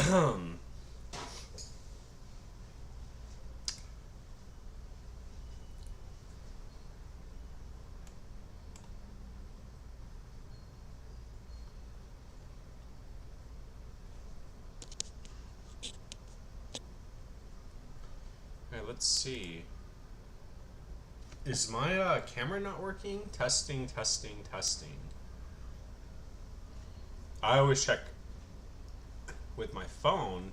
Okay, let's see. Is my camera not working? Testing, testing, testing. I always check with my phone.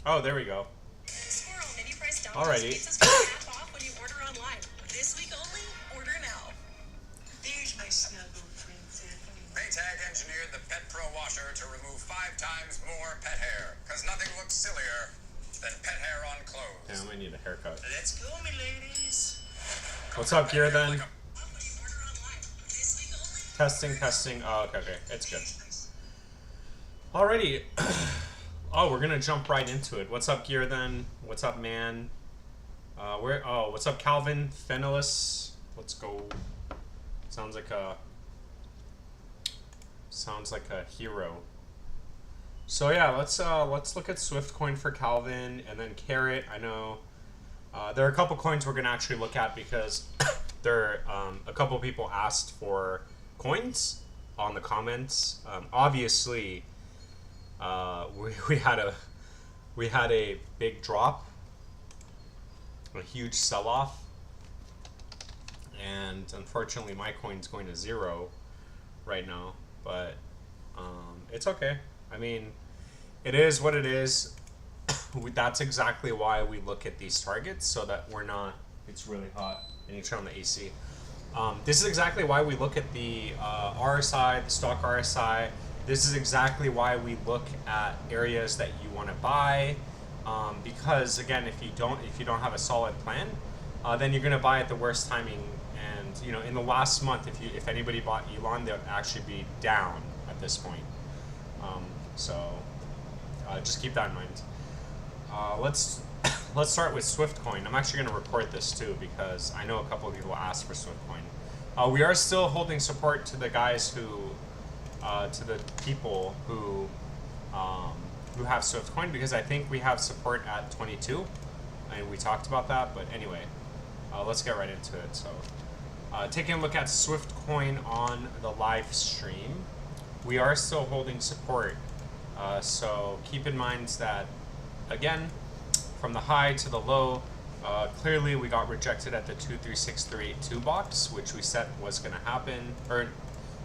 Oh, there we go. Alrighty. Off when you order online. This week only, order now. There's my snuggle princess. Maytag engineered the Pet Pro washer to remove 5 times more pet hair, because nothing looks sillier than pet hair on clothes. Damn, I need a haircut. Let's go, me ladies. What's up, Gear, then? Testing, testing. Oh, okay, okay. It's good. Alrighty. Oh, we're gonna jump right into it. What's up, Gear, then? What's up, man? What's up, Calvin? Fenelus? Let's go. Sounds like a hero. So yeah, let's look at Swift coin for Calvin, and then Carrot. I know there are a couple coins we're gonna actually look at because there a couple people asked for coins on the comments. Obviously, we had a big drop, a huge sell-off, and unfortunately my coin's going to 0 right now, but it's okay. I mean, it is what it is. That's exactly why we look at these targets, so that we're not... It's really hot. I need to turn on the AC. This is exactly why we look at the RSI, the stock RSI. This is exactly why we look at areas that you want to buy, because again, if you don't have a solid plan, then you're going to buy at the worst timing. And in the last month, if anybody bought Elon, they'll actually be down at this point. So just keep that in mind. Let's start with Swift coin. I'm actually going to record this too because I know a couple of people asked for Swift coin. We are still holding support to the guys to the people who have Swift coin, because I think we have support at 22, and we talked about that. But anyway, let's get right into it. So, taking a look at Swift coin on the live stream, we are still holding support. So keep in mind that, again, from the high to the low, clearly we got rejected at the 236382 box, which we said was going to happen. Or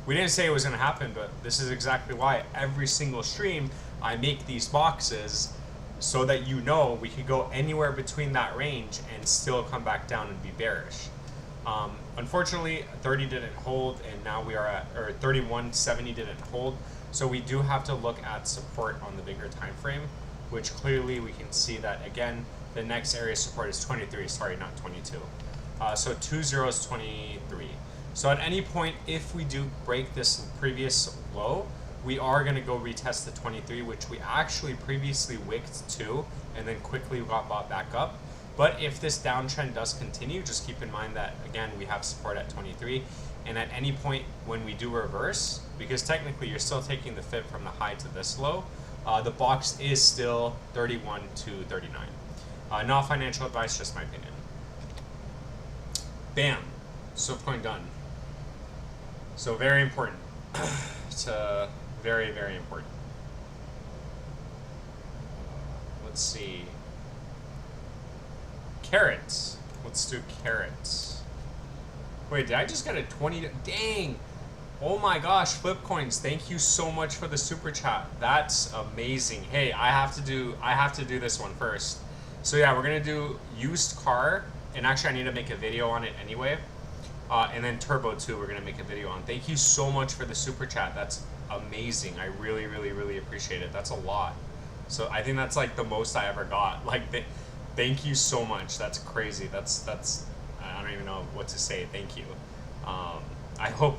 we didn't say it was going to happen, but this is exactly why every single stream I make these boxes, so that we could go anywhere between that range and still come back down and be bearish. Unfortunately, 30 didn't hold, and now we are at, or 3170 didn't hold. So we do have to look at support on the bigger time frame, which clearly we can see that, again, the next area of support is 23, sorry, not 22. So 20 is 23. So at any point, if we do break this previous low, we are going to go retest the 23, which we actually previously wicked to, and then quickly got bought back up. But if this downtrend does continue, just keep in mind that, again, we have support at 23. And at any point when we do reverse, because technically you're still taking the fib from the high to this low, the box is still 31 to 39. Not financial advice, just my opinion. Bam. Swift coin done. So very important. It's very, very important. Let's see. Carrots. Let's do carrots. Wait, did I just get a 20? Dang. Oh my gosh, Flip Coins, thank you so much for the super chat. That's amazing. Hey, I have to do this one first. So yeah, we're gonna do used car, and actually I need to make a video on it anyway. And then Turbo 2, we're gonna make a video on. Thank you so much for the super chat. That's amazing. I really, really, really appreciate it. That's a lot. So I think that's like the most I ever got. Like, thank you so much. That's crazy. That's I don't even know what to say. Thank you. I hope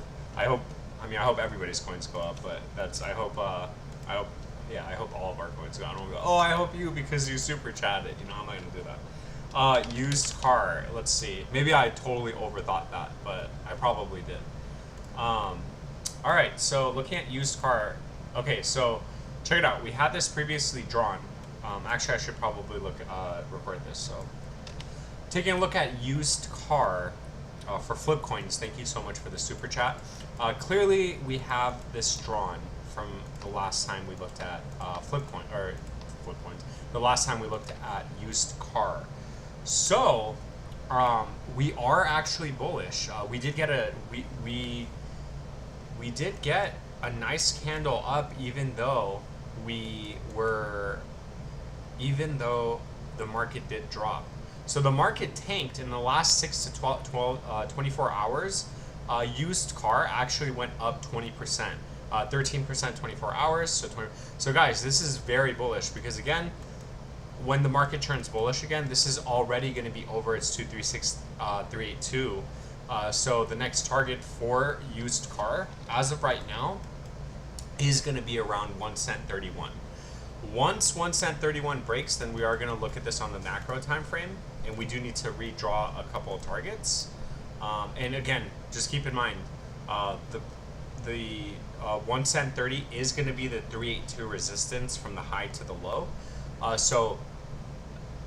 everybody's coins go up, but I hope all of our coins go. I don't go, oh, I hope you, because you super chatted. I'm not gonna do that. Used car. Let's see. Maybe I totally overthought that, but I probably did. All right. So looking at used car. Okay. So check it out. We had this previously drawn. Actually, I should probably record this. So, taking a look at used car for flip coins. Thank you so much for the super chat. Clearly, we have this drawn from the last time we looked at flip coins. The last time we looked at used car. So, we are actually bullish. We did get we did get a nice candle up, even though the market did drop. So the market tanked in the last 6 to 24 hours. Used car actually went up 20%, 13% 24 hours. So guys, this is very bullish because again, when the market turns bullish again, this is already going to be over its 382. So the next target for used car, as of right now, is going to be around 1 cent 31. Once 1 cent 31 breaks, then we are going to look at this on the macro time frame, and we do need to redraw a couple of targets. And again, just keep in mind, the 1 cent 30 is going to be the 382 resistance from the high to the low. So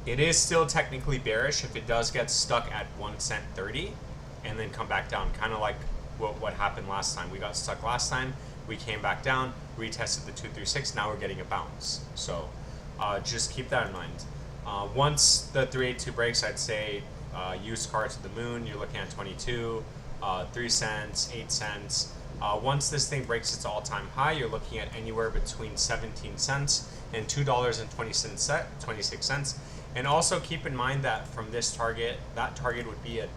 it is still technically bearish if it does get stuck at 1 cent 30 and then come back down, kind of like what happened last time. We got stuck last time, we came back down, retested the 236, now we're getting a bounce. So just keep that in mind. Once the 382 breaks, I'd say used car to the moon, you're looking at 22, 3 cents, 8 cents. Once this thing breaks its all-time high, you're looking at anywhere between 17 cents and $2.26. And also keep in mind that from this target, that target would be a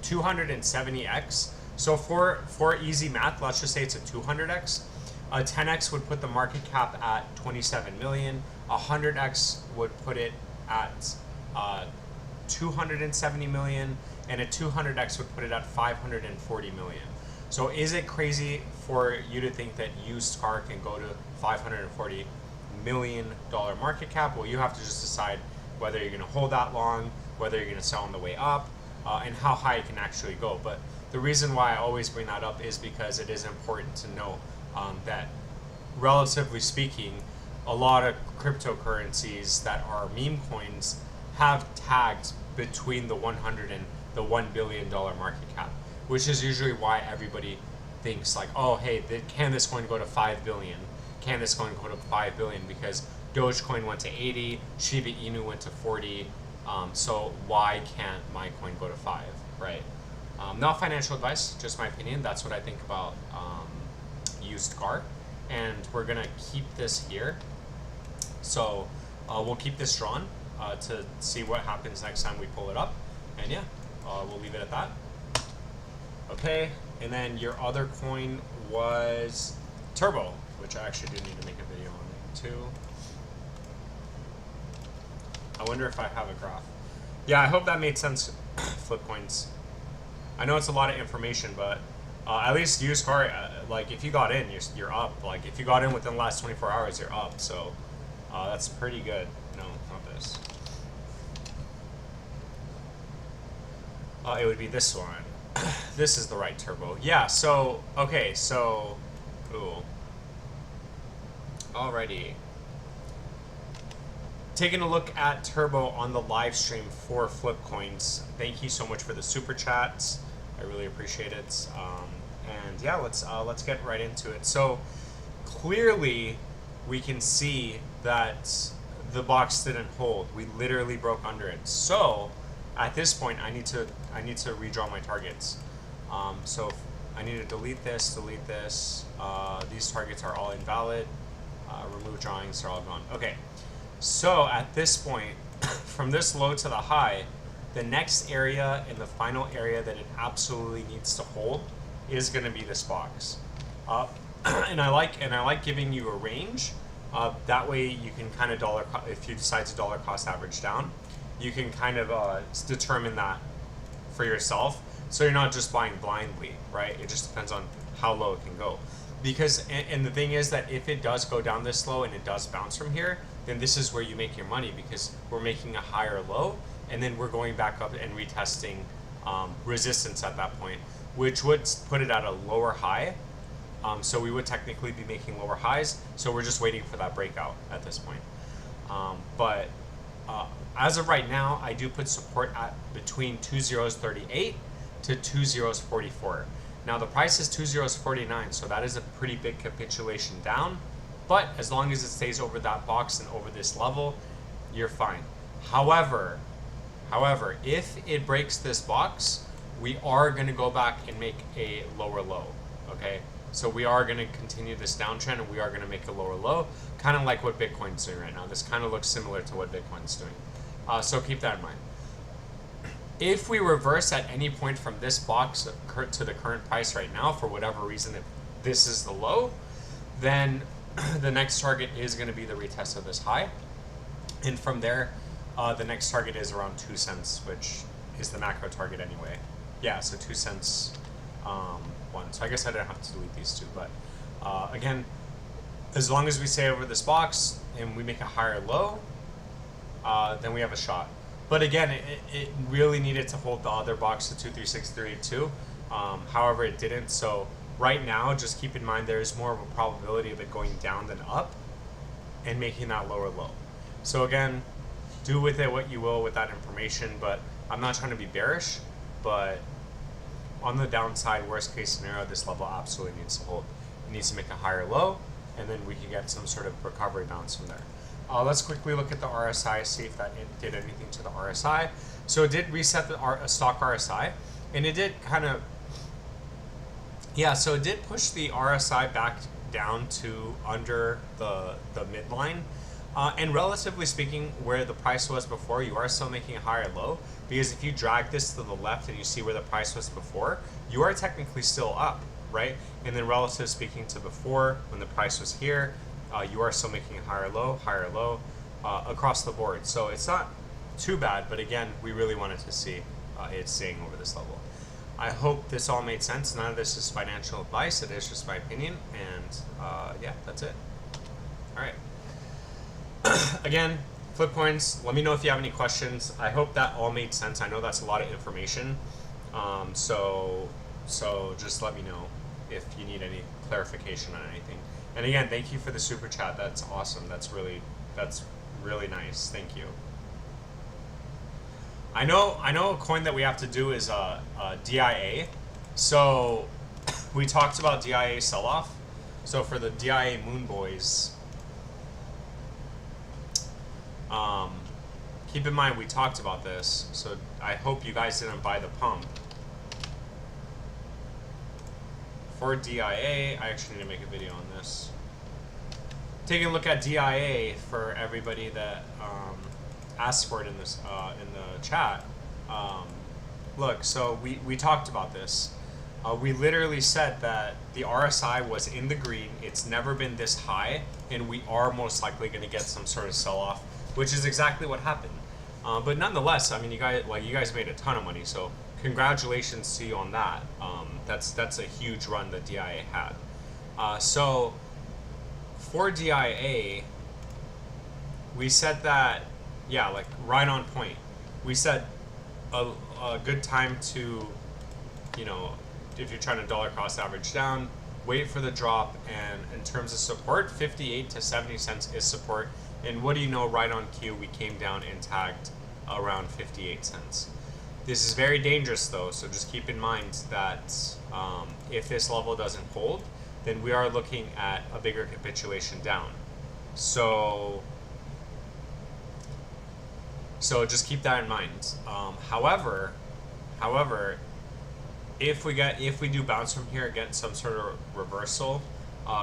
270x. So for easy math, let's just say it's a 200x. A 10x would put the market cap at 27 million. A 100x would put it at 270 million, and a 200x would put it at 540 million. So is it crazy for you to think that used car can go to $540 million market cap? Well, you have to just decide whether you're going to hold that long, whether you're going to sell on the way up, and how high it can actually go. But the reason why I always bring that up is because it is important to know that, relatively speaking, a lot of cryptocurrencies that are meme coins have tagged between the 100 and the $1 billion market cap, which is usually why everybody thinks like, oh, hey, can this coin go to 5 billion? Can this coin go to 5 billion? Because Dogecoin went to 80, Shiba Inu went to 40, so why can't my coin go to 5, right? Not financial advice, just my opinion. That's what I think about used car. And we're going to keep this here. So we'll keep this drawn to see what happens next time we pull it up. And yeah, we'll leave it at that. Okay, and then your other coin was Turbo, which I actually do need to make a video on too. I wonder if I have a graph. Yeah, I hope that made sense, flip coins. I know it's a lot of information, but at least used car, like if you got in, you're up. Like if you got in within the last 24 hours, you're up. So that's pretty good. No, not this. It would be this one. This is the right turbo. Yeah, so, okay, so, ooh. Alrighty. Taking a look at Turbo on the live stream for flip coins. Thank you so much for the super chats. I really appreciate it. And yeah, let's get right into it. So clearly we can see that the box didn't hold. We literally broke under it. So at this point, I need to redraw my targets. So I need to delete this. These targets are all invalid. Remove drawings, they're all gone. Okay. So at this point, from this low to the high, the next area and the final area that it absolutely needs to hold is going to be this box. And I like giving you a range. That way you can kind of if you decide to dollar cost average down, you can kind of determine that for yourself. So you're not just buying blindly, right? It just depends on how low it can go. Because, and the thing is that if it does go down this low and it does bounce from here, then this is where you make your money, because we're making a higher low and then we're going back up and retesting resistance at that point, which would put it at a lower high. So we would technically be making lower highs. So we're just waiting for that breakout at this point. But as of right now, I do put support at between 2.038 to 2.044. Now the price is 2.049, so that is a pretty big capitulation down. But as long as it stays over that box and over this level, you're fine. However, if it breaks this box, we are going to go back and make a lower low. Okay, so we are going to continue this downtrend, and we are going to make a lower low, kind of like what Bitcoin's doing right now. This kind of looks similar to what Bitcoin's doing. So keep that in mind. If we reverse at any point from this box to the current price right now, for whatever reason, if this is the low, then the next target is going to be the retest of this high. And from there, the next target is around 2 cents, which is the macro target anyway. Yeah, so 2 cents one. So I guess I didn't have to delete these two. But again, as long as we stay over this box and we make a higher low, then we have a shot. But again, it really needed to hold the other box to 236.382. However, it didn't. So right now, just keep in mind there is more of a probability of it going down than up and making that lower low. So again, do with it what you will with that information. But I'm not trying to be bearish. But on the downside, worst case scenario, this level absolutely needs to hold. It needs to make a higher low, and then we can get some sort of recovery bounce from there. Let's quickly look at the RSI, see if that did anything to the RSI. So it did reset the stock RSI, and it did kind of, yeah, so it did push the RSI back down to under the midline. And relatively speaking, where the price was before, you are still making a higher low, because if you drag this to the left and you see where the price was before, you are technically still up, right? And then relative speaking to before, when the price was here, you are still making a higher low across the board. So it's not too bad, but again, we really wanted to see it staying over this level. I hope this all made sense. None of this is financial advice. It is just my opinion. And yeah, that's it. All right. Again, flip coins, let me know if you have any questions. I hope that all made sense. I know that's a lot of information. So just let me know if you need any clarification on anything. And again, thank you for the super chat. That's awesome. That's really nice. Thank you. I know a coin that we have to do is DIA. So we talked about DIA sell-off. So for the DIA Moon Boys, keep in mind we talked about this. So I hope you guys didn't buy the pump. For DIA, I actually need to make a video on this. Taking a look at DIA for everybody that asked for it in this in the chat. Look, so we talked about this. We literally said that the RSI was in the green. It's never been this high, and we are most likely going to get some sort of sell-off, which is exactly what happened. But nonetheless, I mean, you guys made a ton of money, so congratulations to you on that. That's a huge run that DIA had. So for DIA, we said that, yeah, like right on point. We said a good time to, you know, if you're trying to dollar cost average down, wait for the drop. And in terms of support, 58 to 70 cents is support. And what do you know, right on cue, we came down and tagged around 58 cents. This is very dangerous though, so just keep in mind that if this level doesn't hold, then we are looking at a bigger capitulation down. So just keep that in mind. However, if we do bounce from here, get some sort of reversal,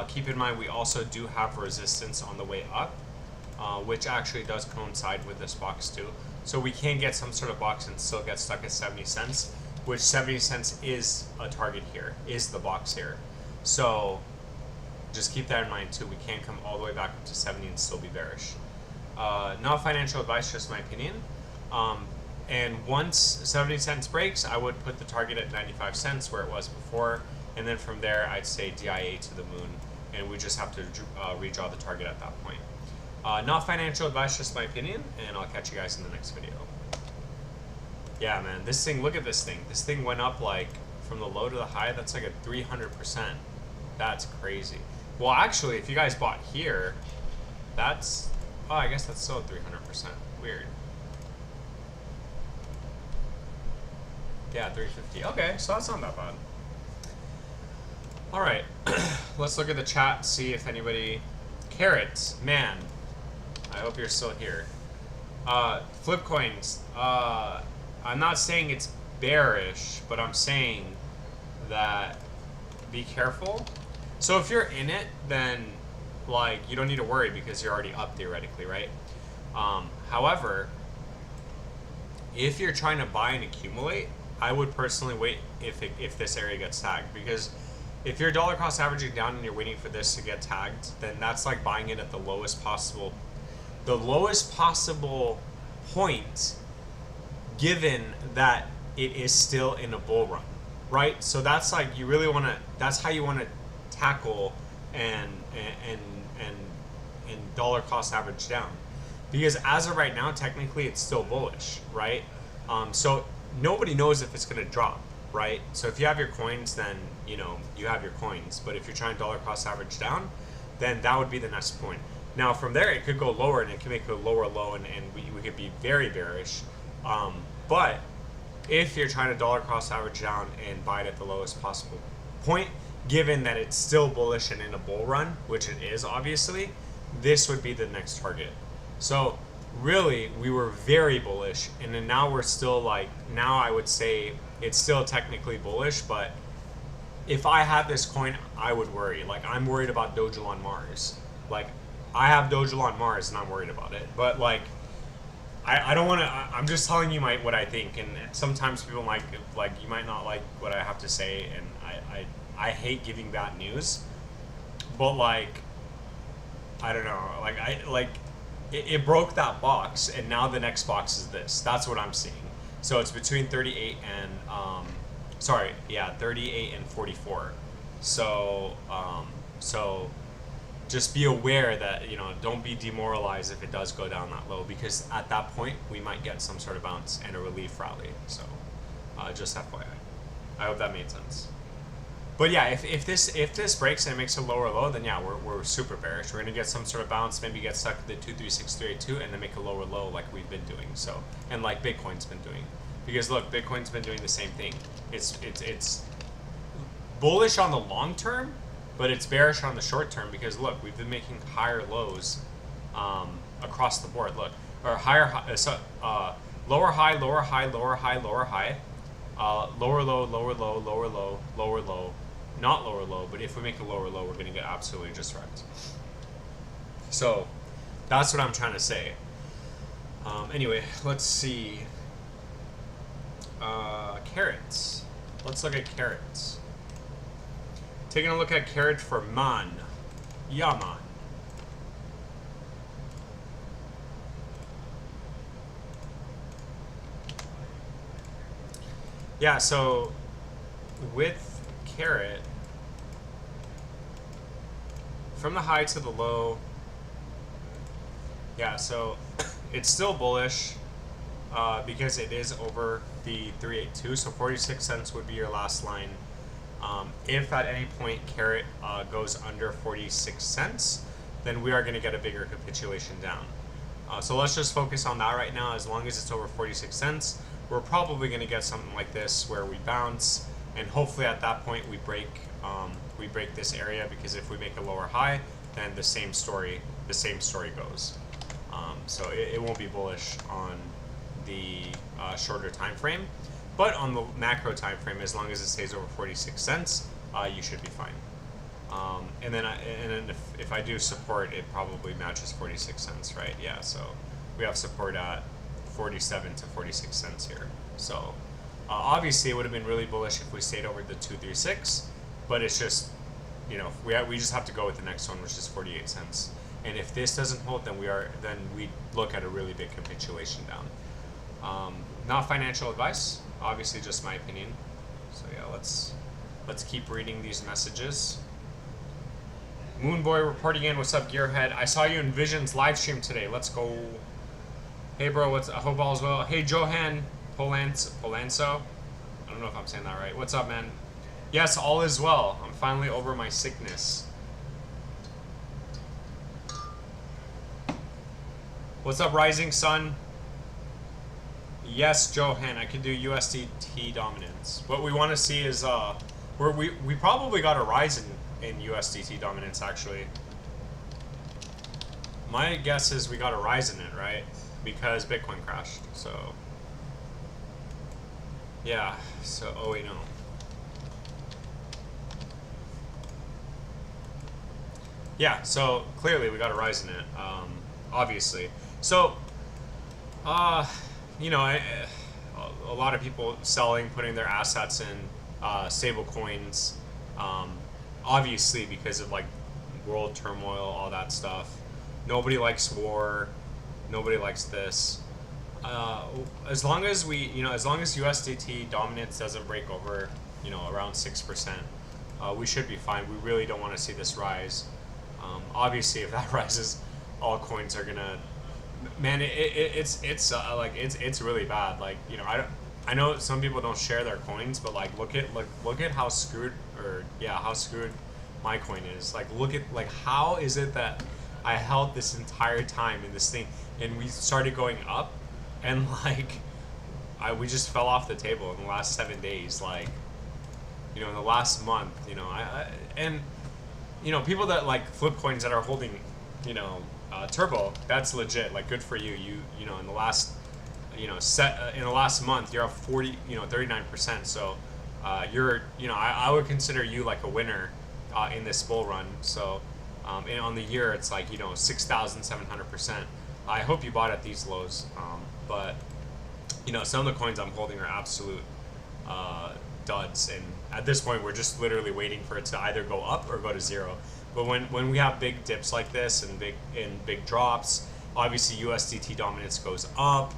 keep in mind we also do have resistance on the way up, which actually does coincide with this box too. So we can get some sort of box and still get stuck at 70 cents, which 70 cents is a target here, is the box here. So just keep that in mind too. We can't come all the way back up to 70 and still be bearish. Not financial advice, just my opinion. And once 70 cents breaks, I would put the target at 95 cents where it was before. And then from there, I'd say DIA to the moon. And we just have to redraw the target at that point. Not financial advice, just my opinion. And I'll catch you guys in the next video. Yeah, man, this thing, look at this thing. This thing went up like from the low to the high. That's like a 300%. That's crazy. Well, actually, if you guys bought here, that's... Oh, I guess that's still 300%. Weird. Yeah, 350. Okay, so that's not that bad. All right, let's look at the chat, see if anybody... Carrots, man. I hope you're still here. Flip coins. I'm not saying it's bearish, but I'm saying that be careful. So if you're in it, then like you don't need to worry because you're already up theoretically, right? However, if you're trying to buy and accumulate, I would personally wait if this area gets tagged, because if you're dollar cost averaging down and you're waiting for this to get tagged, then that's like buying it at the lowest possible point, given that it is still in a bull run, right? So that's like you really want to. That's how you want to tackle and dollar cost average down, because as of right now, technically it's still bullish, right? So nobody knows if it's going to drop, right? So if you have your coins, then you know you have your coins. But if you're trying dollar cost average down, then that would be the next point. Now from there, it could go lower and it can make a lower low, and we could be very bearish. But if you're trying to dollar cost average down and buy it at the lowest possible point, given that it's still bullish and in a bull run, which it is obviously, this would be the next target. So really, we were very bullish, and then now we're still like, now I would say it's still technically bullish, but if I had this coin, I would worry. Like, I'm worried about Doge on Mars. Like, I have Doge on Mars and I'm worried about it. But like, I don't want to. I'm just telling you what I think. And sometimes people might like you might not like what I have to say, and I hate giving bad news. But like, I don't know. Like it broke that box, and now the next box is this. That's what I'm seeing. So it's between 38 and 38 and 44. So so just be aware that, you know, don't be demoralized if it does go down that low, because at that point we might get some sort of bounce and a relief rally. So just FYI. I hope that made sense. But yeah, if this breaks and it makes a lower low, then yeah, we're super bearish. We're gonna get some sort of bounce, maybe get stuck at the 236382 and then make a lower low like we've been doing. So, and like Bitcoin's been doing. Because look, Bitcoin's been doing the same thing. It's bullish on the long term, but it's bearish on the short term, because look, we've been making higher lows across the board. Look, or lower high, lower high, lower high, lower high, lower low, lower low, lower low, lower low, not lower low. But if we make a lower low, we're gonna get absolutely just wrecked. So that's what I'm trying to say. Anyway, let's see. Carrots. Let's look at carrots. Taking a look at carrot for man. Yeah, man. Yeah, so with carrot, from the high to the low, yeah, so it's still bullish because it is over the 382, so 46 cents would be your last line. If at any point carrot goes under 46 cents, then we are going to get a bigger capitulation down. So let's just focus on that right now. As long as it's over 46 cents, we're probably going to get something like this where we bounce, and hopefully at that point we break this area, because if we make a lower high, then the same story goes. So it won't be bullish on the shorter time frame, but on the macro time frame, as long as it stays over 46 cents, you should be fine. And then if I do support, it probably matches 46 cents, right? Yeah, so we have support at 47 to 46 cents here. So obviously it would have been really bullish if we stayed over the 236, but it's just, you know, we just have to go with the next one, which is 48 cents. And if this doesn't hold, then we look at a really big capitulation down. Not financial advice, obviously just my opinion. So yeah, let's keep reading these messages. Moonboy reporting in. What's up, Gearhead? I saw you in Vision's live stream today. Let's go. Hey, bro. I hope all is well. Hey, Johan Polanso. I don't know if I'm saying that right. What's up, man? Yes, all is well. I'm finally over my sickness. What's up, Rising Sun? Yes, Johan, I can do USDT dominance. What we want to see is we probably got a rise in USDT dominance actually. My guess is we got a rise in it, right? Because Bitcoin crashed. So yeah. So oh wait, no. Yeah. So clearly we got a rise in it. Obviously. So you know, a lot of people selling, putting their assets in stable coins, obviously because of like world turmoil, all that stuff. Nobody likes war. Nobody likes this. As long as as long as USDT dominance doesn't break over, around 6%, we should be fine. We really don't want to see this rise. Obviously, if that rises, all coins are gonna. Man, it's really bad. Like I know some people don't share their coins, but like look at how screwed how screwed my coin is. Like look at how is it that I held this entire time in this thing and we started going up and we just fell off the table in the last 7 days. Like in the last month, and people that like flip coins that are holding turbo, that's legit. Like good for you. You in the last in the last month you're up 39%. So you're I would consider you like a winner in this bull run. So and on the year it's like 6,700%. I hope you bought at these lows, but some of the coins I'm holding are absolute duds, and at this point we're just literally waiting for it to either go up or go to zero. But when we have big dips like this and big drops, obviously USDT dominance goes up,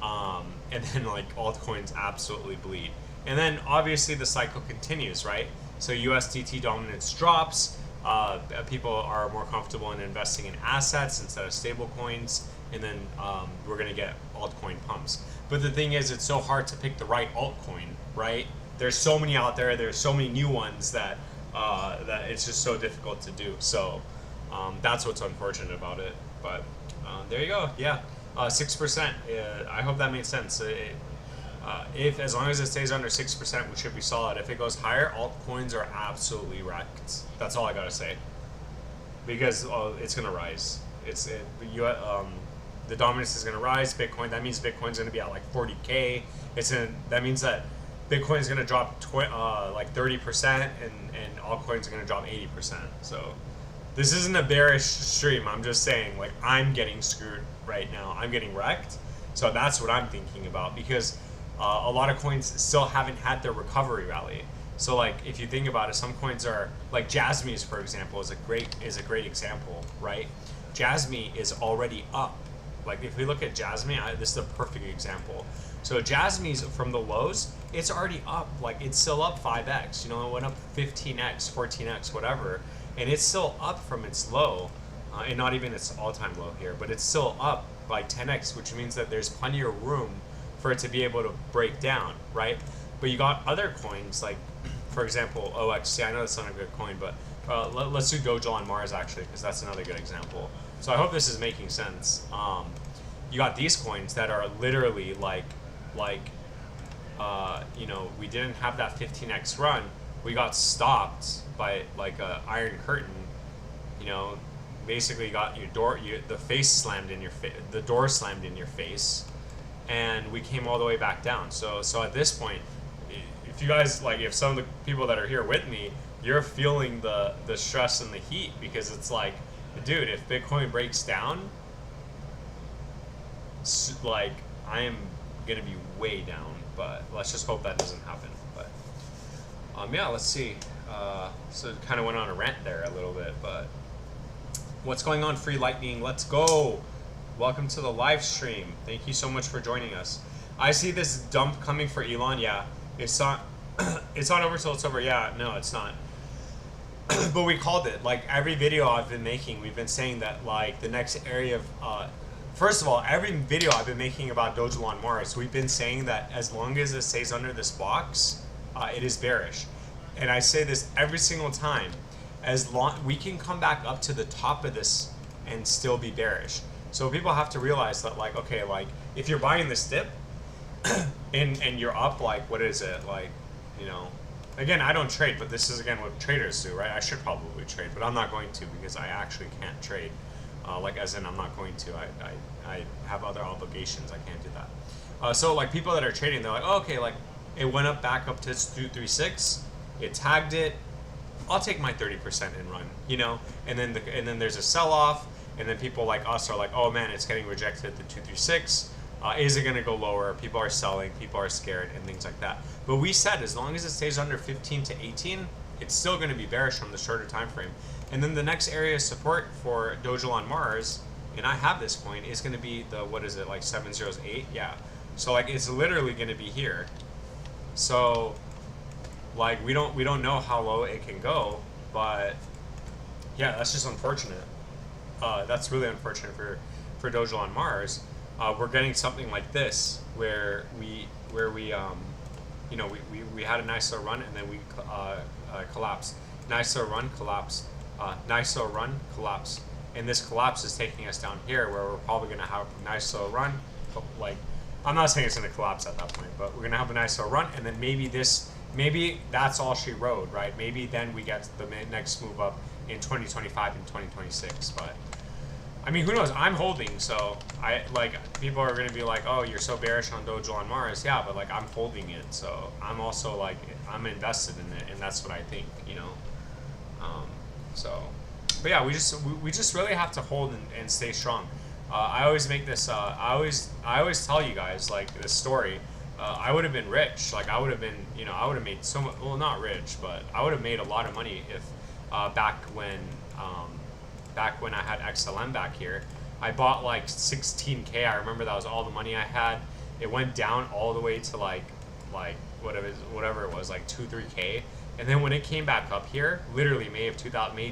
and then like altcoins absolutely bleed. And then obviously the cycle continues, right? So USDT dominance drops, people are more comfortable in investing in assets instead of stable coins, and then we're gonna get altcoin pumps. But the thing is, it's so hard to pick the right altcoin, right? There's so many out there. There's so many new ones that it's just so difficult to do. So that's what's unfortunate about it. But there you go. Yeah, 6%. I hope that made sense. If as long as it stays under 6%, we should be solid. If it goes higher, altcoins are absolutely wrecked. That's all I gotta say. Because it's gonna rise. The dominance is gonna rise. Bitcoin. That means Bitcoin's gonna be at like 40K. That means that Bitcoin is going to drop like 30%, and altcoins are going to drop 80%. So this isn't a bearish stream. I'm just saying, like, I'm getting screwed right now. I'm getting wrecked. So that's what I'm thinking about, because a lot of coins still haven't had their recovery rally. So like, if you think about it, some coins are like Jasmy's, for example, is a great example, right? Jasmy is already up. Like if we look at Jasmy, this is a perfect example. So Jasmy's from the lows, it's already up. Like it's still up 5x. It went up 15x, 14x, whatever, and it's still up from its low, and not even its all-time low here, but it's still up by 10x, which means that there's plenty of room for it to be able to break down, right? But you got other coins like, for example, OXC. I know that's not a good coin, but let's do Doge on Mars actually, because that's another good example. So I hope this is making sense. You got these coins that are literally we didn't have that 15x run. We got stopped by like a iron curtain. Basically got your door, the face slammed in your face, the door slammed in your face, and we came all the way back down. So at this point, if you guys if some of the people that are here with me, you're feeling the stress and the heat, because it's like, dude, if Bitcoin breaks down, like I am gonna be way down. But let's just hope that doesn't happen. But yeah, let's see. So it kind of went on a rant there a little bit, but what's going on, Free Lightning? Let's go. Welcome to the live stream. Thank you so much for joining us. I see this dump coming for Elon. Yeah, it's not. It's not over till it's over. Yeah, no, it's not. But we called it. Like every video I've been making, we've been saying that like the next area of first of all, every video I've been making about Doge on Mars, we've been saying that as long as it stays under this box, it is bearish. and I say this every single time, as long we can come back up to the top of this and still be bearish. So people have to realize that, like, okay, like if you're buying this dip and you're up, like, what is it, like, you know, again, I don't trade, but this is again what traders do, right? I should probably trade, but I'm not going to because I actually can't trade. Like, as in, I'm not going to. I have other obligations. I can't do that. So like people that are trading, they're like, oh, okay, like it went up back up to 236. It tagged it. I'll take my 30% and run, you know. And then there's a sell off, and then people like us are like, oh man, it's getting rejected at the 236. Is it going to go lower? People are selling. People are scared, and things like that. But we said as long as it stays under 15 to 18, it's still going to be bearish from the shorter time frame. And then the next area of support for Doge on Mars, and I have this coin, is going to be the, what is it, like 708? Yeah. So like it's literally going to be here. So like we don't know how low it can go, but yeah, that's just unfortunate. That's really unfortunate for Doge on Mars. We're getting something like this where we you know, we had a nice little run and then we collapsed. Nice little run, collapse. Nice little run, collapse. And this collapse is taking us down here where we're probably going to have a nice little run. Like, I'm not saying it's going to collapse at that point, but we're going to have a nice little run. And then maybe that's all she rode, right? Maybe then we get the next move up in 2025 and 2026. But I mean, who knows? I'm holding, so people are going to be like, oh, you're so bearish on Doge on Mars. Yeah, but like I'm holding it, so I'm also like, I'm invested in it, and that's what I think, you know. So, but yeah, we just really have to hold and stay strong. I always make this. I always tell you guys like this story. I would have been rich. Like I would have been, you know, I would have made so much. Well, not rich, but I would have made a lot of money if back when I had XLM back here, I bought like 16K. I remember that was all the money I had. It went down all the way to like whatever it was, like 2-3K. And then when it came back up here, literally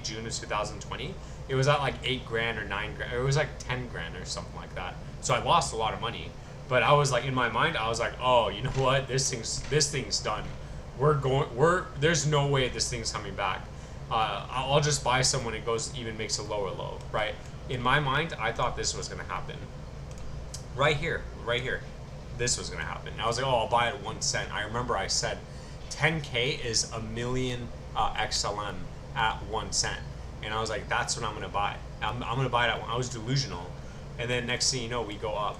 June of 2020, it was at like 8 grand or 9 grand. It was like 10 grand or something like that. So I lost a lot of money. But I was like, in my mind, I was like, oh, you know what? This thing's done. There's no way this thing's coming back. I'll just buy some when it makes a lower low, right? In my mind, I thought this was gonna happen. Right here. This was gonna happen. I was like, oh, I'll buy it at 1 cent. I remember I said 10K is a million XLM at 1 cent. And I was like, that's what I'm gonna buy. I'm gonna buy it at 1. I was delusional. And then next thing you know, we go up.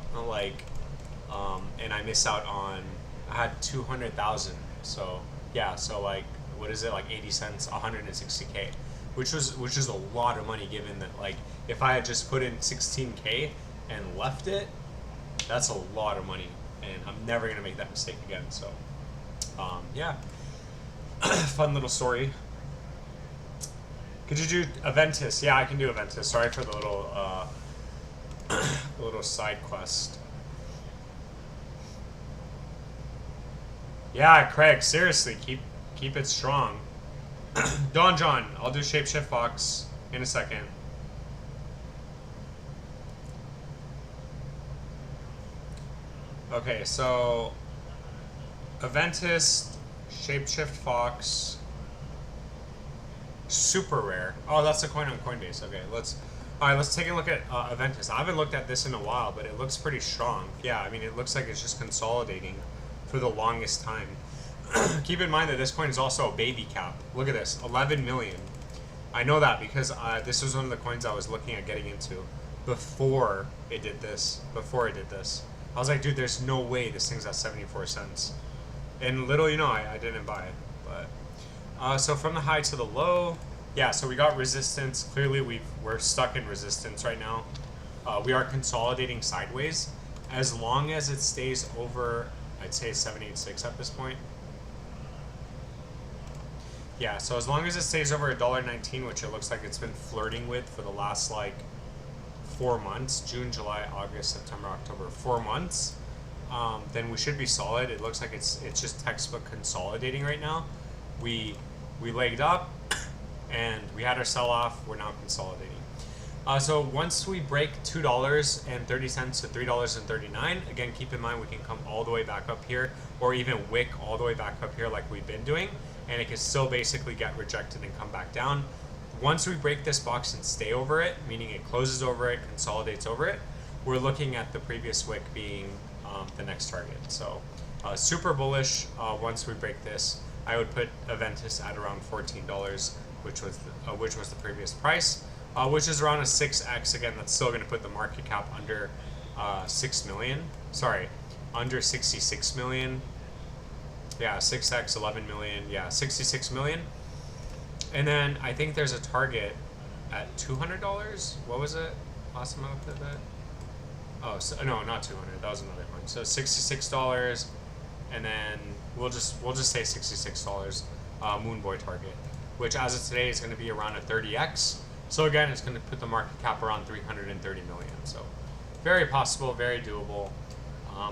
And I miss out on, I had 200,000. So yeah, so like, what is it, like 80 cents, 160K, which is a lot of money given that, like, if I had just put in 16K and left it, that's a lot of money, and I'm never gonna make that mistake again. So yeah. Fun little story. Could you do Aventus? Yeah, I can do Aventus. Sorry for the little little side quest. Yeah, Craig, seriously, keep it strong. Don John, I'll do Shapeshift Fox in a second. Okay, so Aventus, Shapeshift Fox, super rare. Oh, that's a coin on Coinbase. Okay, let's take a look at Aventus. I haven't looked at this in a while, but it looks pretty strong. Yeah, I mean, it looks like it's just consolidating for the longest time. Keep in mind that this coin is also a baby cap. Look at this, 11 million. I know that because this was one of the coins I was looking at getting into before it did this. I was like, dude, there's no way this thing's at 74 cents. And little you know, I didn't buy it. But so from the high to the low, yeah, so we got resistance. Clearly we're stuck in resistance right now. We are consolidating sideways. As long as it stays over, I'd say 786 at this point. Yeah, so as long as it stays over $1.19, which it looks like it's been flirting with for the last like 4 months, June, July, August, September, October, 4 months, then we should be solid. It looks like it's just textbook consolidating right now. We legged up and we had our sell off. We're now consolidating. So once we break $2.30 to $3.39, again, keep in mind we can come all the way back up here, or even wick all the way back up here like we've been doing. and it can still basically get rejected and come back down. Once we break this box and stay over it, meaning it closes over it, consolidates over it, we're looking at the previous wick being the next target. So super bullish once we break this. I would put Aventus at around $14, which was the previous price, which is around a 6x. Again, that's still going to put the market cap under 6 million. Sorry, under 66 million. Yeah, 6x, 11 million. Yeah, 66 million. And then I think there's a target at $200. What was it? Last time I looked at that. Oh, so, no, not 200. That was another coin. So $66, and then we'll just say $66 Moonboy target, which as of today is going to be around a 30x. So again, it's going to put the market cap around 330 million. So very possible, very doable.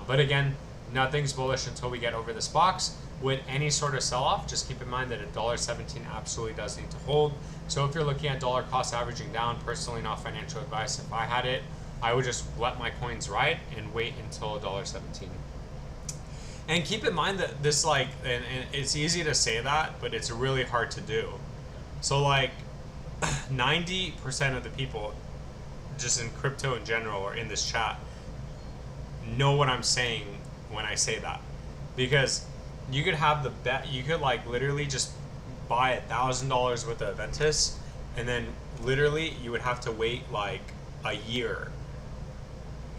But again, nothing's bullish until we get over this box. With any sort of sell-off, just keep in mind that $1.17 absolutely does need to hold. So if you're looking at dollar cost averaging down, personally not financial advice, if I had it, I would just let my coins ride and wait until $1.17. And keep in mind that this, like, and it's easy to say that, but it's really hard to do. So like 90% of the people just in crypto in general or in this chat know what I'm saying when I say that, because you could have the bet, you could like literally just buy $1,000 worth of Aventus, and then literally you would have to wait like a year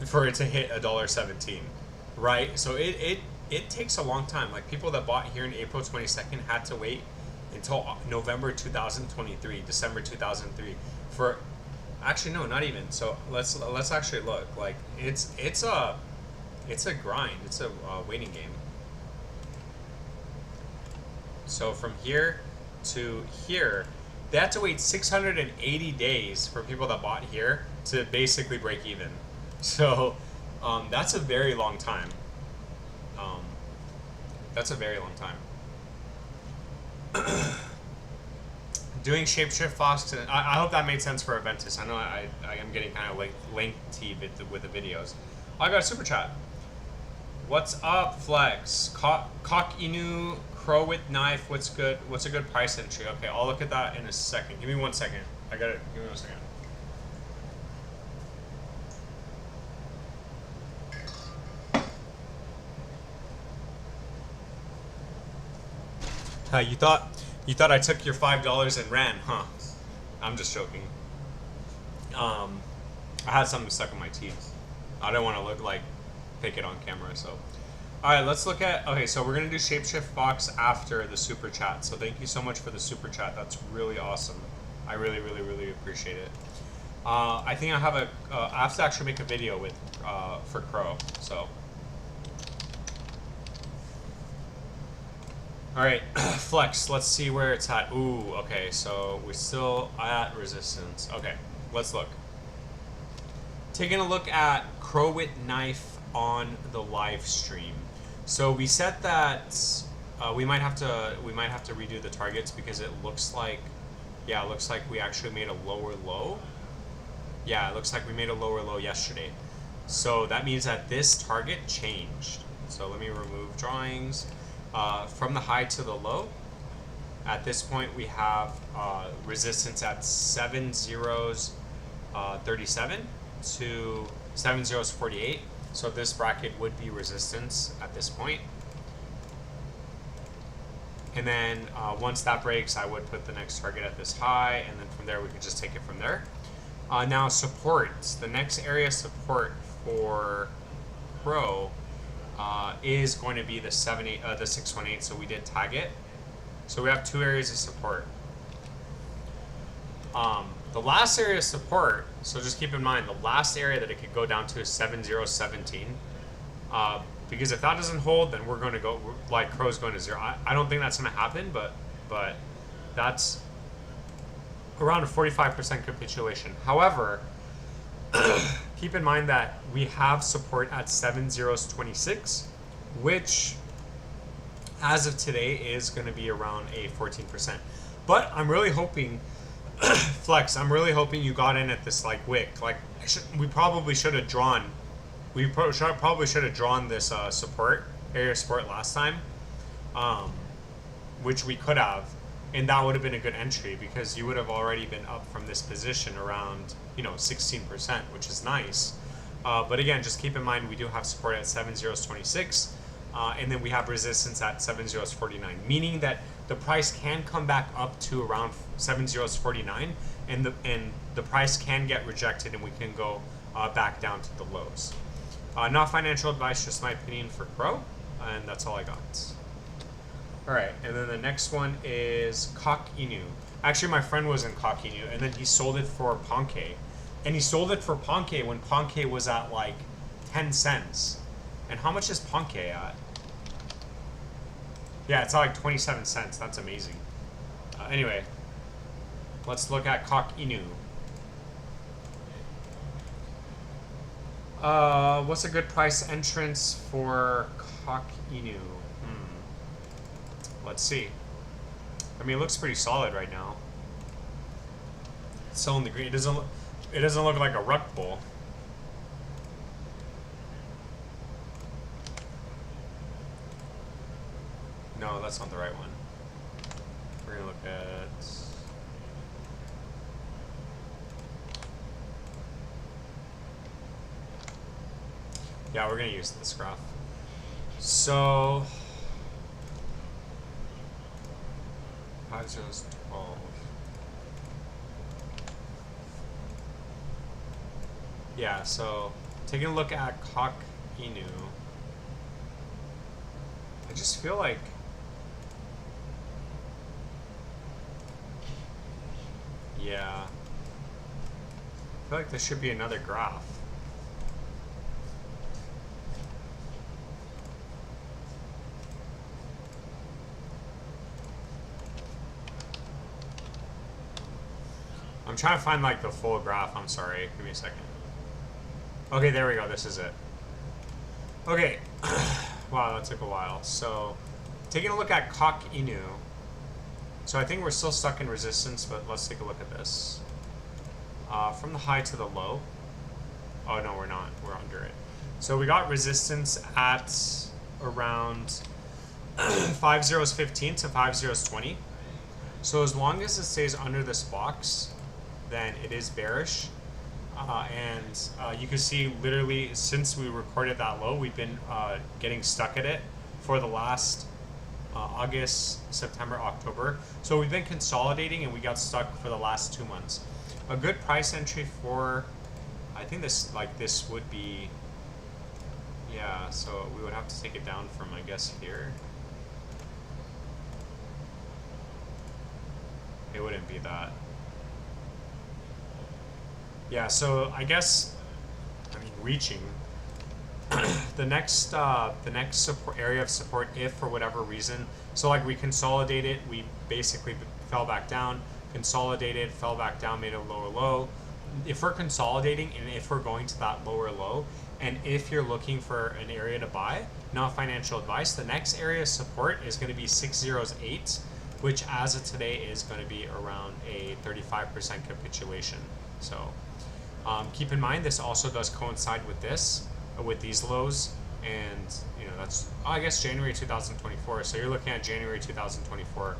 for it to hit $1.17, right? So it takes a long time. Like people that bought here in April 22nd had to wait until November 2023, December 2003 for, actually no, not even. So let's actually look. Like it's a grind. It's a waiting game. So from here to here, they had to wait 680 days for people that bought here to basically break even. So that's a very long time. That's a very long time. Doing Shapeshift Fox, I hope that made sense for Aventus. I know I am getting kind of lengthy with the videos. I got a super chat. What's up, Flex? Cock Inu, Crow with Knife. What's good? What's a good price entry? Okay, I'll look at that in a second. Give me 1 second. I got it. Give me 1 second. You thought I took your $5 and ran, huh? I'm just joking. I had something stuck in my teeth. I don't want to look like pick it on camera, so. Alright, let's look at, okay, so we're going to do Shapeshift Box after the super chat. So thank you so much for the super chat. That's really awesome. I really, really, really appreciate it. I think I have I have to actually make a video with, for Crow, so. Alright, Flex, let's see where it's at. Ooh, okay, so we're still at resistance. Okay, let's look. Taking a look at Crow with Knife on the live stream. So we said that we might have to redo the targets because it looks like, yeah, it looks like we actually made a lower low. Yeah, it looks like we made a lower low yesterday. So that means that this target changed. So let me remove drawings. From the high to the low, at this point we have resistance at 7 zeros 37 to 7 zeros 48. So this bracket would be resistance at this point. And then once that breaks, I would put the next target at this high, and then from there we could just take it from there. Now supports. The next area of support for Pro is going to be the 618. So we did tag it. So we have two areas of support. The last area of support, so just keep in mind, the last area that it could go down to is 7017. Because if that doesn't hold, then we're going to go, like Crow's going to zero. I don't think that's going to happen, but that's around a 45% capitulation. However, keep in mind that we have support at 7026, which as of today is going to be around a 14%. But I'm really hoping, Flex, I'm really hoping you got in at this like wick. Like we probably should have drawn. We probably should have drawn this support area support last time. which we could have, and that would have been a good entry because you would have already been up from this position around 16%, which is nice. But again, just keep in mind we do have support at 7026, and then we have resistance at 7049, meaning that the price can come back up to around 7049, and the price can get rejected, and we can go back down to the lows. Not financial advice, just my opinion for Crow, and that's all I got. All right, and then the next one is Kok Inu. Actually, my friend was in Kok Inu, and then he sold it for Ponke. And he sold it for Ponke when Ponke was at like 10 cents. And how much is Ponke at? Yeah, it's at like 27 cents. That's amazing. Anyway, let's look at Kok Inu. What's a good price entrance for Kok Inu? Let's see. I mean, it looks pretty solid right now. It's still in the green. It doesn't look like a ruck bull. No, that's not the right one. We're gonna look at. Yeah, we're gonna use this graph. So 5 zeros 12. Yeah, so taking a look at Kok Inu, I just feel like I feel like there should be another graph. I'm trying to find like the full graph. I'm sorry. Give me a second. Okay, there we go. This is it. Okay. Wow, that took a while. So, taking a look at Kok Inu. So I think we're still stuck in resistance, but let's take a look at this. From the high to the low. Oh no, we're not. We're under it. So we got resistance at around 5 zeros 15 to 5 zeros 20. So as long as it stays under this box, then it is bearish. You can see literally since we recorded that low, we've been getting stuck at it for the last August, September, October. So we've been consolidating and we got stuck for the last 2 months. A good price entry for, I think this would be, yeah, so we would have to take it down from, I guess, here. It wouldn't be that. Yeah, so I guess, I mean, reaching the next support area of support, if for whatever reason, so like we consolidated, we basically fell back down, consolidated, fell back down, made a lower low. If we're consolidating and if we're going to that lower low, and if you're looking for an area to buy, not financial advice, the next area of support is going to be 608, which as of today is going to be around a 35% capitulation. So keep in mind this also does coincide with this, with these lows, and that's I guess January 2024. So you're looking at January 2024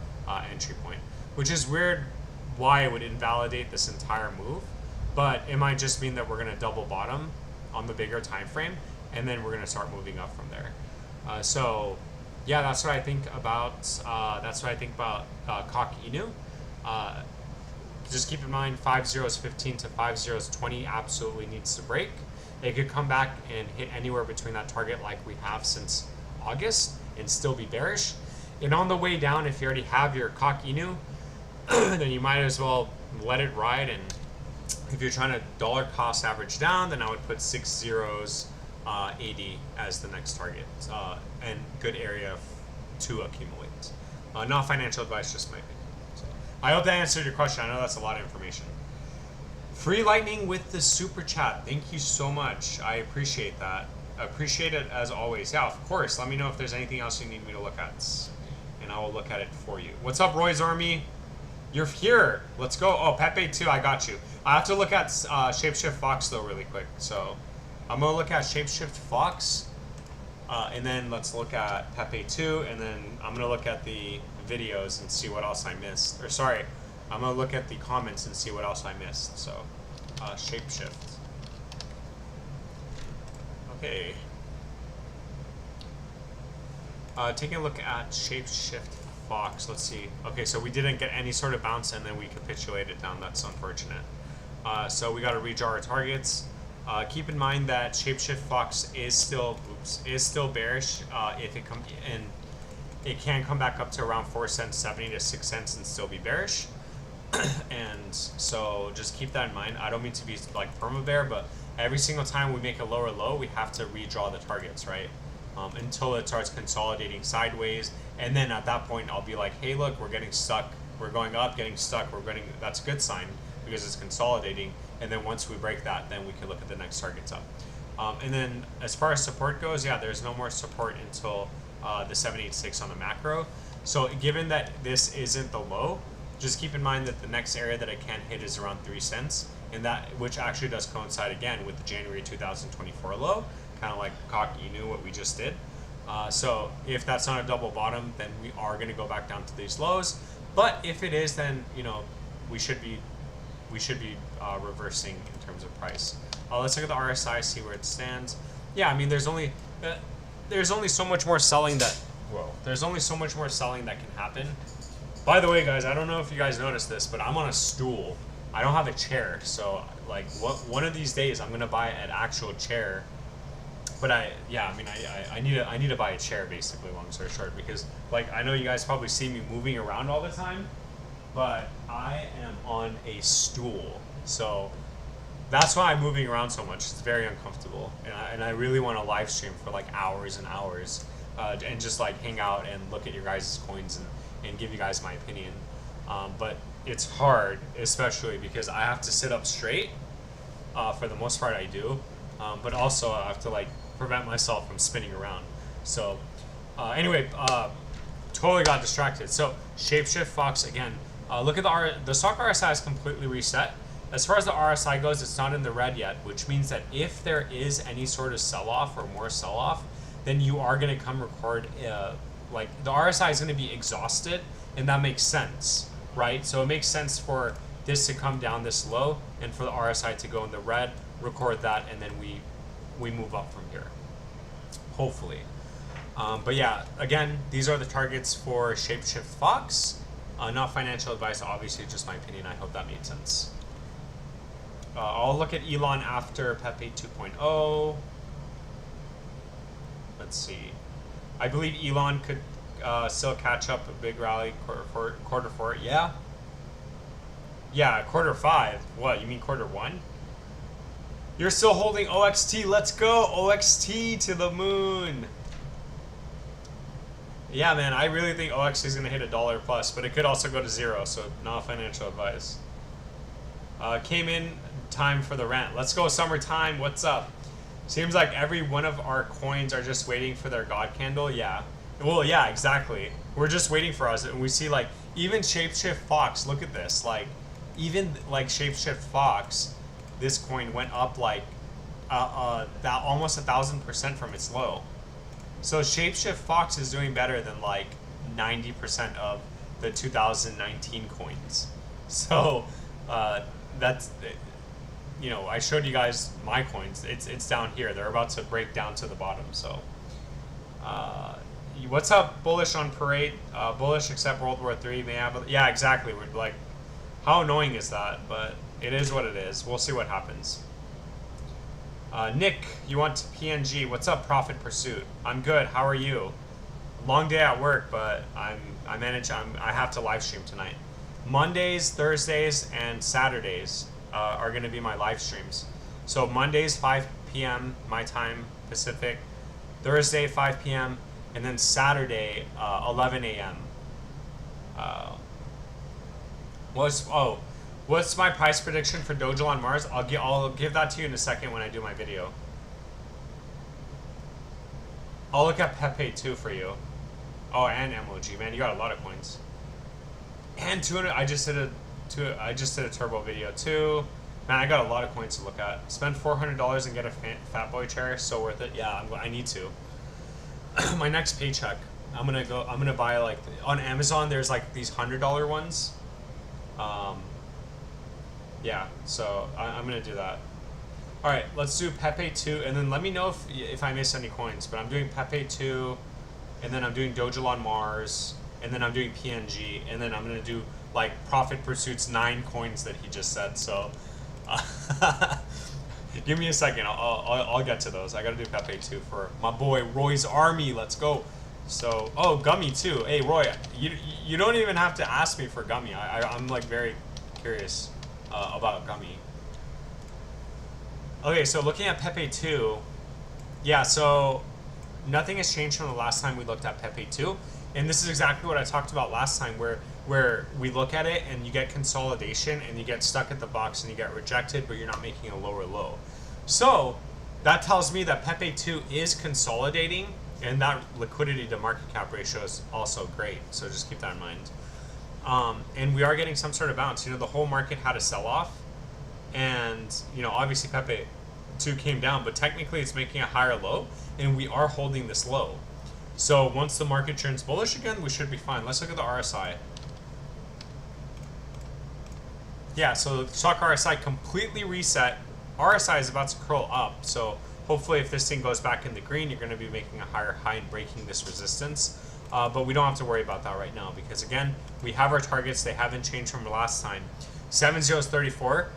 entry point, which is weird why it would invalidate this entire move, but it might just mean that we're going to double bottom on the bigger time frame, and then we're going to start moving up from there. So yeah, that's what I think about Kok Inu. Just keep in mind 5 zeros 15 to 5 zeros 20 absolutely needs to break. It could come back and hit anywhere between that target like we have since August and still be bearish. And on the way down, if you already have your Kok Inu, then you might as well let it ride. And if you're trying to dollar cost average down, then I would put 6 zeros 80 as the next target and good area to accumulate. Not financial advice, just my opinion. So, I hope that answered your question. I know that's a lot of information. Free lightning with the super chat. Thank you so much. I appreciate that. I appreciate it as always. Yeah, of course. Let me know if there's anything else you need me to look at, and I will look at it for you. What's up, Roy's Army? You're here. Let's go. Oh, Pepe 2, I got you. I have to look at Shapeshift Fox though really quick. So I'm gonna look at Shapeshift Fox, and then let's look at Pepe 2, and then I'm gonna look at the videos and see what else I missed. Or sorry, I'm gonna look at the comments and see what else I missed. So, shapeshift. Okay. Taking a look at shapeshift Fox. Let's see. Okay, so we didn't get any sort of bounce, and then we capitulated down. That's unfortunate. So we got to redraw our targets. Keep in mind that shapeshift Fox is still bearish. If it comes in, it can come back up to around 4 cents, 70 to 6 cents, and still be bearish. And so just keep that in mind. I don't mean to be like perma bear, but every single time we make a lower low, we have to redraw the targets, right? Until it starts consolidating sideways, and then at that point I'll be like, hey, look, we're getting stuck, we're going up, getting stuck, that's a good sign because it's consolidating. And then once we break that, then we can look at the next targets up. And then as far as support goes, yeah, there's no more support until the 786 on the macro. So given that this isn't the low, just keep in mind that the next area that I can hit is around 3 cents, and that which actually does coincide again with the January 2024 low, kind of like cock Inu, what we just did. So if that's not a double bottom, then we are going to go back down to these lows. But if it is, then we should be reversing in terms of price. Let's look at the RSI, see where it stands. Yeah, I mean, there's only so much more selling that can happen. By the way, guys, I don't know if you guys noticed this, but I'm on a stool. I don't have a chair, so like one of these days I'm gonna buy an actual chair. But I need to buy a chair, basically, long story short, because like I know you guys probably see me moving around all the time, but I am on a stool, so that's why I'm moving around so much. It's very uncomfortable, and I really want to live stream for like hours and hours, and just like hang out and look at your guys' coins and give you guys my opinion. But it's hard, especially because I have to sit up straight. For the most part, I do, but also I have to like prevent myself from spinning around. So anyway, totally got distracted. So shapeshift Fox again. Look at the stock RSI is completely reset. As far as the RSI goes, it's not in the red yet, which means that if there is any sort of sell-off or more sell-off, then you are going to come record, like the RSI is going to be exhausted, and that makes sense, right? So it makes sense for this to come down this low and for the RSI to go in the red, record that, and then we move up from here, hopefully. But yeah, again, these are the targets for shapeshift Fox. Not financial advice, obviously, just my opinion. I hope that made sense. I'll look at Elon after Pepe 2.0. Let's see. I believe Elon could still catch up a big rally quarter four. Yeah. Yeah, quarter 5. What, you mean quarter 1? You're still holding OXT. Let's go. OXT to the moon. Yeah, man, I really think OXT is going to hit $1 plus, but it could also go to 0, so not financial advice. Came in time for the rant. Let's go summertime. What's up? Seems like every one of our coins are just waiting for their God candle. Yeah. Well, yeah, exactly. We're just waiting for us, and we see like even Shapeshift Fox. Look at this. Like even like Shapeshift Fox, this coin went up like that almost 1,000% from its low. So Shapeshift Fox is doing better than like 90% of the 2019 coins. So that's, I showed you guys my coins. It's down here. They're about to break down to the bottom. So what's up, bullish on Parade? Bullish except World War III may have. Yeah, exactly. We're like, how annoying is that? But it is what it is. We'll see what happens. Nick, you want PNG? What's up, Profit Pursuit? I'm good. How are you? Long day at work, but I have to live stream tonight. Mondays, Thursdays, and Saturdays are going to be my live streams. So Mondays 5 p.m. my time Pacific, Thursday 5 p.m. and then Saturday 11 a.m. What's my price prediction for Doge on Mars? I'll give that to you in a second when I do my video. I'll look at Pepe too for you. Oh, and MOG, man, you got a lot of coins. And 200. I just did a turbo video too. Man, I got a lot of coins to look at. Spend $400 and get a fat boy chair. So worth it. Yeah, I need to. My next paycheck. I'm gonna buy like on Amazon. There's like these $100 ones. Yeah, so I'm gonna do that. All right, let's do Pepe 2, and then let me know if I miss any coins. But I'm doing Pepe 2, and then I'm doing Doge on Mars, and then I'm doing PNG, and then I'm gonna do like Profit Pursuit's 9 coins that he just said. So, give me a second. I'll get to those. I gotta do Pepe 2 for my boy Roy's Army. Let's go. So, oh, Gummy too. Hey Roy, you don't even have to ask me for Gummy. I'm like very curious about Gummy. Okay, so looking at Pepe 2, yeah, so nothing has changed from the last time we looked at Pepe 2. And this is exactly what I talked about last time, where we look at it and you get consolidation and you get stuck at the box and you get rejected, but you're not making a lower low. So that tells me that Pepe 2 is consolidating, and that liquidity to market cap ratio is also great. So just keep that in mind. And we are getting some sort of bounce. You know, the whole market had a sell-off. And, you know, obviously Pepe 2 came down, but technically it's making a higher low, and we are holding this low. So once the market turns bullish again, we should be fine. Let's look at the RSI. Yeah, so the stock RSI completely reset. RSI is about to curl up, so hopefully if this thing goes back in the green, you're going to be making a higher high and breaking this resistance. But we don't have to worry about that right now, because again, we have our targets. They haven't changed from last time. 70 is 34.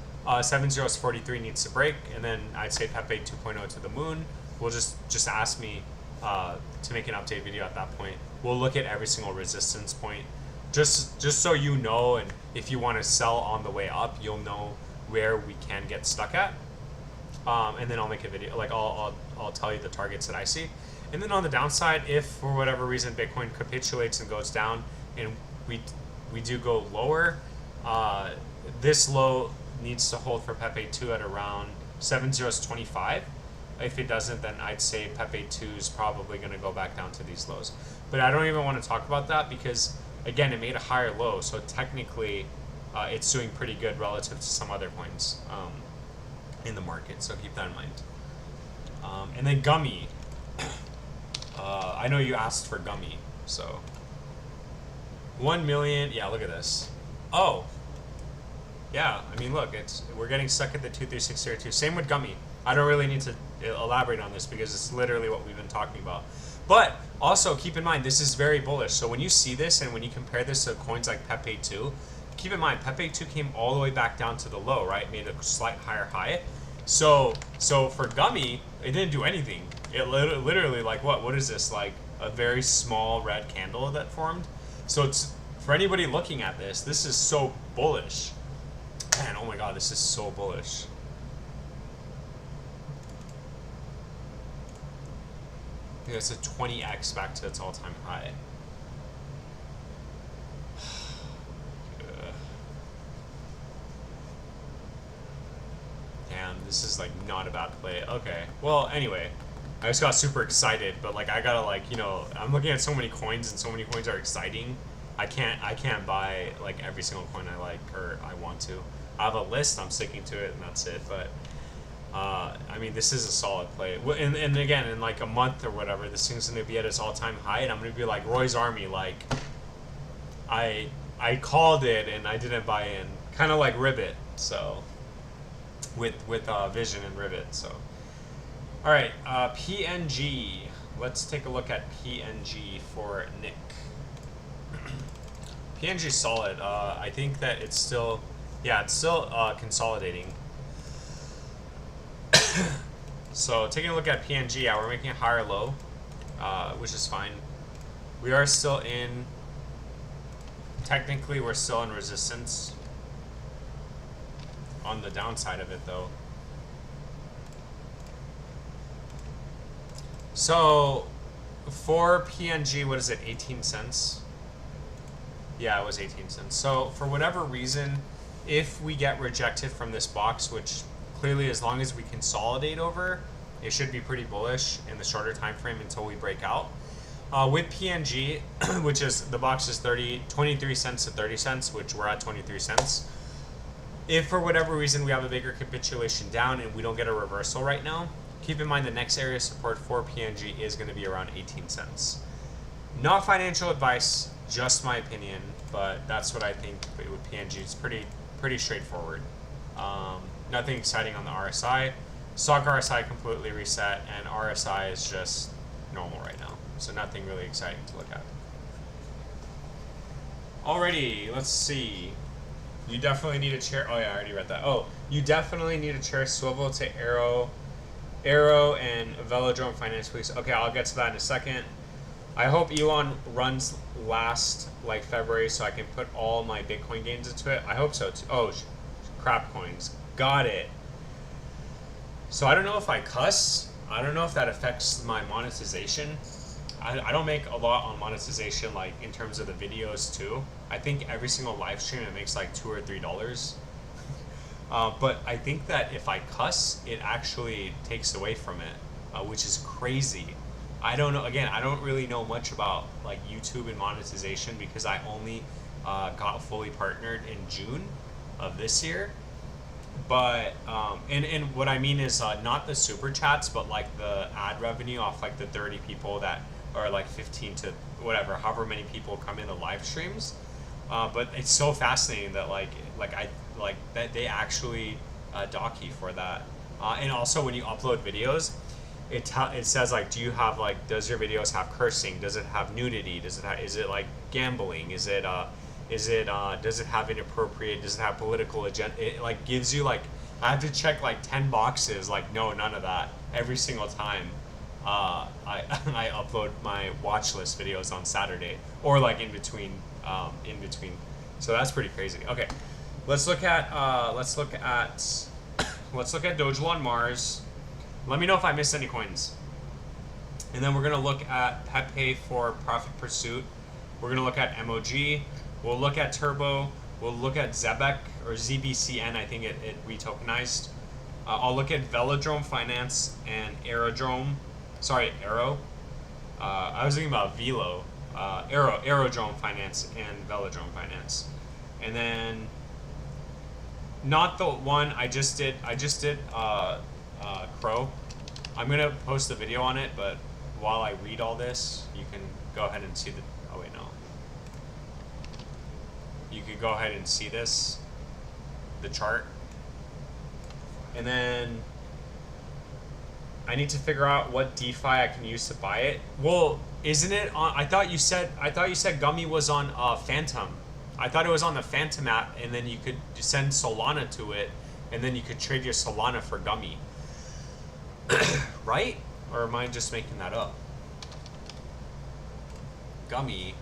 70 is 43 needs to break, and then I'd say Pepe 2.0 to the moon. We'll just ask me to make an update video at that point. We'll look at every single resistance point, just so you know, and if you want to sell on the way up, you'll know where we can get stuck at. And then I'll make a video, like I'll tell you the targets that I see. And then on the downside, if for whatever reason Bitcoin capitulates and goes down, and we do go lower, this low needs to hold for Pepe 2 at around 70.25. If it doesn't, then I'd say Pepe 2 is probably going to go back down to these lows. But I don't even want to talk about that because, again, it made a higher low, so technically it's doing pretty good relative to some other coins in the market, so keep that in mind. And then Gummy. I know you asked for Gummy, so 1 million. Yeah, look at this. Oh. Yeah, I mean, look, we're getting stuck at the 23602. Same with Gummy. I don't really need to elaborate on this because it's literally what we've been talking about. But also keep in mind, this is very bullish. So when you see this and when you compare this to coins like Pepe 2, keep in mind Pepe 2 came all the way back down to the low, right? Made a slight higher high. So for Gummy, it didn't do anything. It literally, like, what is this? Like a very small red candle that formed. So it's, for anybody looking at this, this is so bullish. Man, oh my god, this is so bullish. Yeah, it's a 20x back to its all-time high. Damn, this is like not a bad play. Okay, well, anyway, I just got super excited, but like I gotta, like, you know, I'm looking at so many coins and so many coins are exciting. I can't buy like every single coin I like or I want to. I have a list, I'm sticking to it, and that's it. But I mean, this is a solid play. And again, in like a month or whatever, this thing's gonna be at its all-time high, and I'm gonna be like Roy's Army. Like, I called it, and I didn't buy in. Kind of like Ribbit. So with Vision and Ribbit. So all right, PNG. Let's take a look at PNG for Nick. PNG solid. I think that it's still. Yeah, it's still consolidating. So taking a look at PNG, yeah, we're making a higher low, which is fine. We are still in, technically we're still in resistance on the downside of it though. So for PNG, what is it, 18 cents? Yeah, it was 18 cents. So for whatever reason, if we get rejected from this box, which clearly as long as we consolidate over, it should be pretty bullish in the shorter time frame until we break out. With PNG, which is, the box is 23 cents to 30 cents, which we're at 23 cents. If for whatever reason we have a bigger capitulation down and we don't get a reversal right now, keep in mind the next area of support for PNG is going to be around 18 cents. Not financial advice, just my opinion, but that's what I think with PNG. It's pretty straightforward. Nothing exciting on the RSI. Stock RSI completely reset, and RSI is just normal right now. So nothing really exciting to look at. Alrighty, let's see. You definitely need a chair. Oh yeah, I already read that. Oh, you definitely need a chair swivel to Arrow and Velodrome Finance, please. Okay, I'll get to that in a second. I hope Elon runs last like February so I can put all my Bitcoin gains into it. I hope so too. Oh, crap coins. Got it. So I don't know if I cuss. I don't know if that affects my monetization. I don't make a lot on monetization, like in terms of the videos too. I think every single live stream it makes like $2 or $3. But I think that if I cuss, it actually takes away from it, which is crazy. I don't know. Again, I don't really know much about like YouTube and monetization because I only got fully partnered in June of this year. But and what I mean is not the super chats, but like the ad revenue off like the 30 people that or like 15 to whatever, however many people come in the live streams. But it's so fascinating that like that they actually dock you for that. And also when you upload videos, it says like, do you have like, does your videos have cursing? Does it have nudity? Is it like gambling? Does it have inappropriate? Does it have political agenda? It like gives you like, I have to check like 10 boxes. Like no, none of that every single time. I upload my watch list videos on Saturday or like in between. So that's pretty crazy. Okay, let's look at Doge on Mars. Let me know if I missed any coins. And then we're gonna look at Pepe for Profit Pursuit. We're gonna look at MOG. We'll look at Turbo. We'll look at Zebek or ZBCN. I think it retokenized. I'll look at Velodrome Finance and Aerodrome. Sorry, Aero. I was thinking about Velo. Aerodrome Finance and Velodrome Finance. And then not the one I just did. Crow. I'm gonna post a video on it, but while I read all this, you can go ahead and see the. Oh wait, no. You could go ahead and see this, the chart, and then I need to figure out what DeFi I can use to buy it. Well, isn't it on? I thought you said Gummy was on Phantom. I thought it was on the Phantom app, and then you could send Solana to it, and then you could trade your Solana for Gummy. Right? Or am I just making that up? Gummy.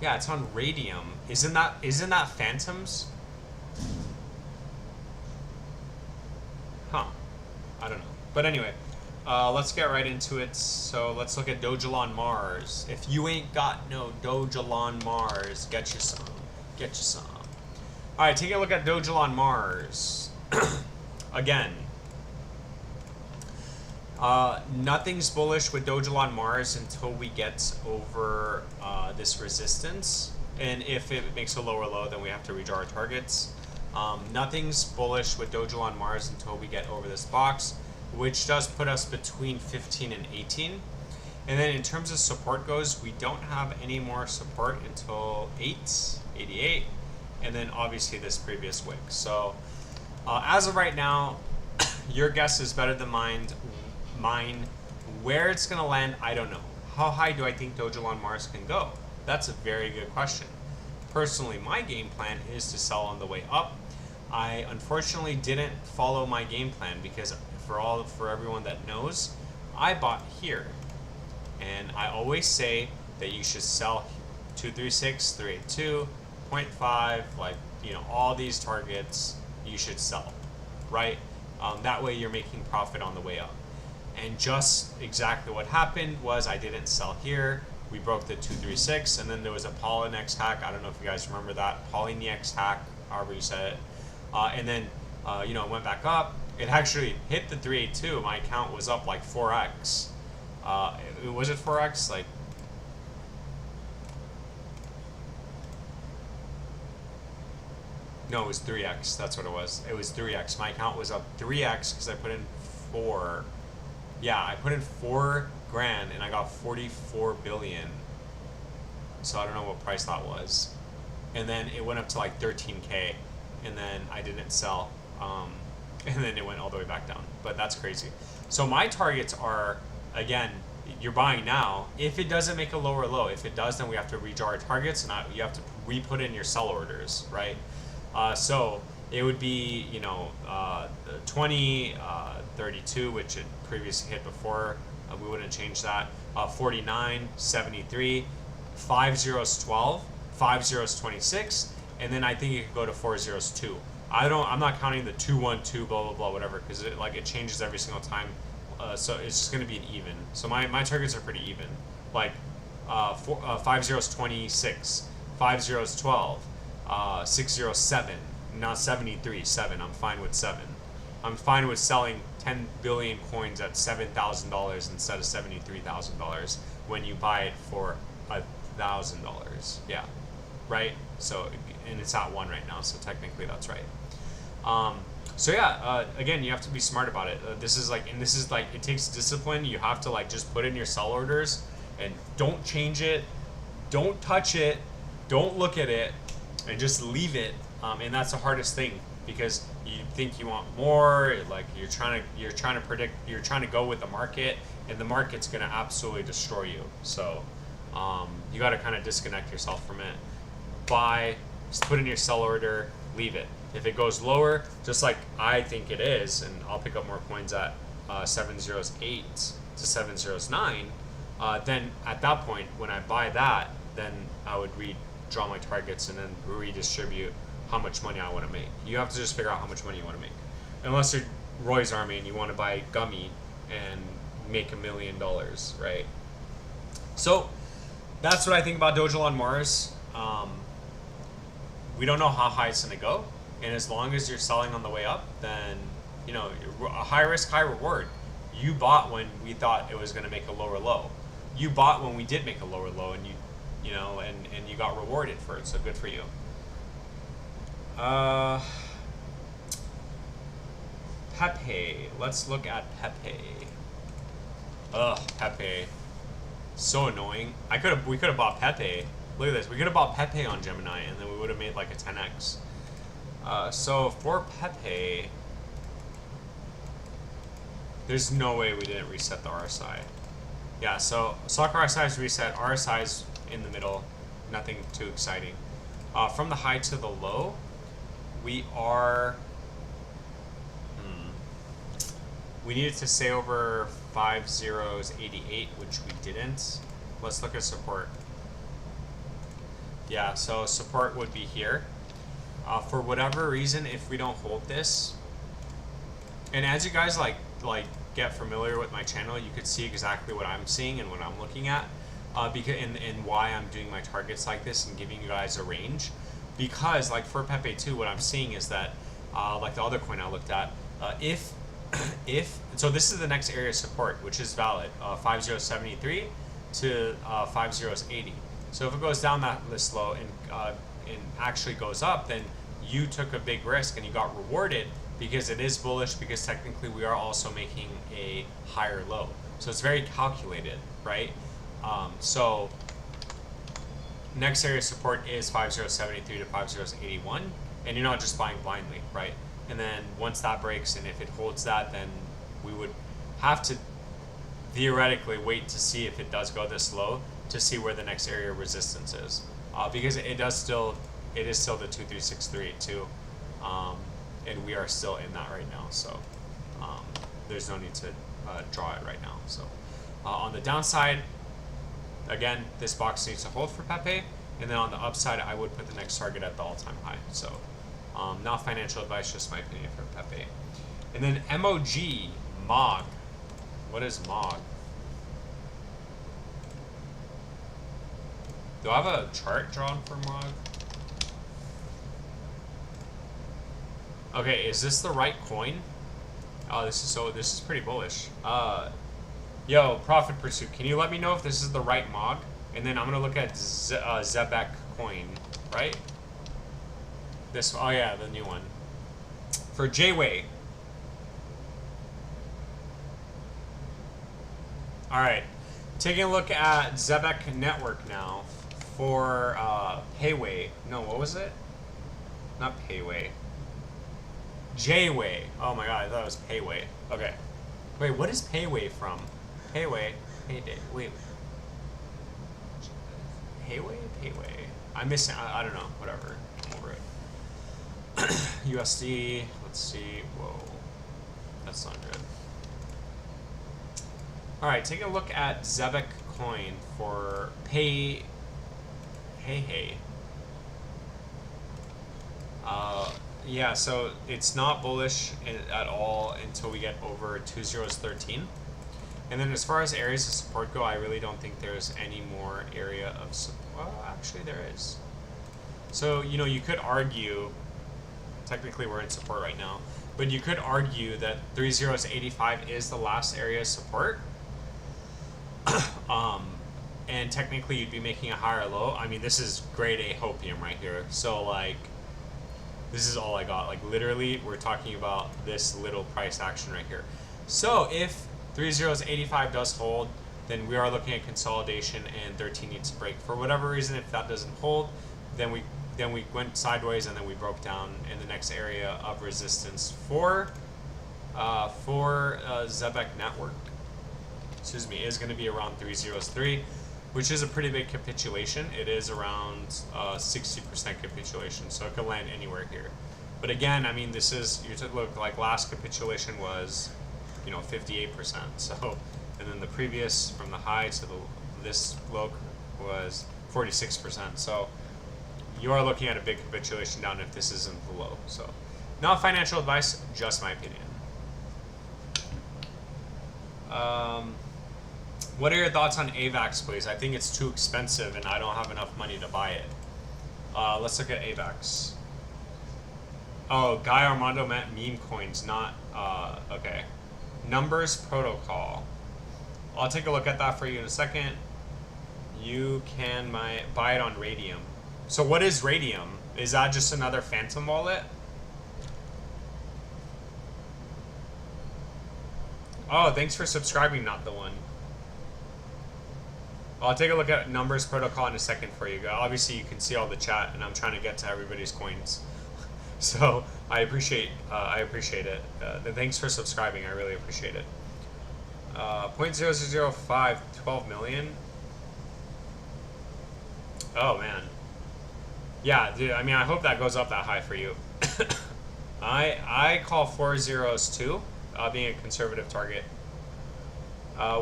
Yeah, it's on Radium. Isn't that Phantoms? Huh. I don't know. But anyway, let's get right into it. So let's look at Doge on Mars. If you ain't got no Doge on Mars, get you some. Get you some. Alright, take a look at Doge on Mars. Again. Nothing's bullish with Doge on Mars until we get over this resistance. And if it makes a lower low, then we have to redraw our targets. Nothing's bullish with Doge on Mars until we get over this box, which does put us between 15 and 18. And then in terms of support goes, we don't have any more support until 88, and then obviously this previous wick. So as of right now, your guess is better than mine. Where it's going to land, I don't know. How high do I think Doge on Mars can go? That's a very good question. Personally, my game plan is to sell on the way up. I unfortunately didn't follow my game plan because for everyone that knows, I bought here. And I always say that you should sell 236, 382, 0.5, like, you know, all these targets you should sell, right? That way you're making profit on the way up. And just exactly what happened was I didn't sell here. We broke the 236, and then there was a Polynex hack. I don't know if you guys remember that. Polynex hack, however you said it. And then, you know, it went back up. It actually hit the 382. My account was up like 4x. Was it 4x? Like, no, it was 3x. That's what it was. It was 3x. My account was up 3x because I put in 4. Yeah, I put in 4 grand and I got 44 billion. So I don't know what price that was. And then it went up to like 13K, and then I didn't sell. And then it went all the way back down. But that's crazy. So my targets are, again, you're buying now. If it doesn't make a lower low, if it does, then we have to redraw our targets, and you have to re-put in your sell orders, right? So it would be, 20, 32, which it previously hit before. We wouldn't change that. 49, 73, 5 zeros 12, 5 zeros 26, and then I think it could go to 4 zeros 2. I'm not counting the 2 1 2 blah blah blah whatever, because it changes every single time. So it's just going to be an even. So my targets are pretty even. Like 5 zeros 26, 5 zeros 12, 6 zeros 7, not 73 7. I'm fine with 7. I'm fine with selling 10 billion coins at $7,000 instead of $73,000 when you buy it for $1,000. Yeah, right. So and it's at 1 right now. So technically that's right. So yeah, again, you have to be smart about it. This is like it takes discipline. You have to just put in your sell orders and don't change it, don't touch it, don't look at it, and just leave it. And that's the hardest thing, because you think you want more, like you're trying to predict, you're trying to go with the market, and the market's gonna absolutely destroy you. So you got to kind of disconnect yourself from it. Buy, just put in your sell order, leave it. If it goes lower, just like I think it is, and I'll pick up more coins at 708 to 709, then at that point, when I buy that, then I would redraw my targets and then redistribute how much money I want to make. You have to just figure out how much money you want to make. Unless you're Roy's Army and you want to buy Gummy and make $1 million, right? So that's what I think about Doge on Mars. We don't know how high it's going to go. And as long as you're selling on the way up, then, a high risk, high reward. You bought when we thought it was going to make a lower low. You bought when we did make a lower low, and and you got rewarded for it. So good for you. Pepe. Let's look at Pepe. Ugh, Pepe. So annoying. We could have bought Pepe. Look at this. We could have bought Pepe on Gemini, and then we would have made like a 10x. So for Pepe, there's no way we didn't reset the RSI. Yeah, so stock RSI is reset. RSI is in the middle. Nothing too exciting. From the high to the low, we are... We needed to stay over 5 zeros 88, which we didn't. Let's look at support. Yeah, so support would be here. For whatever reason, if we don't hold this, and as you guys get familiar with my channel, you could see exactly what I'm seeing and what I'm looking at, because and why I'm doing my targets like this and giving you guys a range. Because for Pepe 2, what I'm seeing is that, like the other coin I looked at, so this is the next area of support, which is valid, 5073 to 5080. So if it goes down this low and actually goes up, then you took a big risk and you got rewarded, because it is bullish, because technically we are also making a higher low. So it's very calculated, right? So next area of support is 5073 to 5081, and you're not just buying blindly, right? And then once that breaks, and if it holds that, then we would have to theoretically wait to see if it does go this low to see where the next area of resistance is, because it is still the 23638 too, and we are still in that right now. So there's no need to draw it right now. So on the downside, again, this box needs to hold for Pepe, and then on the upside, I would put the next target at the all-time high. So not financial advice, just my opinion for Pepe. And then MOG. What is MOG? Do I have a chart drawn for MOG? Okay, is this the right coin? Oh, this is pretty bullish. Yo, Profit Pursuit, can you let me know if this is the right MOG? And then I'm gonna look at Zebek coin, right? Oh yeah, the new one. For J-Way. All right, taking a look at Zebek Network now for Payway. No, what was it? Not Payway. Jayway. Oh my god, I thought it was Payway. Okay. Wait, what is Payway from? Payway. Payday. Wait. Payway? Payway. I'm missing. I don't know. Whatever. I'm over it. USD. Let's see. Whoa. That's not good. Alright, taking a look at Zebek coin for Hey. Yeah, so it's not bullish at all until we get over 2013. And then as far as areas of support go, I really don't think there's any more area of support. Well, actually there is. So, you know, you could argue, technically we're in support right now, but you could argue that 3085 is the last area of support. And technically you'd be making a higher low. I mean, this is grade A hopium right here. So, like, this is all I got. Like, literally, we're talking about this little price action right here. So, if 3085 does hold, then we are looking at consolidation and 13 needs to break. For whatever reason, if that doesn't hold, then we went sideways and then we broke down in the next area of resistance for Zebek Network. Excuse me, is going to be around 303, which is a pretty big capitulation. It is around 60% capitulation, so it could land anywhere here. But again, I mean, this is, you took look, like last capitulation was, you know, 58%. So, and then the previous from the high to this low was 46%. So you are looking at a big capitulation down if this isn't the low. So not financial advice, just my opinion. What are your thoughts on AVAX, please? I think it's too expensive and I don't have enough money to buy it. Let's look at AVAX. Oh, Guy Armando meant meme coins, not, okay. Numbers protocol. I'll take a look at that for you in a second. You can buy it on Radium. So what is Radium? Is that just another Phantom wallet? Oh, thanks for subscribing, not the one. I'll take a look at Numbers Protocol in a second for you. Obviously, you can see all the chat, and I'm trying to get to everybody's coins. So I appreciate it. Thanks for subscribing. I really appreciate it. 0.0005, 12 million. Oh man. Yeah, dude. I mean, I hope that goes up that high for you. I call 4 zeros too, being a conservative target.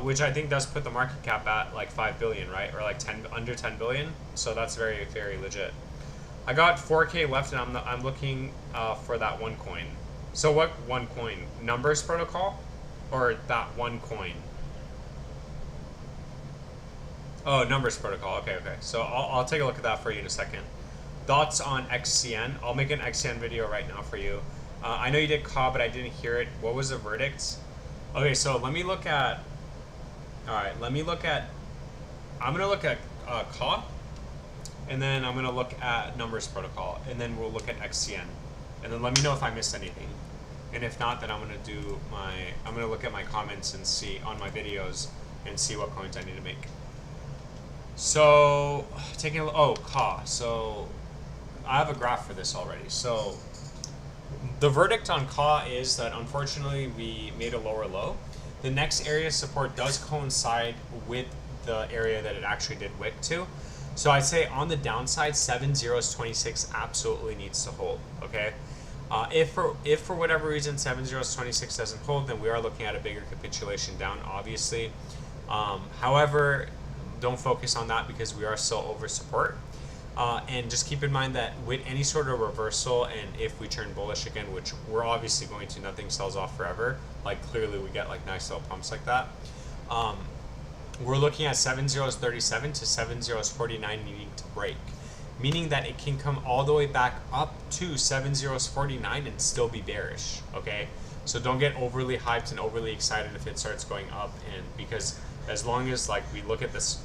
Which I think does put the market cap at like 5 billion, right? Or like under 10 billion. So that's very, very legit. I got 4K left and I'm looking for that one coin. So what one coin? Numbers protocol? Or that one coin? Oh, numbers protocol. Okay, okay. So I'll take a look at that for you in a second. Thoughts on XCN? I'll make an XCN video right now for you. I know you did CAW, but I didn't hear it. What was the verdict? Okay, so let me look at... Alright, let me look at... I'm going to look at CAW, and then I'm going to look at Numbers Protocol, and then we'll look at XCN. And then let me know if I missed anything. And if not, then I'm going to do my... I'm going to look at my comments and see on my videos and see what coins I need to make. So, taking a look... Oh, CAW. So, I have a graph for this already. So, the verdict on CAW is that unfortunately we made a lower low. The next area of support does coincide with the area that it actually did wick to. So I'd say on the downside, 7026 absolutely needs to hold, okay? If for whatever reason 7026 doesn't hold, then we are looking at a bigger capitulation down, obviously. However, don't focus on that because we are still over support. And just keep in mind that with any sort of reversal, and if we turn bullish again, which we're obviously going to, nothing sells off forever. Like clearly we get like nice little pumps like that. We're looking at 7037 to 7049 needing to break, meaning that it can come all the way back up to 7049 and still be bearish. Okay, so don't get overly hyped and overly excited if it starts going up, and because as long as like we look at this,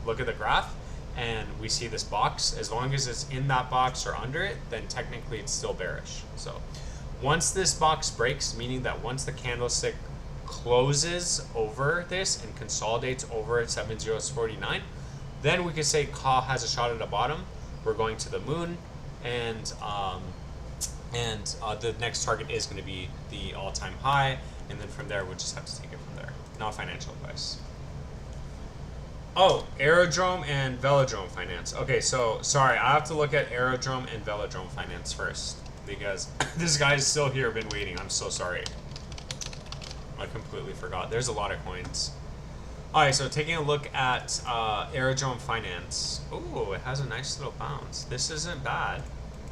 look at the graph, and we see this box, as long as it's in that box or under it, then technically it's still bearish. So once this box breaks, meaning that once the candlestick closes over this and consolidates over at 7.049, then we could say Ka has a shot at the bottom. We're going to the moon, and the next target is going to be the all-time high, and then from there we'll just have to take it from there. Not financial advice. Oh, Aerodrome and Velodrome Finance. Okay, so sorry, I have to look at Aerodrome and Velodrome Finance first because this guy's still here, been waiting. I'm so sorry. I completely forgot. There's a lot of coins. Alright, so taking a look at Aerodrome Finance. Ooh, it has a nice little bounce. This isn't bad.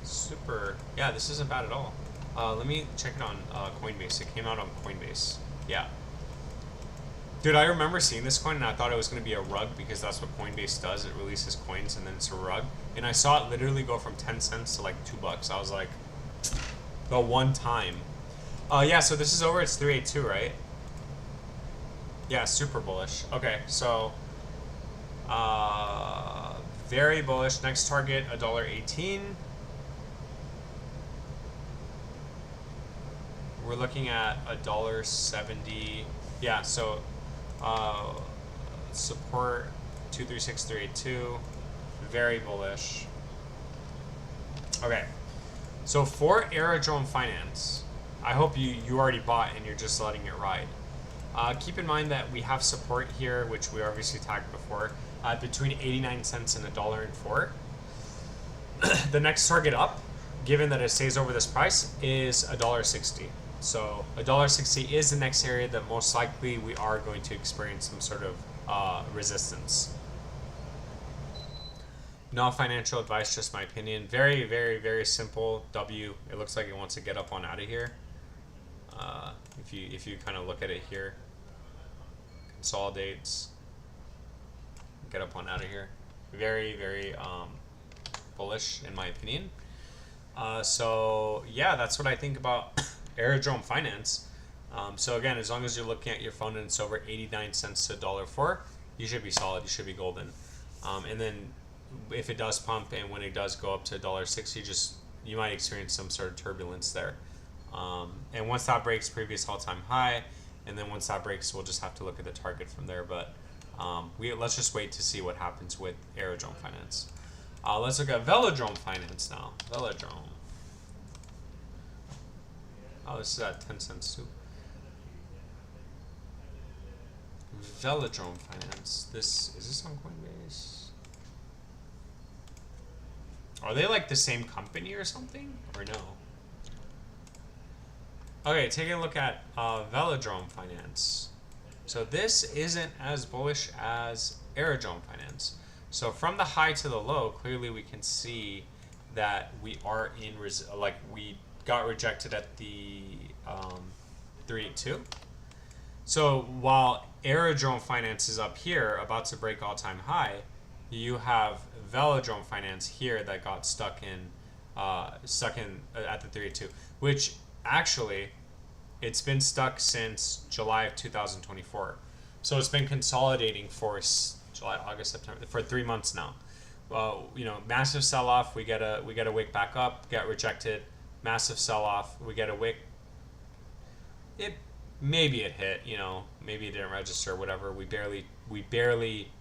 Super. Yeah, this isn't bad at all. Let me check it on Coinbase. It came out on Coinbase. Yeah. Dude, I remember seeing this coin and I thought it was going to be a rug because that's what Coinbase does. It releases coins and then it's a rug. And I saw it literally go from 10 cents to like $2. I was like, the one time. Yeah, so this is over. It's 382, right? Yeah, super bullish. Okay, so very bullish. Next target, $1.18. We're looking at $1.70. Yeah, so support 236382. Very bullish. Okay, so for Aerodrome Finance, I hope you already bought and you're just letting it ride. Keep in mind that we have support here, which we obviously tagged before, between 89 cents and $1.04. The next target up, given that it stays over this price, is $1.60. So $1.60 is the next area that most likely we are going to experience some sort of resistance. No financial advice, just my opinion. Very, very, very simple. W. It looks like it wants to get up on out of here. If you kind of look at it here, consolidates, get up on out of here. Very, very bullish in my opinion. So yeah, that's what I think about Aerodrome Finance. So again, as long as you're looking at your phone and it's over 89 cents to $1.04, you should be solid. You should be golden. And then if it does pump and when it does go up to $1.60, you might experience some sort of turbulence there. And once that breaks previous all-time high, and then once that breaks, we'll just have to look at the target from there. But let's just wait to see what happens with Aerodrome Finance. Let's look at Velodrome Finance now. Velodrome. Oh, this is at 10 cents too. Velodrome Finance. Is this on Coinbase? Are they like the same company or something? Or no? Okay, taking a look at Velodrome Finance. So this isn't as bullish as Aerodrome Finance. So from the high to the low, clearly we can see that we are in we got rejected at the 382. So while Aerodrome Finance is up here, about to break all-time high, you have Velodrome Finance here that got stuck at the 382, which actually it's been stuck since July of 2024. So it's been consolidating for July, August, September, for 3 months now. Massive sell-off. We get a wick back up, get rejected. Massive sell-off. We get a wick. Maybe it hit. Maybe it didn't register. Whatever. We barely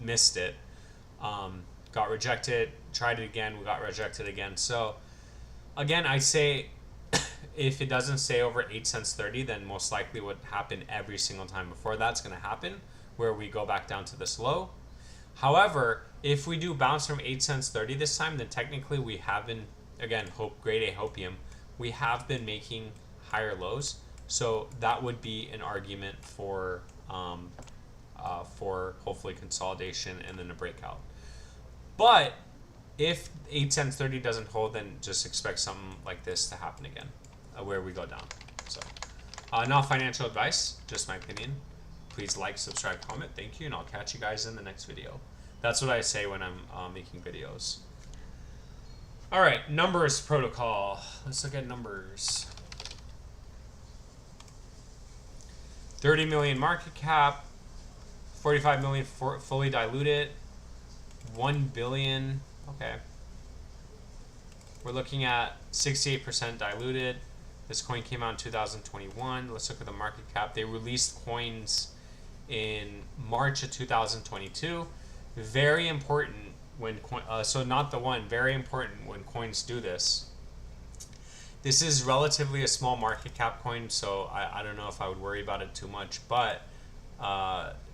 missed it. Got rejected. Tried it again. We got rejected again. So again, I say if it doesn't stay over 8 cents 30, then most likely what happened every single time before that's going to happen, where we go back down to this low. However, if we do bounce from 8 cents 30 this time, then technically we have been, again, grade A hopium, we have been making higher lows. So that would be an argument for hopefully consolidation and then a breakout. But if 8 cents 30 doesn't hold, then just expect something like this to happen again, where we go down. So not financial advice, just my opinion. Please like, subscribe, comment. Thank you, and I'll catch you guys in the next video. That's what I say when I'm making videos. All right, numbers protocol. Let's look at numbers. 30 million market cap, 45 million fully diluted, 1 billion. Okay. We're looking at 68% diluted, This coin came out in 2021. Let's look at the market cap. They released coins in March of 2022. Very important when so not the one. Very important when coins do this. This is relatively a small market cap coin, so I don't know if I would worry about it too much. But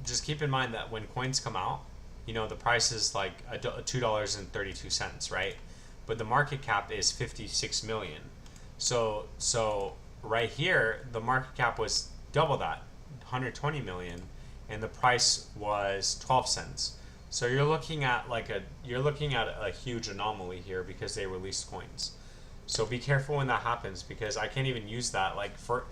just keep in mind that when coins come out, you know, the price is like $2.32, right? But the market cap is 56 million. So right here, the market cap was double that, 120 million, and the price was 12 cents. So you're looking at a huge anomaly here because they released coins. So be careful when that happens, because I can't even use that. Like for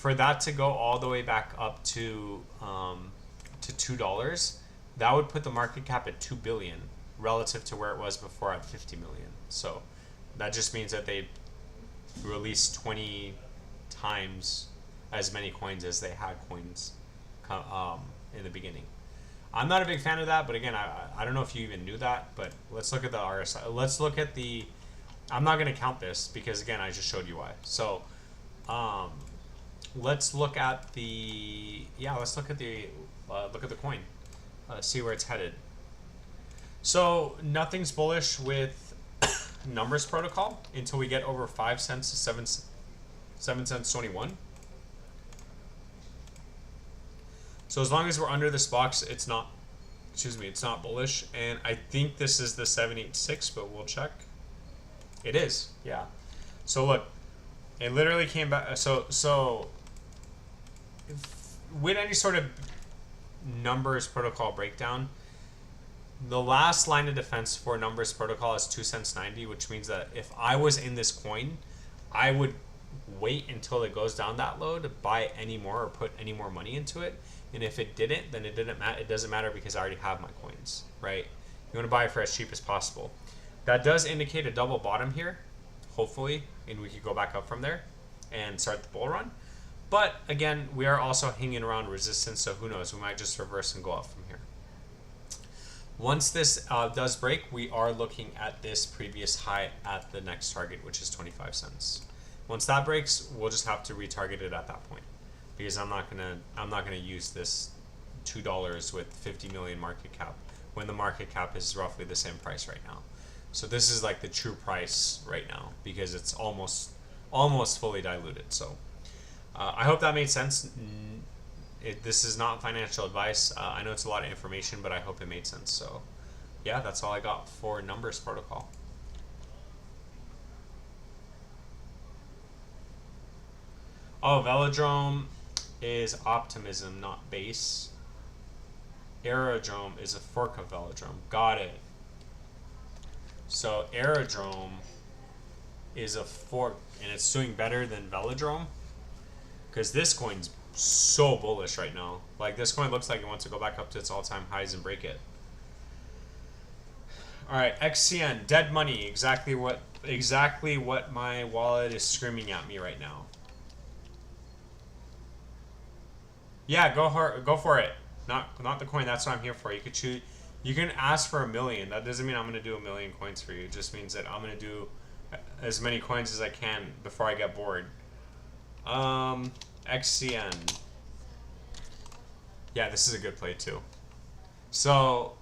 that to go all the way back up to $2, that would put the market cap at 2 billion relative to where it was before at 50 million. So that just means that they released 20 times as many coins as they had coins in the beginning. I'm not a big fan of that, but again, I don't know if you even knew that, but let's look at the RSI. Let's look at the, I'm not going to count this because again, I just showed you why. So let's look at the, let's look at the coin, see where it's headed. So nothing's bullish with numbers protocol until we get over 5 cents to 7 cents 21. So as long as we're under this box, it's not bullish. And I think this is the 786, but we'll check. It is, yeah. So look, it literally came back. So with any sort of numbers protocol breakdown, the last line of defense for numbers protocol is 2 cents 90, which means that if I was in this coin, I would wait until it goes down that low to buy any more or put any more money into it. And if it didn't, then it doesn't matter because I already have my coins, right? You want to buy it for as cheap as possible. That does indicate a double bottom here, hopefully, and we could go back up from there and start the bull run. But again, we are also hanging around resistance, so who knows? We might just reverse and go up from here. Once this does break, we are looking at this previous high at the next target, which is 25 cents. Once that breaks, we'll just have to retarget it at that point, because I'm not gonna use this $2 with 50 million market cap when the market cap is roughly the same price right now. So this is like the true price right now because it's almost fully diluted. So I hope that made sense. This is not financial advice. I know it's a lot of information, but I hope it made sense. So yeah, that's all I got for numbers protocol. Oh, Velodrome is optimism, not base. Aerodrome is a fork of Velodrome. Got it. So Aerodrome is a fork, and it's doing better than Velodrome because this coin's so bullish right now. Like, this coin looks like it wants to go back up to its all-time highs and break it. All right, XCN, dead money. Exactly what my wallet is screaming at me right now. Yeah, go for it. Not the coin. That's what I'm here for. You could choose. You can ask for 1 million. That doesn't mean I'm gonna do 1 million coins for you. It just means that I'm gonna do as many coins as I can before I get bored. XCN. Yeah, this is a good play too. So,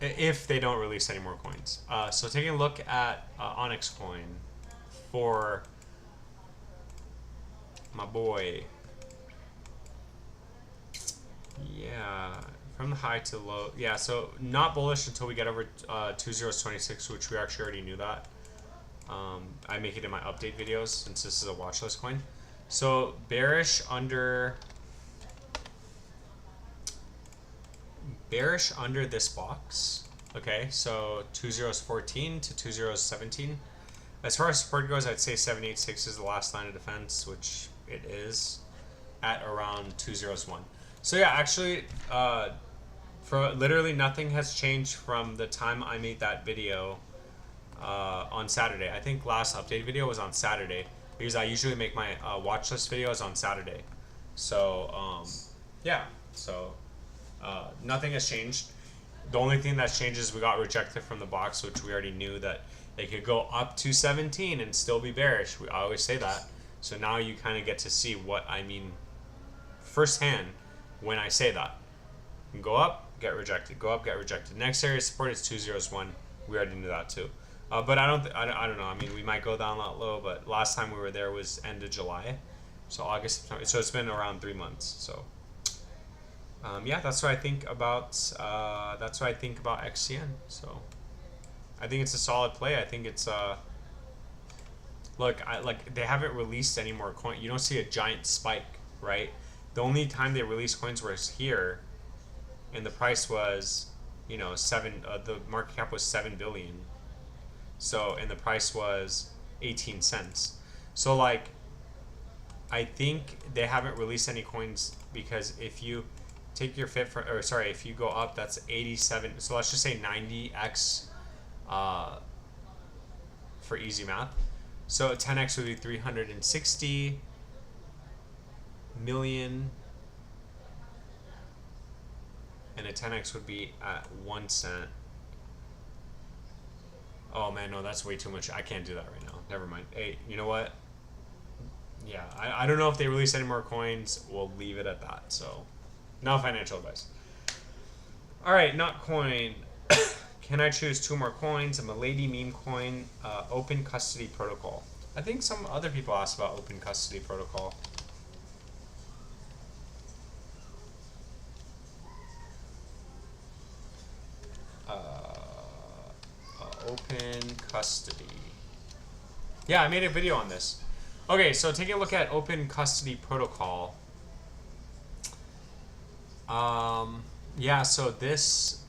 if they don't release any more coins. So taking a look at Onyx coin for my boy. Yeah, from the high to the low. Yeah, so not bullish until we get over 2026, which we actually already knew that. I make it in my update videos since this is a watch list coin. So bearish under this box. Okay, so 2014 to 2017. As far as support goes, I'd say 786 is the last line of defense, which it is at around 201. So yeah, actually, for literally nothing has changed from the time I made that video on Saturday. I think last update video was on Saturday because I usually make my watch list videos on Saturday. So yeah, so nothing has changed. The only thing that's changed is we got rejected from the box, which we already knew that It could go up to 17 and still be bearish. I always say that. So now you kind of get to see what I mean firsthand when I say that. You can go up, get rejected. Go up, get rejected. Next area of support is 201. We already knew that too. But I don't know. I mean, we might go down that low, but last time we were there was end of July. So August, September. So it's been around 3 months. So yeah, that's what I think about XCN. So I think it's a solid play. I think it's look, they haven't released any more coin. You don't see a giant spike, right? The only time they released coins was here, and the price was, you know, the market cap was 7 billion. So, and the price was 18 cents. So like, I think they haven't released any coins because if you take your fit for, or sorry, if you go up, that's 87. So let's just say 90x for easy math. So 10x would be 360 million, and a 10x would be at 1 cent. Oh man, no, that's way too much. I can't do that right now. Never mind. Hey, you know what? Yeah, I don't know if they release any more coins. We'll leave it at that. So, no financial advice. All right, not coin. Can I choose 2 more coins? A Milady meme coin, open custody protocol. I think some other people asked about open custody protocol. Open custody. Yeah, I made a video on this. Okay, so taking a look at open custody protocol. Yeah, so this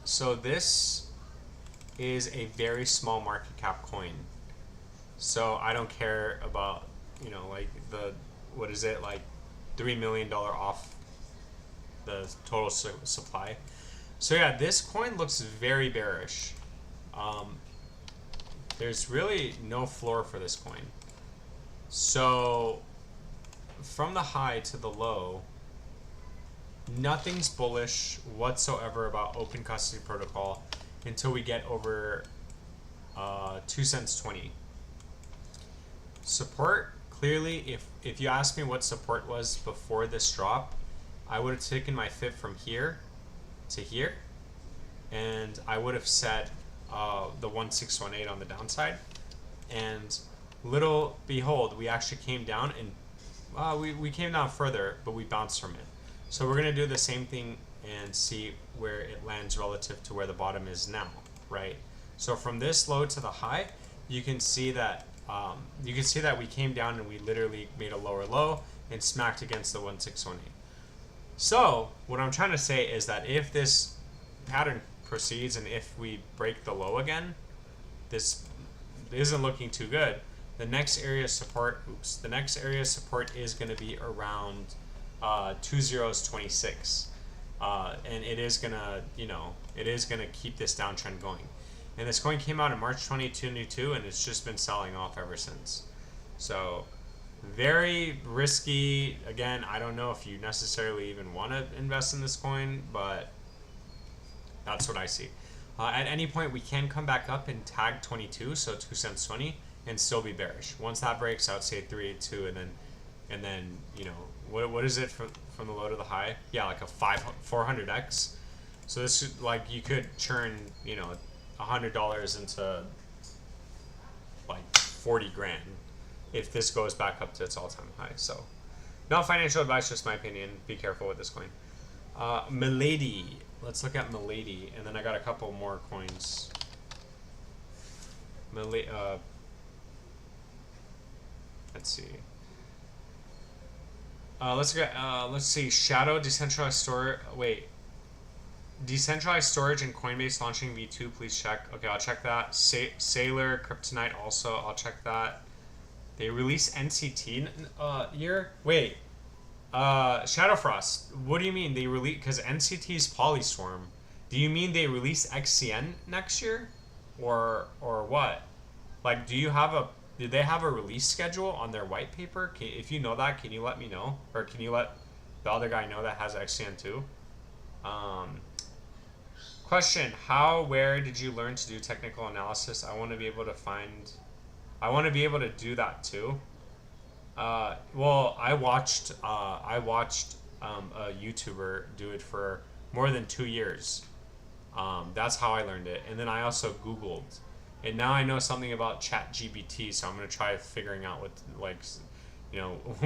is a very small market cap coin. So I don't care about, you know, like what is it, like $3 million off the total supply. So yeah, this coin looks very bearish. There's really no floor for this coin. So from the high to the low, nothing's bullish whatsoever about open custody protocol until we get over 2 cents 20. Support, clearly, if you asked me what support was before this drop, I would have taken my fib from here to here, and I would have set the 1618 on the downside, and little behold, we actually came down, and we came down further, but we bounced from it. So we're going to do the same thing and see where it lands relative to where the bottom is now, right? So from this low to the high, you can see that we came down and we literally made a lower low and smacked against the 1618. So what I'm trying to say is that if this pattern proceeds and if we break the low again, this isn't looking too good. The next area of support, the next area of support is going to be around 2026, and it is gonna, it is gonna keep this downtrend going. And this coin came out in March 2022, and it's just been selling off ever since. So very risky. Again, I don't know if you necessarily even want to invest in this coin, but that's what I see. At any point, we can come back up and tag 22, so 2 cents 20, and still be bearish. Once that breaks, I would say 382, and then what is it from the low to the high? Yeah, like a 400x. So this is like, you could churn $100 into like 40 grand if this goes back up to its all-time high. So not financial advice, just my opinion. Be careful with this coin. Milady. Let's look at Milady, and then I got a couple more coins. Let's see. Let's see. Shadow decentralized store. Wait. Decentralized storage and Coinbase launching V2. Please check. Okay, I'll check that. Sailor Kryptonite also. I'll check that. They release NCT year. Wait. Shadowfrost. What do you mean they release? Because NCT is Polyswarm. Do you mean they release XCN next year, or what? Like, did they have a release schedule on their white paper? If you know that, can you let me know? Or can you let the other guy know that has XCN too? Question: How, where did you learn to do technical analysis? I want to be able to find. I want to be able to do that too. Well, I watched a YouTuber do it for more than 2 years. That's how I learned it, and then I also Googled, and now I know something about ChatGPT. So I'm gonna try figuring out what like,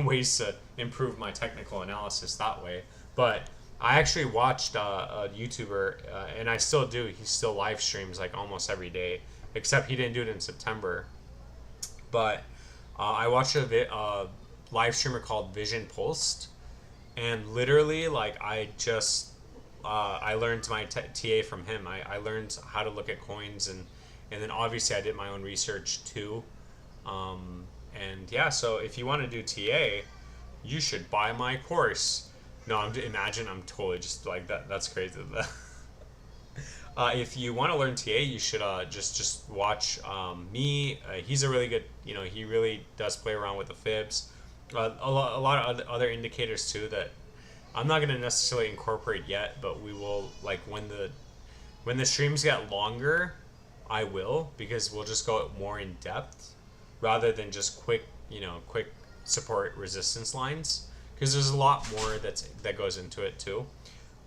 ways to improve my technical analysis that way. But I actually watched a YouTuber, and I still do. He still live streams like almost every day, except he didn't do it in September. But I watched a live streamer called Vision Pulsed, and literally, like, I learned my TA from him. I learned how to look at coins, and then obviously I did my own research too. And yeah, so if you want to do TA, you should buy my course. No, imagine I'm totally just like that. That's crazy. If you want to learn TA, you should just watch me. He's a really good, he really does play around with the fibs. A lot of other indicators too that I'm not going to necessarily incorporate yet, but we will, like, when the streams get longer, I will, because we'll just go more in depth rather than just quick support resistance lines, because there's a lot more that goes into it too.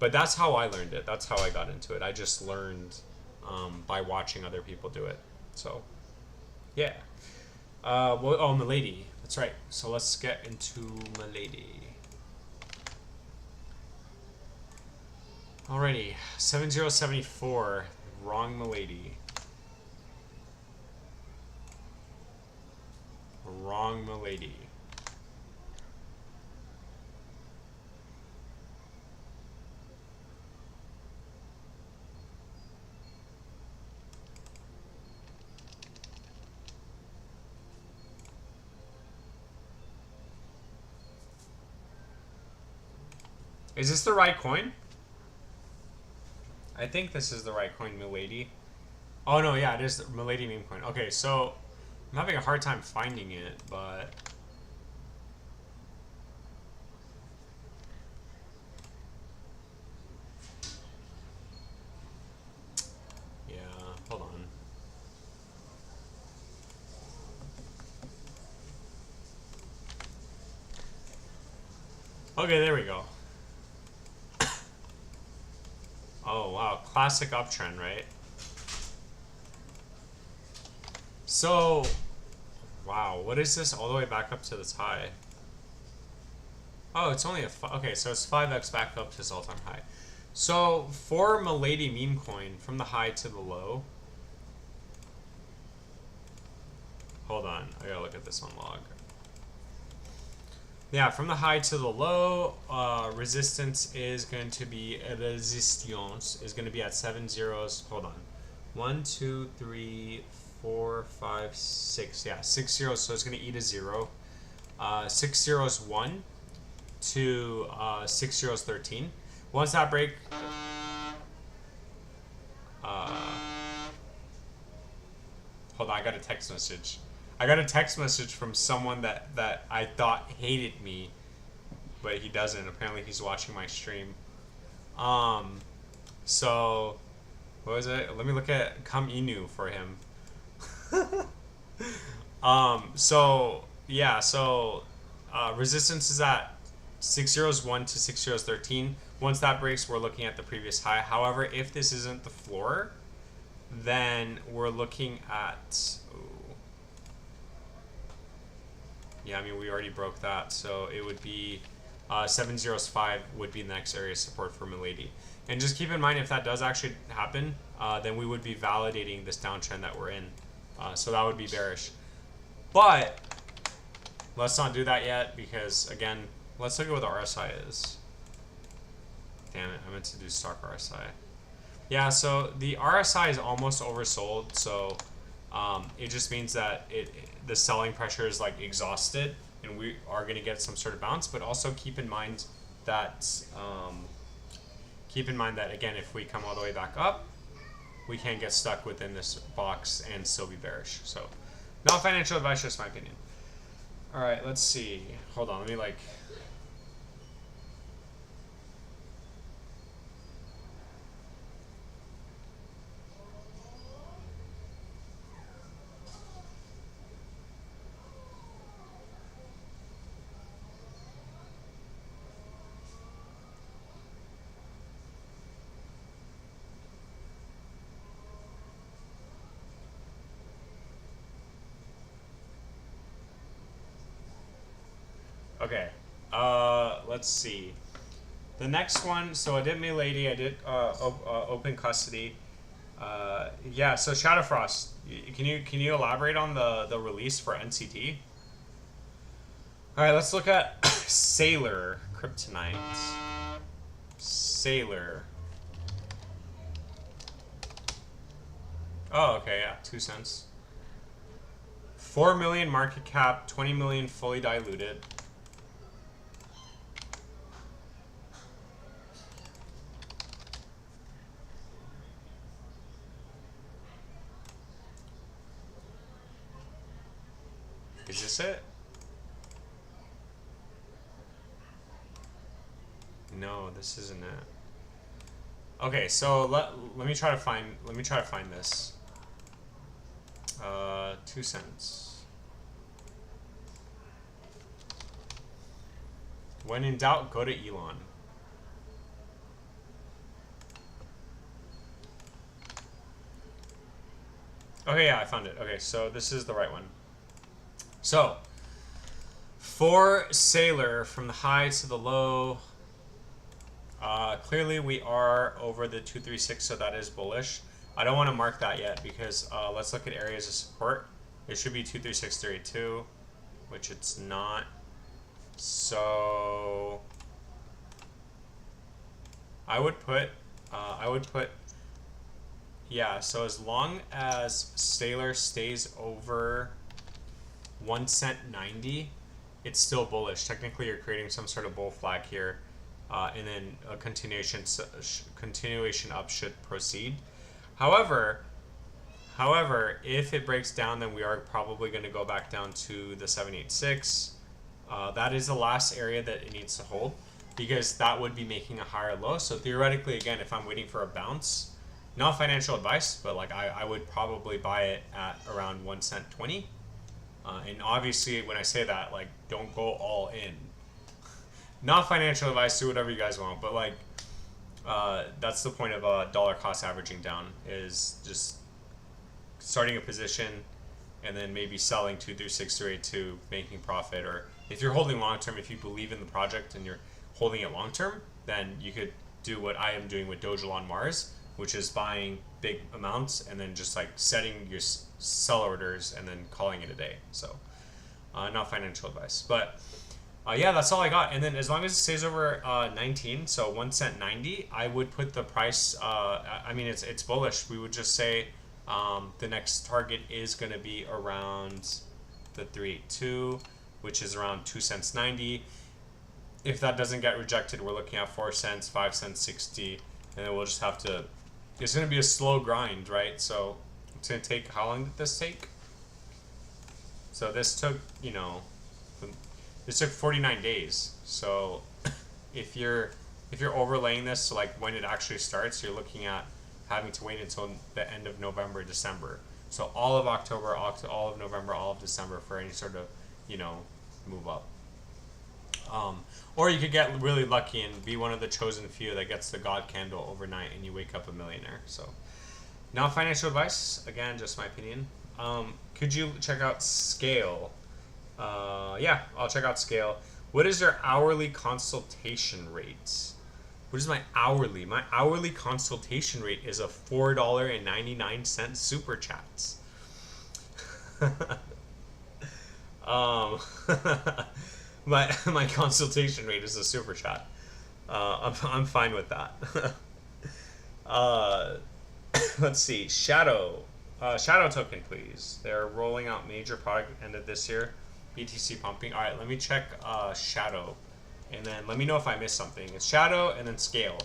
But that's how I learned it. That's how I got into it. I just learned by watching other people do it. So, yeah. Milady. That's right. So let's get into Milady. Alrighty. 7074. Wrong Milady. Wrong Milady. Is this the right coin? I think this is the right coin, Milady. Oh no, yeah, it is the Milady meme coin. Okay, so I'm having a hard time finding it, but yeah, hold on. Okay, there we go. Oh wow, classic uptrend, right? So, wow, what is this all the way back up to this high? Oh, it's only okay, so it's 5x back up to this all-time high. So, for Milady meme coin, from the high to the low, hold on, I gotta look at this on log. Yeah, from the high to the low, resistance is going to be at 7 zeros. Hold on, 1, 2, 3, 4, 5, 6. Yeah, 6 zeros. So it's going to eat a 0. 6 zeros 1 to 6 zeros 13. Once that break, hold on, I got a text message. I got a text message from someone that I thought hated me, but he doesn't. Apparently he's watching my stream. So, what was it? Let me look at Come Inu for him. So, yeah, so, resistance is at 6 zeros 1 to 6 zeros 13. Once that breaks, we're looking at the previous high. However, if this isn't the floor, then we're looking at... Yeah, I mean, we already broke that, so it would be 7 zeros 5 would be the next area of support for Milady. And just keep in mind, if that does actually happen, then we would be validating this downtrend that we're in. So that would be bearish. But let's not do that yet, because, again, let's look at what the RSI is. Damn it, I meant to do stock RSI. Yeah, so the RSI is almost oversold, so it just means that the selling pressure is like exhausted, and we are going to get some sort of bounce. But also keep in mind that again, if we come all the way back up, we can get stuck within this box and still be bearish. So, not financial advice, just my opinion. All right, let's see. Hold on, let me like. Okay. Let's see. The next one, so I did Milady, I did Open Custody. Yeah, so Shadowfrost, can you elaborate on the release for NCT? All right, let's look at Sailor Kryptonite. Sailor. Oh, okay, yeah, 2 cents. 4 million market cap, 20 million fully diluted. Is this it? No, this isn't it. Okay, so let me try to find this. 2 cents. When in doubt, go to Elon. Okay, yeah, I found it. Okay, so this is the right one. So, for Sailor, from the high to the low, clearly we are over the 236, so that is bullish. I don't want to mark that yet because let's look at areas of support. It should be 236.32, which it's not. So I would put, yeah, so as long as Sailor stays over 1 cent 90, it's still bullish. Technically, you're creating some sort of bull flag here, and then a continuation up should proceed. However, if it breaks down, then we are probably going to go back down to the 786. That is the last area that it needs to hold, because that would be making a higher low. So theoretically, again, if I'm waiting for a bounce, not financial advice, but like I would probably buy it at around 1 cent 20. And obviously, when I say that, like, don't go all in. Not financial advice, do whatever you guys want, but like, that's the point of dollar cost averaging down, is just starting a position and then maybe selling 236 or 82, making profit. Or if you're holding long term, if you believe in the project and you're holding it long term, then you could do what I am doing with Doge on Mars, which is buying big amounts and then just like setting your sell orders and then calling it a day. So not financial advice, but yeah, that's all I got. And then as long as it stays over 19, so 1 cent 90, I would put the price, I mean, it's bullish. We would just say the next target is going to be around the 382, which is around 2 cents 90. If that doesn't get rejected, we're looking at 4 cents, 5 cents 60, and then we'll just have to, it's going to be a slow grind, right? So it's going to take, how long did this take? So this took, you know, this took 49 days. So if you're overlaying this to like when it actually starts, you're looking at having to wait until the end of November, December. So all of October, all of November, all of December for any sort of, you know, move up. Or you could get really lucky and be one of the chosen few that gets the God candle overnight and you wake up a millionaire. So not financial advice, again, just my opinion. Could you check out Scale? Yeah, I'll check out Scale. What is your hourly consultation rate? What is my hourly? My hourly consultation rate is a $4.99 super chats. My consultation rate is a super chat. I'm fine with that. Let's see. Shadow token, please. They're rolling out major product end of this year. BTC pumping. All right, let me check Shadow, and then let me know if I missed something. It's Shadow and then Scale.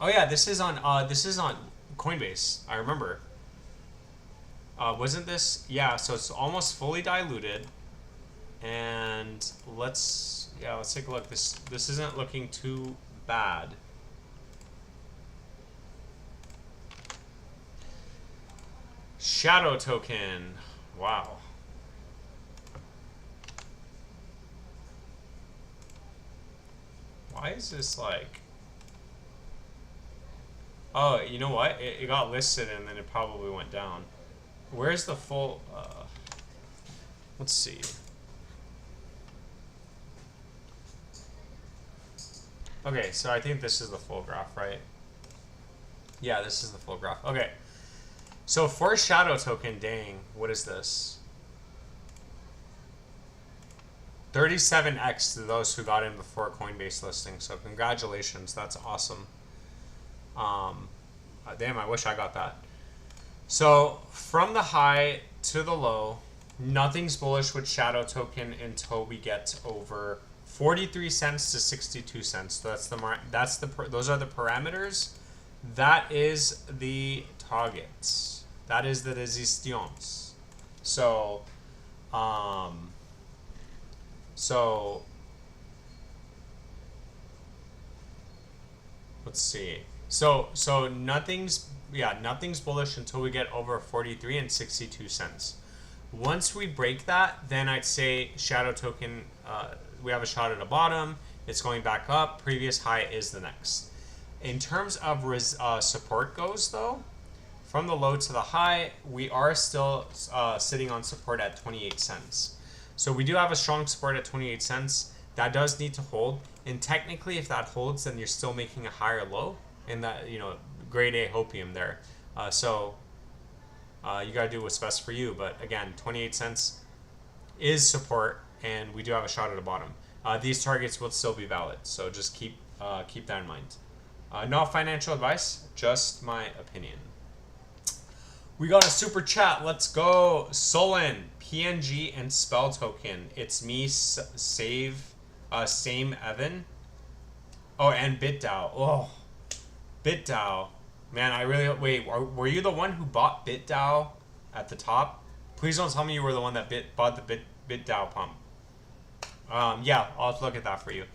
Oh yeah, this is on Coinbase. I remember. Wasn't this? Yeah, so it's almost fully diluted. And let's take a look. This isn't looking too bad. Shadow token. Wow. Why is this like... Oh, you know what? It got listed and then it probably went down. Where's the full... Let's see. Okay, so I think this is the full graph, right? Yeah, this is the full graph. Okay. So for shadow token, dang, what is this? 37x to those who got in before Coinbase listing. So congratulations, that's awesome. Damn, I wish I got that. So from the high to the low, nothing's bullish with shadow token until we get over 43 cents to 62 cents. So those are the parameters. That is the targets. That is the resistance. So let's see. So nothing's bullish until we get over 43 and 62 cents. Once we break that, then I'd say shadow token, we have a shot at the bottom. It's going back up. Previous high is the next. In terms of support goes, though, from the low to the high, we are still sitting on support at 28 cents. So we do have a strong support at 28 cents. That does need to hold. And technically, if that holds, then you're still making a higher low. And that, grade A hopium there. So you got to do what's best for you. But again, 28 cents is support, and we do have a shot at the bottom. These targets will still be valid. So just keep that in mind. Not financial advice, just my opinion. We got a super chat. Let's go. Solon, PNG, and spell token. It's me, same Evan. Oh, and BitDAO. Oh, BitDAO. Man, I really... Wait, were you the one who bought BitDAO at the top? Please don't tell me you were the one that bought the BitDAO pump. Yeah, I'll have to look at that for you.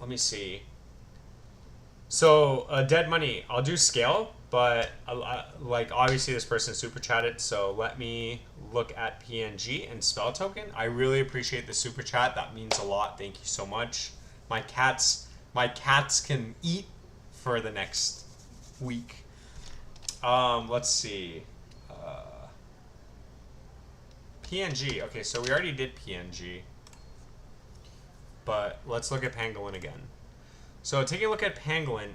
Let me see. So, dead money. I'll do scale, but like obviously this person super chatted, so let me look at PNG and spell token. I really appreciate the super chat. That means a lot. Thank you so much. My cats can eat for the next week. Let's see. PNG. Okay, so we already did PNG. But let's look at Pangolin again. So taking a look at Pangolin,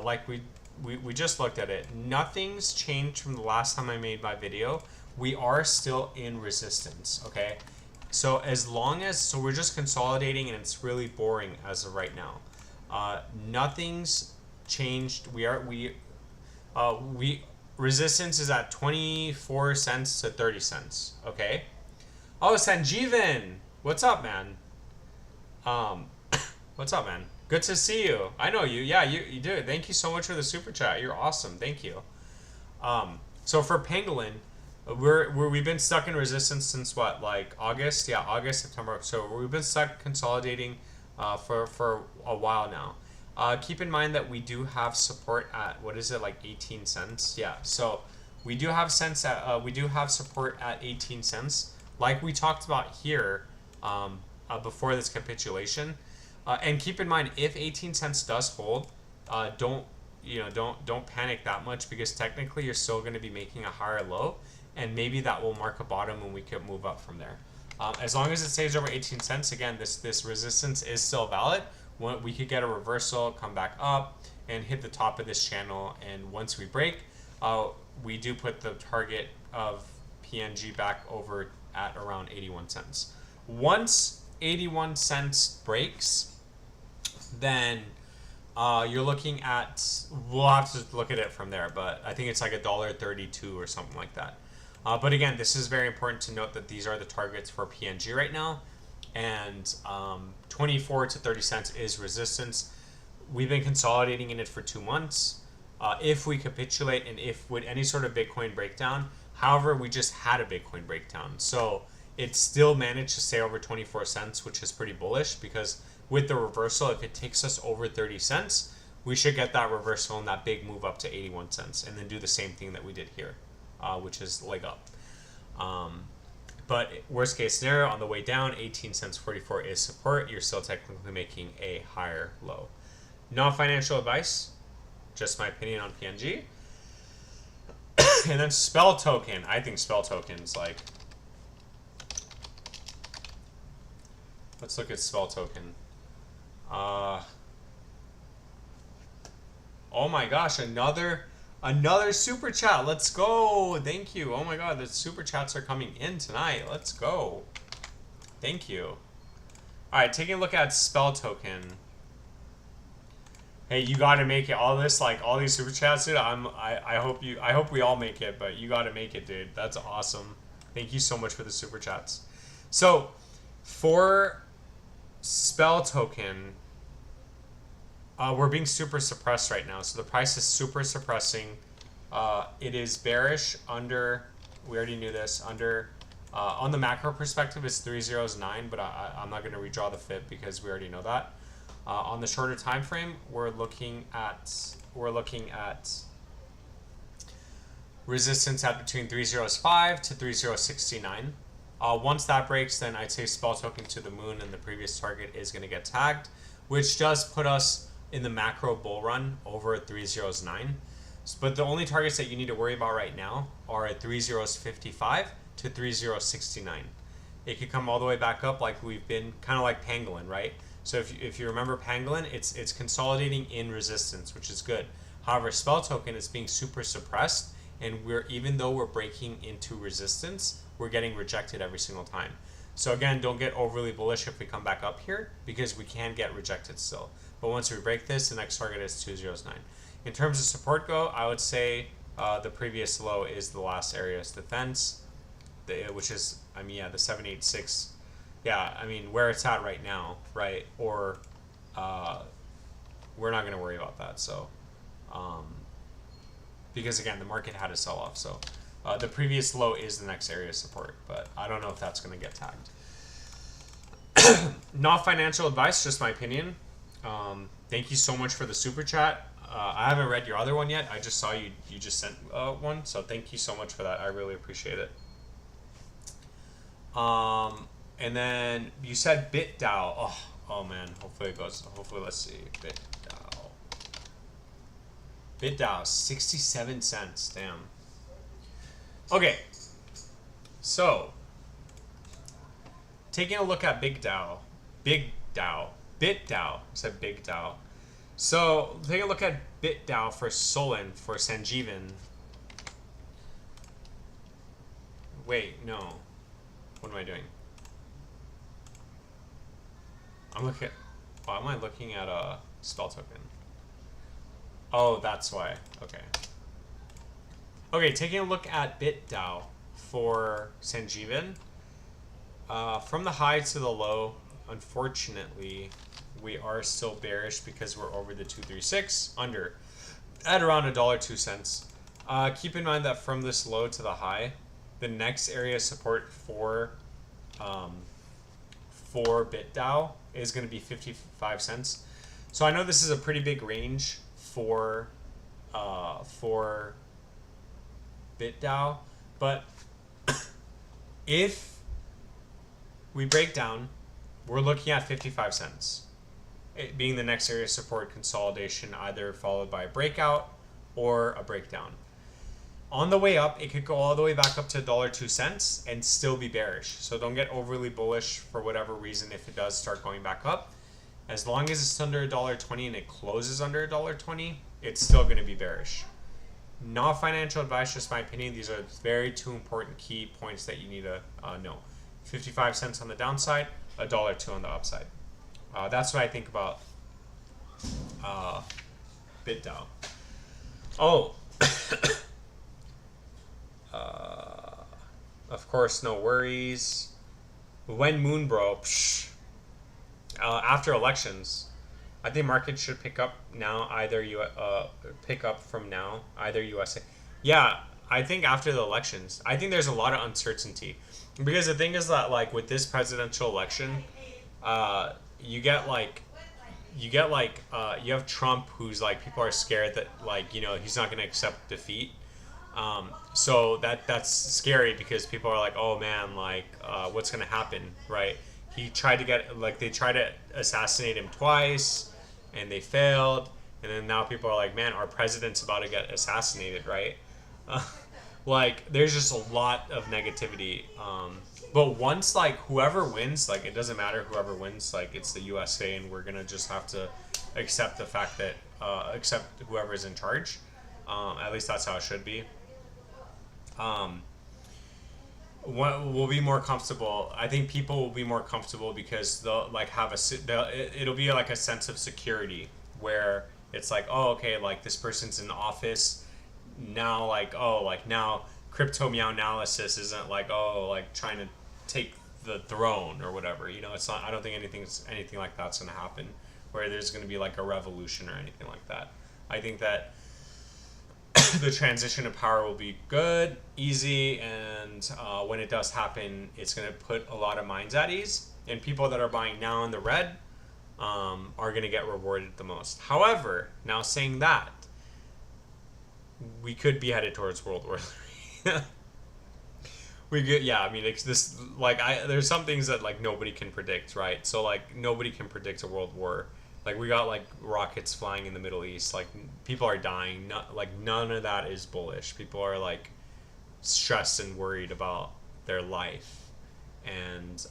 like we just looked at it, nothing's changed from the last time I made my video. We are still in resistance, okay? So so we're just consolidating, and it's really boring as of right now. Nothing's changed. Resistance is at 24 cents to 30 cents, okay? Oh, Sanjeevan, what's up, man? What's up, man? Good to see you. I know you. Yeah, you do. Thank you so much for the super chat. You're awesome. Thank you. So for Pangolin, we've been stuck in resistance since what, like August? Yeah, August, September. So we've been stuck consolidating for a while now. Keep in mind that we do have support at, what is it, like 18 cents? Yeah. So we do have support at 18 cents, like we talked about here before this capitulation. And keep in mind, if 18 cents does hold, don't panic that much, because technically you're still going to be making a higher low, and maybe that will mark a bottom and we could move up from there. As long as it stays over 18 cents, again, this resistance is still valid. We could get a reversal, come back up, and hit the top of this channel. And once we break, we do put the target of PNG back over at around 81 cents. Once 81 cents breaks, then you're looking at, we'll have to look at it from there, but I think it's like $1.32 or something like that. But again, this is very important to note that these are the targets for PNG right now, and 24 to 30 cents is resistance. We've been consolidating in it for 2 months. If we capitulate, and if with any sort of Bitcoin breakdown, however, we just had a Bitcoin breakdown, so it still managed to stay over 24 cents, which is pretty bullish, because with the reversal, if it takes us over 30 cents, we should get that reversal and that big move up to 81 cents, and then do the same thing that we did here, which is leg up. But worst case scenario, on the way down, 18 cents 44 is support. You're still technically making a higher low. Not financial advice, just my opinion on PNG. And then spell token. I think spell token's like, Let's look at spell token. Oh my gosh, another super chat. Let's go. Thank you. Oh my god, the super chats are coming in tonight. Let's go. Thank you. Alright, taking a look at spell token. Hey, you gotta make it. All this, like all these super chats, dude. I hope we all make it, but you gotta make it, dude. That's awesome. Thank you so much for the super chats. So, for spell token, we're being super suppressed right now. So the price is super suppressing. It is bearish under. We already knew this. Under on the macro perspective, it's 309, but I'm not going to redraw the FIB because we already know that. On the shorter time frame, we're looking at resistance at between 3005 to 3069. Once that breaks, then I'd say spell token to the moon and the previous target is going to get tagged, which does put us in the macro bull run over at 3009. But the only targets that you need to worry about right now are at 3055 to 3069. It could come all the way back up like we've been, kind of like pangolin, right? So if you remember pangolin, it's consolidating in resistance, which is good. However, spell token is being super suppressed, and even though we're breaking into resistance, we're getting rejected every single time. So again, don't get overly bullish if we come back up here, because we can get rejected still. But once we break this, the next target is 209. In terms of support go, I would say the previous low is the last area's defense, which is, I mean, yeah, the 786. Yeah, I mean, where it's at right now, right? Or we're not going to worry about that. So, because again, the market had a sell off. So the previous low is the next area of support, but I don't know if that's going to get tagged. Not financial advice, just my opinion. Thank you so much for the super chat. I haven't read your other one yet. I just saw you just sent one, so thank you so much for that. I really appreciate it. And then you said BitDAO. Oh man, hopefully it goes. Hopefully, let's see. BitDAO, 67 cents. Damn. Okay. So, taking a look at BitDAO. I said Big DAO. So, take a look at BitDAO for Solon, for Sanjeevan. Wait, no. What am I doing? Why am I looking at a spell token? Oh, that's why. Okay. Okay, taking a look at BitDAO for Sanjeevan. From the high to the low, unfortunately, we are still bearish because we're over the 236 under at around $1.02. Keep in mind that from this low to the high, the next area of support for BitDAO is going to be 55 cents. So I know this is a pretty big range for BitDAO, but if we break down, we're looking at 55 cents. It being the next area of support consolidation, either followed by a breakout or a breakdown. On the way up, it could go all the way back up to $1.02 and still be bearish. So don't get overly bullish for whatever reason if it does start going back up. As long as it's under $1.20 and it closes under $1.20, it's still going to be bearish. Not financial advice, just my opinion. These are two important key points that you need to know. 55 cents on the downside, $1.02 on the upside. That's what I think about BitDAO. Oh, of course, no worries. When moon, bro? After elections, I think market should pick up now. Either USA. Yeah, I think after the elections, I think there's a lot of uncertainty because the thing is that like with this presidential election, you have Trump, who's like people are scared that like he's not going to accept defeat. So that's scary because people are like, oh man, like what's going to happen, right? He tried to they tried to assassinate him twice and they failed, and then now people are like, man, our president's about to get assassinated, right? Like, there's just a lot of negativity. But once, like, whoever wins, like, it doesn't matter whoever wins, like, it's the USA, and we're gonna just have to accept the fact that, accept whoever's in charge. At least that's how it should be. We'll be more comfortable. I think people will be more comfortable because they'll, like, have it'll be like a sense of security where it's like, oh, okay, like, this person's in office now, like, oh, like, now crypto meow analysis isn't like, oh, like, trying to take the throne or whatever, you know. It's not, I don't think anything like that's going to happen where there's going to be like a revolution or anything like that. I think that the transition of power will be good, easy, and when it does happen, it's going to put a lot of minds at ease, and people that are buying now in the red are going to get rewarded the most. However, now saying that, we could be headed towards World War III. We could, yeah. I mean, it's this, like, there's some things that, like, nobody can predict, right? So, like, nobody can predict a world war. Like, we got, like, rockets flying in the Middle East. Like, people are dying. Like, none of that is bullish. People are, like, stressed and worried about their life, and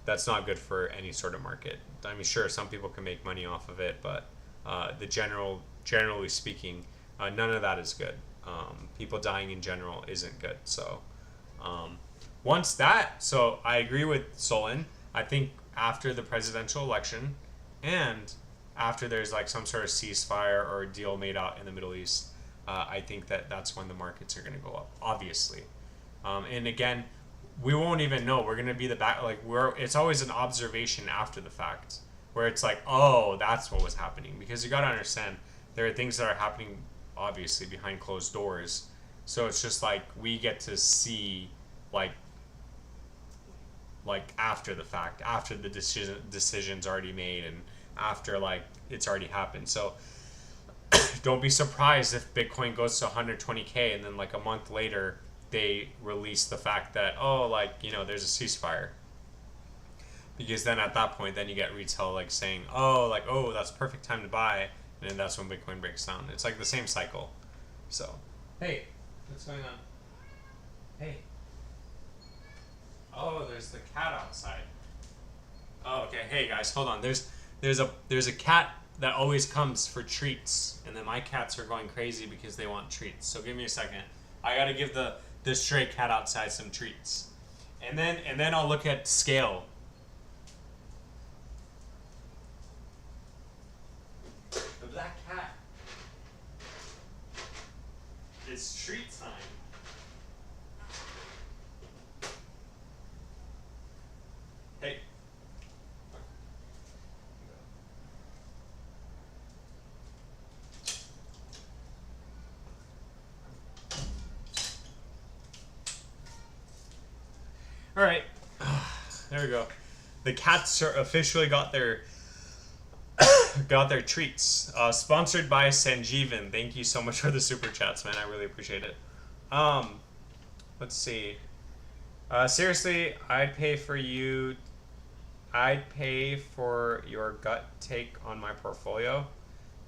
that's not good for any sort of market. I mean, sure, some people can make money off of it, but generally speaking, none of that is good. People dying in general isn't good. So so I agree with Solon. I think after the presidential election and after there's like some sort of ceasefire or deal made out in the Middle East, I think that's when the markets are going to go up, obviously. And again, we won't even know. We're going to be it's always an observation after the fact where it's like, oh, that's what was happening. Because you got to understand, there are things that are happening obviously behind closed doors. So it's just like we get to see like after the fact, after the decision's already made, and after like it's already happened. So don't be surprised if Bitcoin goes to 120K and then like a month later they release the fact that, oh, like, you know, there's a ceasefire. Because then at that point, then you get retail like saying, oh, like, oh, that's perfect time to buy, and then that's when Bitcoin breaks down. It's like the same cycle. So, hey, what's going on? Hey. Oh, there's the cat outside. Oh, okay. Hey guys, hold on. There's a cat that always comes for treats, and then my cats are going crazy because they want treats. So give me a second. I gotta give the stray cat outside some treats, and then I'll look at scale. The black cat. It's treat time. Hey. All right. There we go. The cats officially got their treats. Sponsored by Sanjeevan. Thank you so much for the super chats, man. I really appreciate it. Let's see. Seriously, I'd pay for your gut take on my portfolio.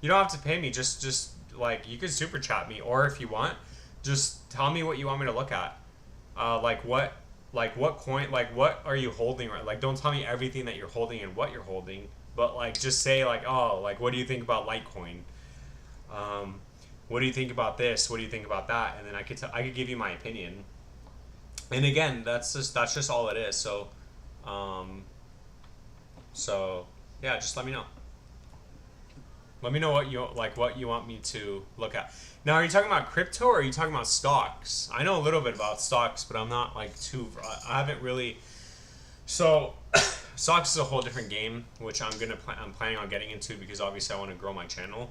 You don't have to pay me. Just like, you could super chat me, or if you want, just tell me what you want me to look at. What coin, like, what are you holding, right? Like, don't tell me everything that you're holding and what you're holding, but like, just say like, oh, like, what do you think about Litecoin? What do you think about this? What do you think about that? And then I could give you my opinion. And again, that's just all it is. So, yeah, just let me know. Let me know what you want me to look at. Now, are you talking about crypto or are you talking about stocks? I know a little bit about stocks, but I'm not like I haven't really. So, stocks is a whole different game, which I'm planning on getting into because obviously I want to grow my channel.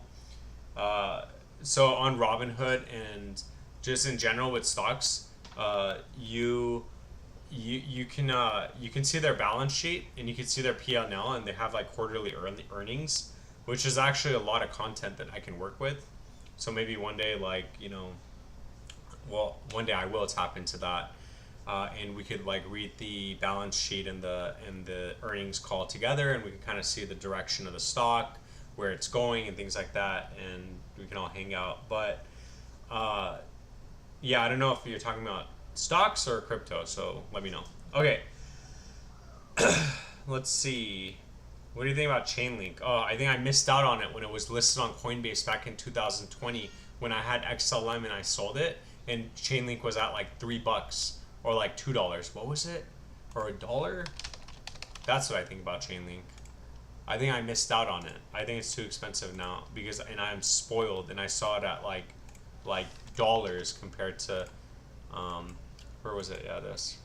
So on Robinhood and just in general with stocks, you can see their balance sheet and you can see their P&L, and they have like quarterly earnings, which is actually a lot of content that I can work with. So maybe one day, like, you know, well, one day I will tap into that, and we could like read the balance sheet and the earnings call together, and we can kind of see the direction of the stock, where it's going, and things like that, and we can all hang out. But Yeah, I don't know if you're talking about stocks or crypto, so let me know. Okay, let's see. What do you think about Chainlink? Oh, I think I missed out on it when it was listed on Coinbase back in 2020 when I had XLM and I sold it, and Chainlink was at like $3 or like $2. What was it? Or a dollar? That's what I think about Chainlink. I think I missed out on it. I think it's too expensive now because and I'm spoiled and I saw it at like dollars compared to where was it? Yeah, this.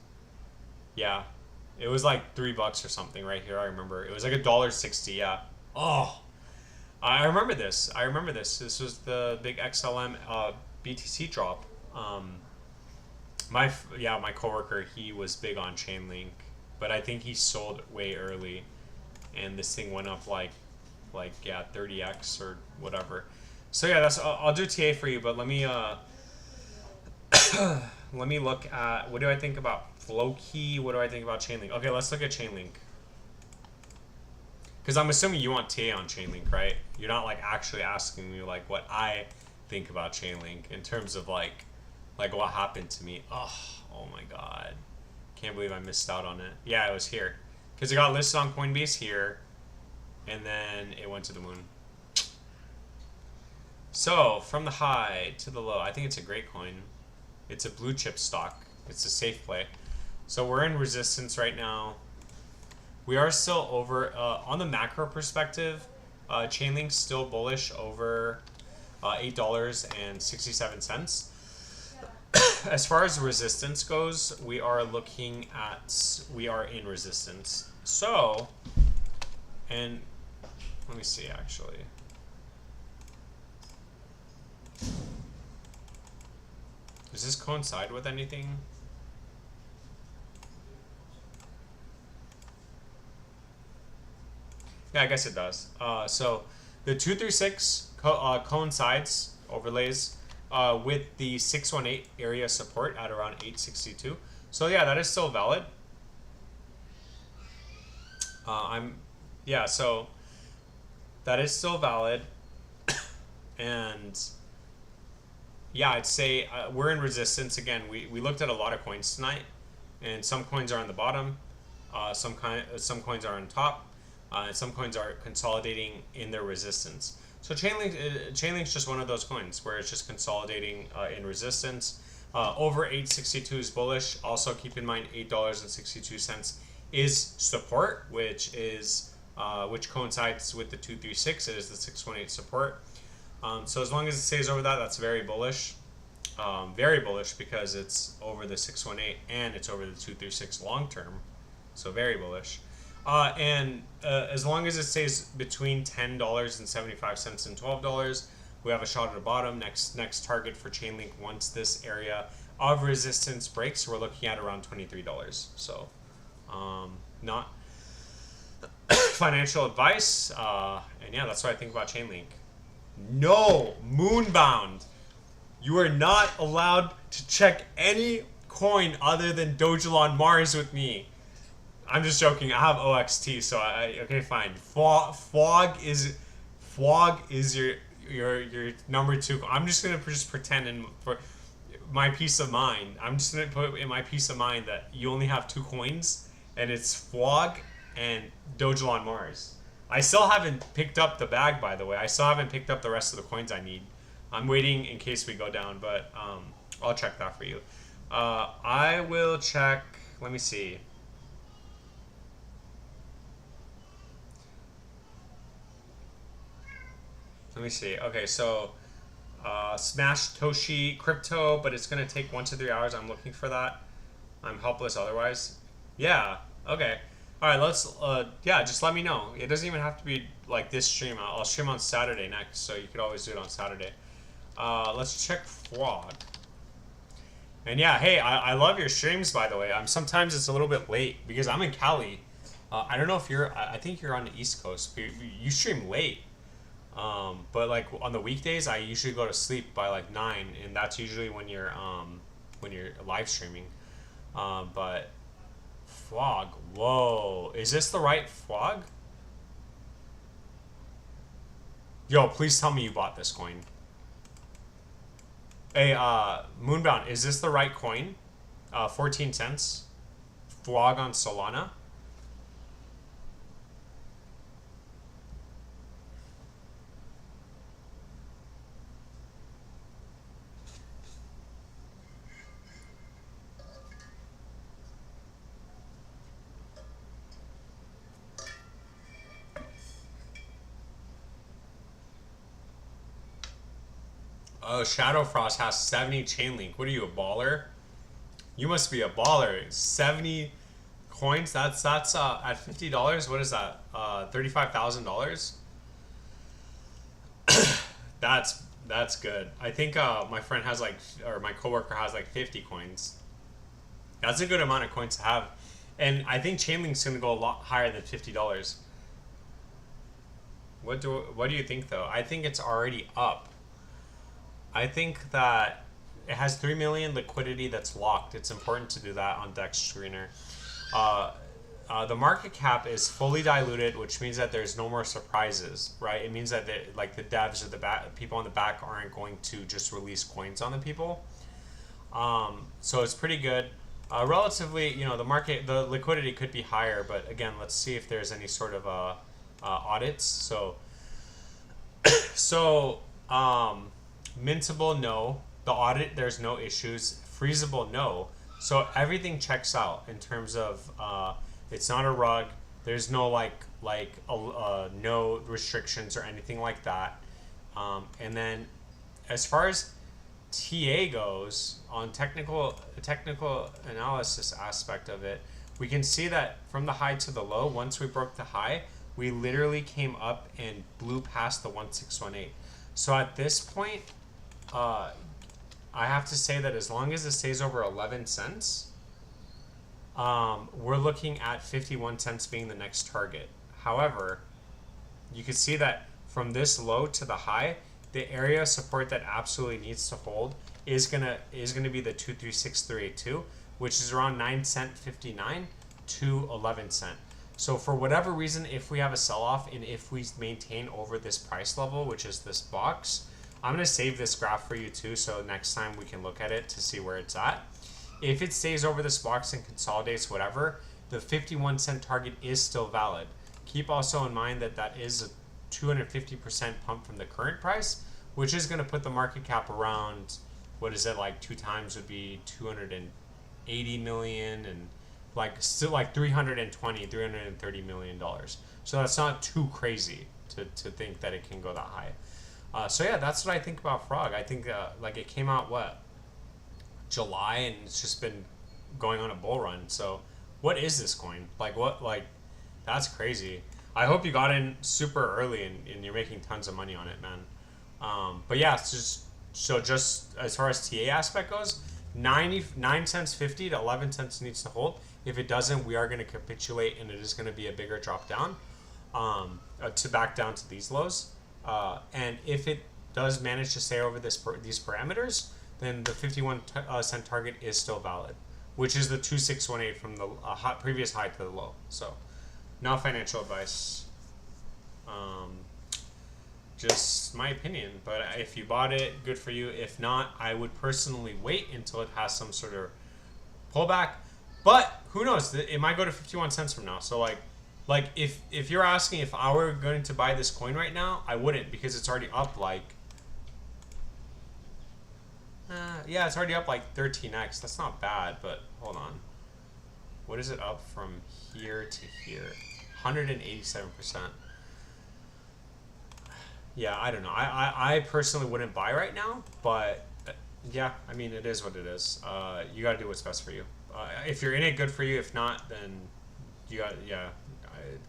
Yeah. It was like $3 or something right here. I remember. It was like $1.60, yeah. Oh, I remember this. I remember this. This was the big XLM BTC drop. My coworker, he was big on Chainlink, but I think he sold way early, and this thing went up like yeah 30x or whatever. So yeah, that's I'll do TA for you, but let me let me look at what do I think about Flowkey. What do I think about Chainlink? Okay, let's look at Chainlink. Because I'm assuming you want TA on Chainlink, right? You're not like actually asking me like what I think about Chainlink in terms of like what happened to me. Oh my god, can't believe I missed out on it. Yeah, it was here because it got listed on Coinbase here, and then it went to the moon. So from the high to the low, I think it's a great coin. It's a blue chip stock. It's a safe play. So we're in resistance right now. We are still over on the macro perspective. Chainlink's still bullish over $8.67. As far as resistance goes, we are in resistance. So, and let me see actually. Does this coincide with anything? Yeah, I guess it does. So the 236 coincides, overlays, with the 618 area support at around 862. So yeah, that is still valid. So that is still valid. And yeah, I'd say we're in resistance again. We looked at a lot of coins tonight, and some coins are on the bottom, some coins are on top, and some coins are consolidating in their resistance. So Chainlink's just one of those coins where it's just consolidating in resistance. Over 862 is bullish. Also keep in mind $8.62 is support, which coincides with the 236. It is the 618 support. So as long as it stays over that, that's very bullish. Very bullish because it's over the 618 and it's over the 236 long term. So very bullish. And as long as it stays between $10.75 and $12, we have a shot at the bottom. Next target for Chainlink once this area of resistance breaks, we're looking at around $23. So not financial advice. And yeah, that's what I think about Chainlink. No, Moonbound. You are not allowed to check any coin other than Doge on Mars with me. I'm just joking. I have OXT, so okay, fine. Fog is your number two. I'm just gonna pretend and for my peace of mind. I'm just gonna put in my peace of mind that you only have two coins, and it's Fog and Doge on Mars. I still haven't picked up the bag, by the way. I still haven't picked up the rest of the coins I need. I'm waiting in case we go down, but I'll check that for you. I will check. Let me see. Let me see. Okay, so Smash Toshi Crypto, but it's going to take 1 to 3 hours. I'm looking for that. I'm helpless otherwise. Yeah, okay. All right, let's, just let me know. It doesn't even have to be like this stream. I'll stream on Saturday next, so you could always do it on Saturday. Let's check Frog. And yeah, hey, I love your streams, by the way. Sometimes it's a little bit late because I'm in Cali. I don't know if I think you're on the East Coast. You stream late. But like on the weekdays, I usually go to sleep by like 9, and that's usually when you're live streaming. But Frog, whoa, is this the right Frog? Yo, please tell me you bought this coin. Hey, Moonbound, is this the right coin? 14 cents. Vlog on Solana. Oh, Shadowfrost has 70 Chainlink. What are you, a baller? You must be a baller. 70 coins. That's at $50. What is that? $35,000. That's good. I think my friend has like, or my coworker has like 50 coins. That's a good amount of coins to have, and I think Chainlink's gonna go a lot higher than $50. What do you think though? I think it's already up. I think that it has 3 million liquidity that's locked. It's important to do that on Dex Screener. The market cap is fully diluted, which means that there's no more surprises, right? It means that like the devs or the people on the back aren't going to just release coins on the people. So it's pretty good. Relatively, the liquidity could be higher, but again, let's see if there's any sort of audits. So mintable, no. The audit, there's no issues. Freezable, no. So everything checks out in terms of it's not a rug. There's no no restrictions or anything like that. And then as far as TA goes, on technical analysis aspect of it, we can see that from the high to the low, once we broke the high, we literally came up and blew past the 1618. So at this point, I have to say that as long as it stays over 11 cents, we're looking at 51 cents being the next target. However, you can see that from this low to the high, the area of support that absolutely needs to hold is gonna be the 236382, which is around 9 cent 59 to 11 cent. So for whatever reason, if we have a sell-off and if we maintain over this price level, which is this box, I'm going to save this graph for you too, so next time we can look at it to see where it's at. If it stays over this box and consolidates whatever, the 51 cent target is still valid. Keep also in mind that that is a 250% pump from the current price, which is going to put the market cap around, what is it, like 2 times would be 280 million, and still like 330 million dollars. So that's not too crazy to think that it can go that high. So yeah, that's what I think about Frog. I think it came out July, and it's just been going on a bull run. So what is this coin? That's crazy. I hope you got in super early and you're making tons of money on it, man. But yeah, it's just as far as TA aspect goes, 9 cents 50 to 11 cents needs to hold. If it doesn't, we are going to capitulate, and it is going to be a bigger drop down to back down to these lows. And if it does manage to stay over these parameters, then the 51 cent target is still valid, which is the 2618 from the previous high to the low. So, not financial advice. Just my opinion. But if you bought it, good for you. If not, I would personally wait until it has some sort of pullback. But who knows? It might go to 51 cents from now. So if you're asking if I were going to buy this coin right now, I wouldn't, because it's already up it's already up 13x. That's not bad, but hold on. What is it up from here to here? 187%. Yeah, I don't know. I personally wouldn't buy right now, but yeah, I mean, it is what it is. You gotta do what's best for you. If you're in it, good for you. If not, then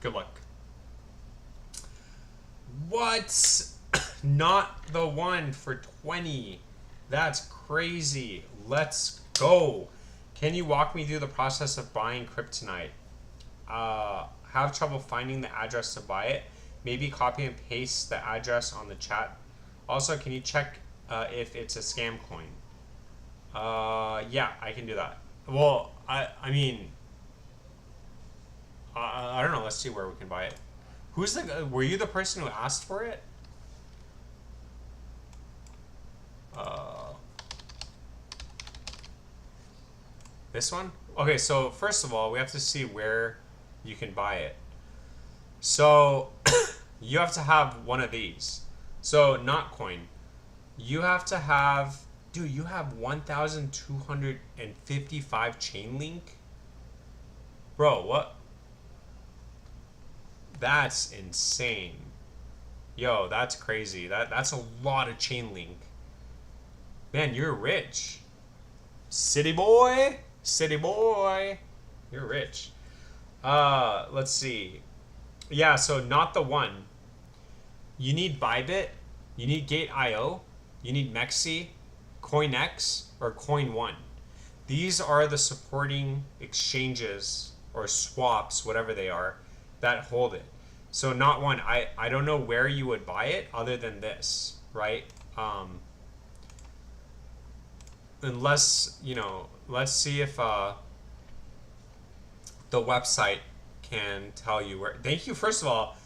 good luck. What? Not the one for 20. That's crazy. Let's go. Can you walk me through the process of buying kryptonite? Have trouble finding the address to buy it. Maybe copy and paste the address on the chat. Also, can you check if it's a scam coin? Yeah, I can do that. Well, I mean, I don't know. Let's see where we can buy it. Were you the person who asked for it? This one? Okay, so first of all, we have to see where you can buy it. So you have to have one of these. So not coin. You have to have, dude, you have 1,255 chain link? Bro, what? That's insane. Yo, that's crazy. That's a lot of chain link. Man, you're rich. City boy. City boy. You're rich. Let's see. Yeah, so not the one. You need Bybit, you need Gate.io, you need Mexi, CoinX, or Coin1. These are the supporting exchanges or swaps, whatever they are, that hold it. So not one. I don't know where you would buy it other than this, right? Unless, let's see if the website can tell you where. Thank you, first of all.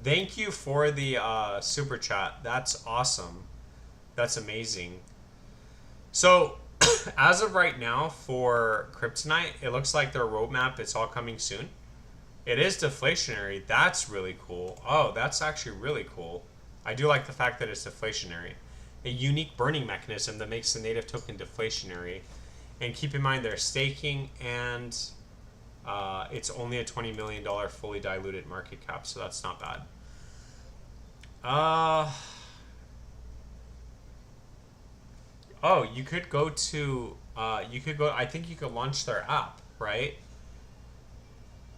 Thank you for the super chat. That's awesome. That's amazing. So, as of right now for Kryptonite, it looks like their roadmap, it's all coming soon. It is deflationary. That's really cool. Oh, that's actually really cool. I do like the fact that it's deflationary. A unique burning mechanism that makes the native token deflationary. And keep in mind they're staking and it's only a $20 million fully diluted market cap, so that's not bad. Oh, you could go to, I think you could launch their app, right?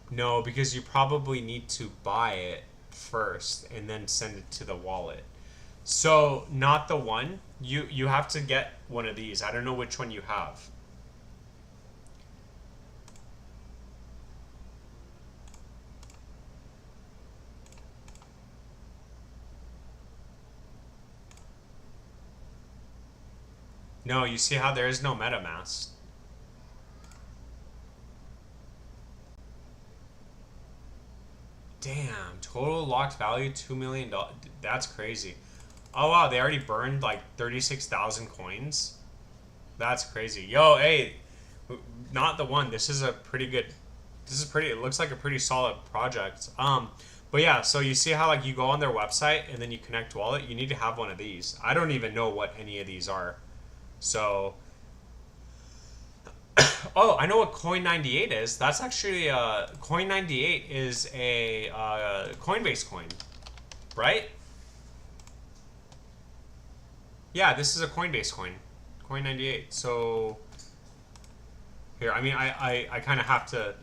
No, because you probably need to buy it first and then send it to the wallet. So, not the one. You have to get one of these. I don't know which one you have. No, you see how there is no MetaMask. Damn, total locked value $2 million. That's crazy. Oh wow, they already burned like 36,000 coins. That's crazy. Yo, hey, not the one. This is a pretty good. This is pretty. It looks like a pretty solid project. But yeah, so you see how like you go on their website and then you connect wallet. You need to have one of these. I don't even know what any of these are. So, oh, I know what Coin98 is. That's actually Coin98 is a Coinbase coin, right? Yeah, this is a Coinbase coin, Coin98. So here, I mean, I kind of have to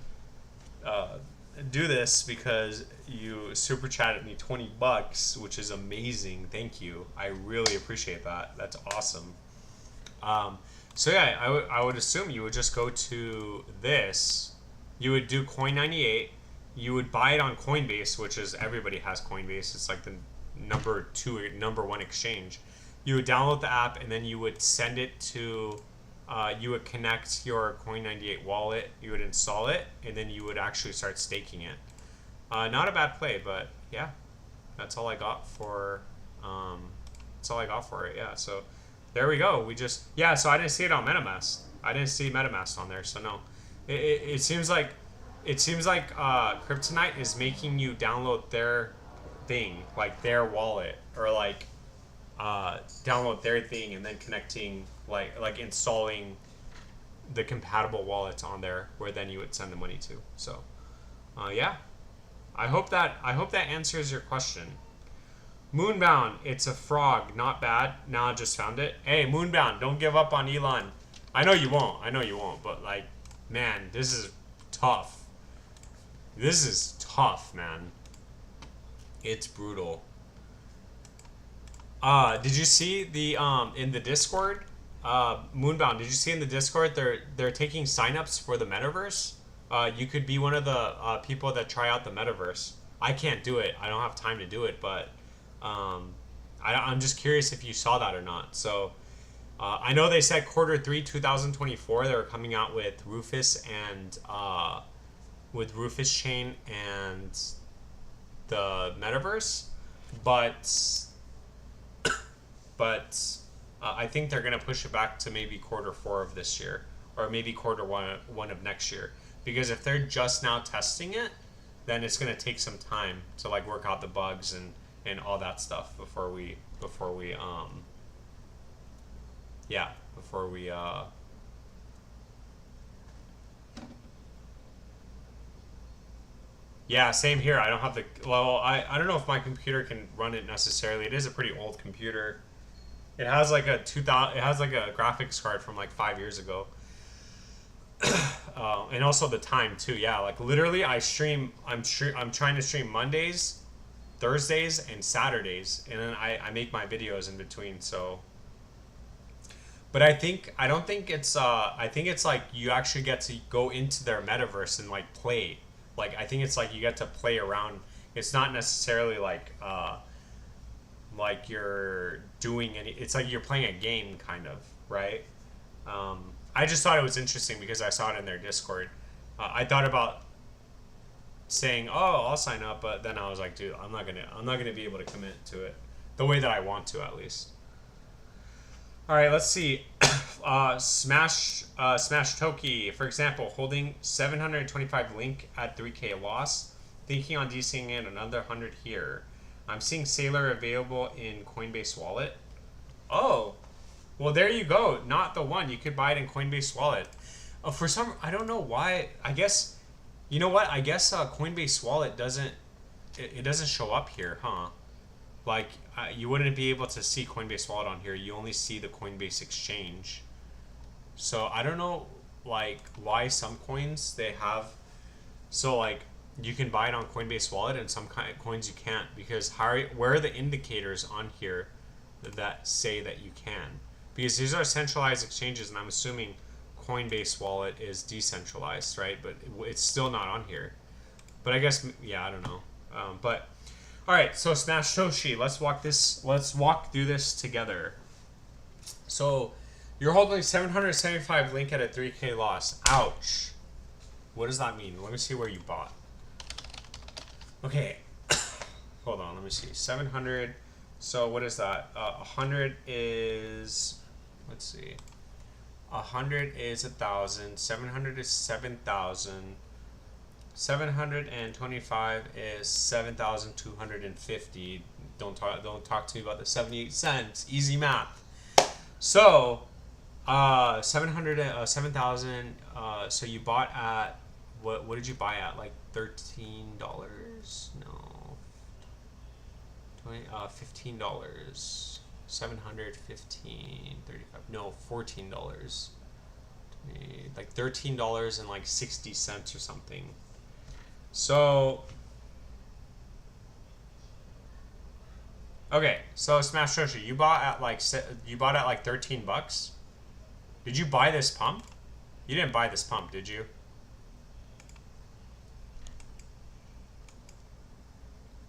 do this because you super chatted me $20, which is amazing. Thank you. I really appreciate that. That's awesome. So yeah, I would assume you would just go to this. You would do Coin98. You would buy it on Coinbase, which is everybody has Coinbase. It's like the number one exchange. You would download the app and then you would send it to. You would connect your Coin98 wallet. You would install it and then you would actually start staking it. Not a bad play, but yeah, that's all I got for. That's all I got for it. Yeah, so. There we go. So I didn't see it on MetaMask. I didn't see MetaMask on there, so no. It seems like Kryptonite is making you download their thing, like their wallet, or like download their thing and then connecting like installing the compatible wallets on there where then you would send the money to. So yeah. I hope that answers your question. Moonbound, it's a frog, not bad. Now I just found it. Hey, Moonbound, don't give up on Elon. I know you won't, but like, man, this is tough. This is tough, man. It's brutal. Did you see the in the Discord? Moonbound, did you see in the Discord they're taking signups for the metaverse? You could be one of the people that try out the metaverse. I can't do it. I don't have time to do it, but I'm just curious if you saw that or not. So I know they said Q3 2024 they were coming out with Rufus and with Rufus Chain and the metaverse, but I think they're gonna push it back to maybe Q4 of this year or maybe quarter one of next year. Because if they're just now testing it, then it's going to take some time to like work out the bugs and all that stuff before we yeah, before we yeah, same here. I don't have the well, I don't know if my computer can run it necessarily. It is a pretty old computer. It has like a 2000 it has like a graphics card from like 5 years ago. And also the time too. Yeah, like literally I stream I'm trying to stream Mondays, Thursdays and Saturdays, and then I make my videos in between. So but I don't think it's I think it's like you actually get to go into their metaverse and like play. Like I think it's like you get to play around. It's not necessarily like you're doing any, it's like you're playing a game kind of, right? I just thought it was interesting because I saw it in their Discord. I thought about saying, "Oh, I'll sign up," but then I was like, "Dude, I'm not gonna be able to commit to it the way that I want to, at least." All right, let's see. Smash Toki, for example, holding 725 Link at 3K loss, thinking on DCing in another 100 here. I'm seeing Sailor available in Coinbase Wallet. Oh, well, there you go. Not the one. You could buy it in Coinbase Wallet. For some, I don't know why. I guess, you know what? I guess Coinbase Wallet doesn't, it doesn't show up here, huh? Like, you wouldn't be able to see Coinbase Wallet on here. You only see the Coinbase Exchange. So I don't know, like, why some coins they have. So like, you can buy it on Coinbase Wallet, and some kind of coins you can't, because where are the indicators on here that say that you can? Because these are centralized exchanges, and I'm assuming Coinbase Wallet is decentralized, right? But it's still not on here. But I guess, yeah, I don't know. But all right, so Smash Toshi, let's walk through this together. So you're holding 775 Link at a 3K loss. Ouch. What does that mean? Let me see where you bought. Okay. Hold on, let me see. 700. So what is that? 100 is, let's see. 100 is 1,000. 700 is 7,000. 725 is 7,250. Don't talk to me about the 78 cents. Easy math. So 7,000. So you bought at what did you buy at? Like $13? No. $15. 715, 35. No, $14. Like $13 and like 60 cents or something. So okay, so Smash Toshi, you bought at like 13 bucks. Did you buy this pump? You didn't buy this pump, did you?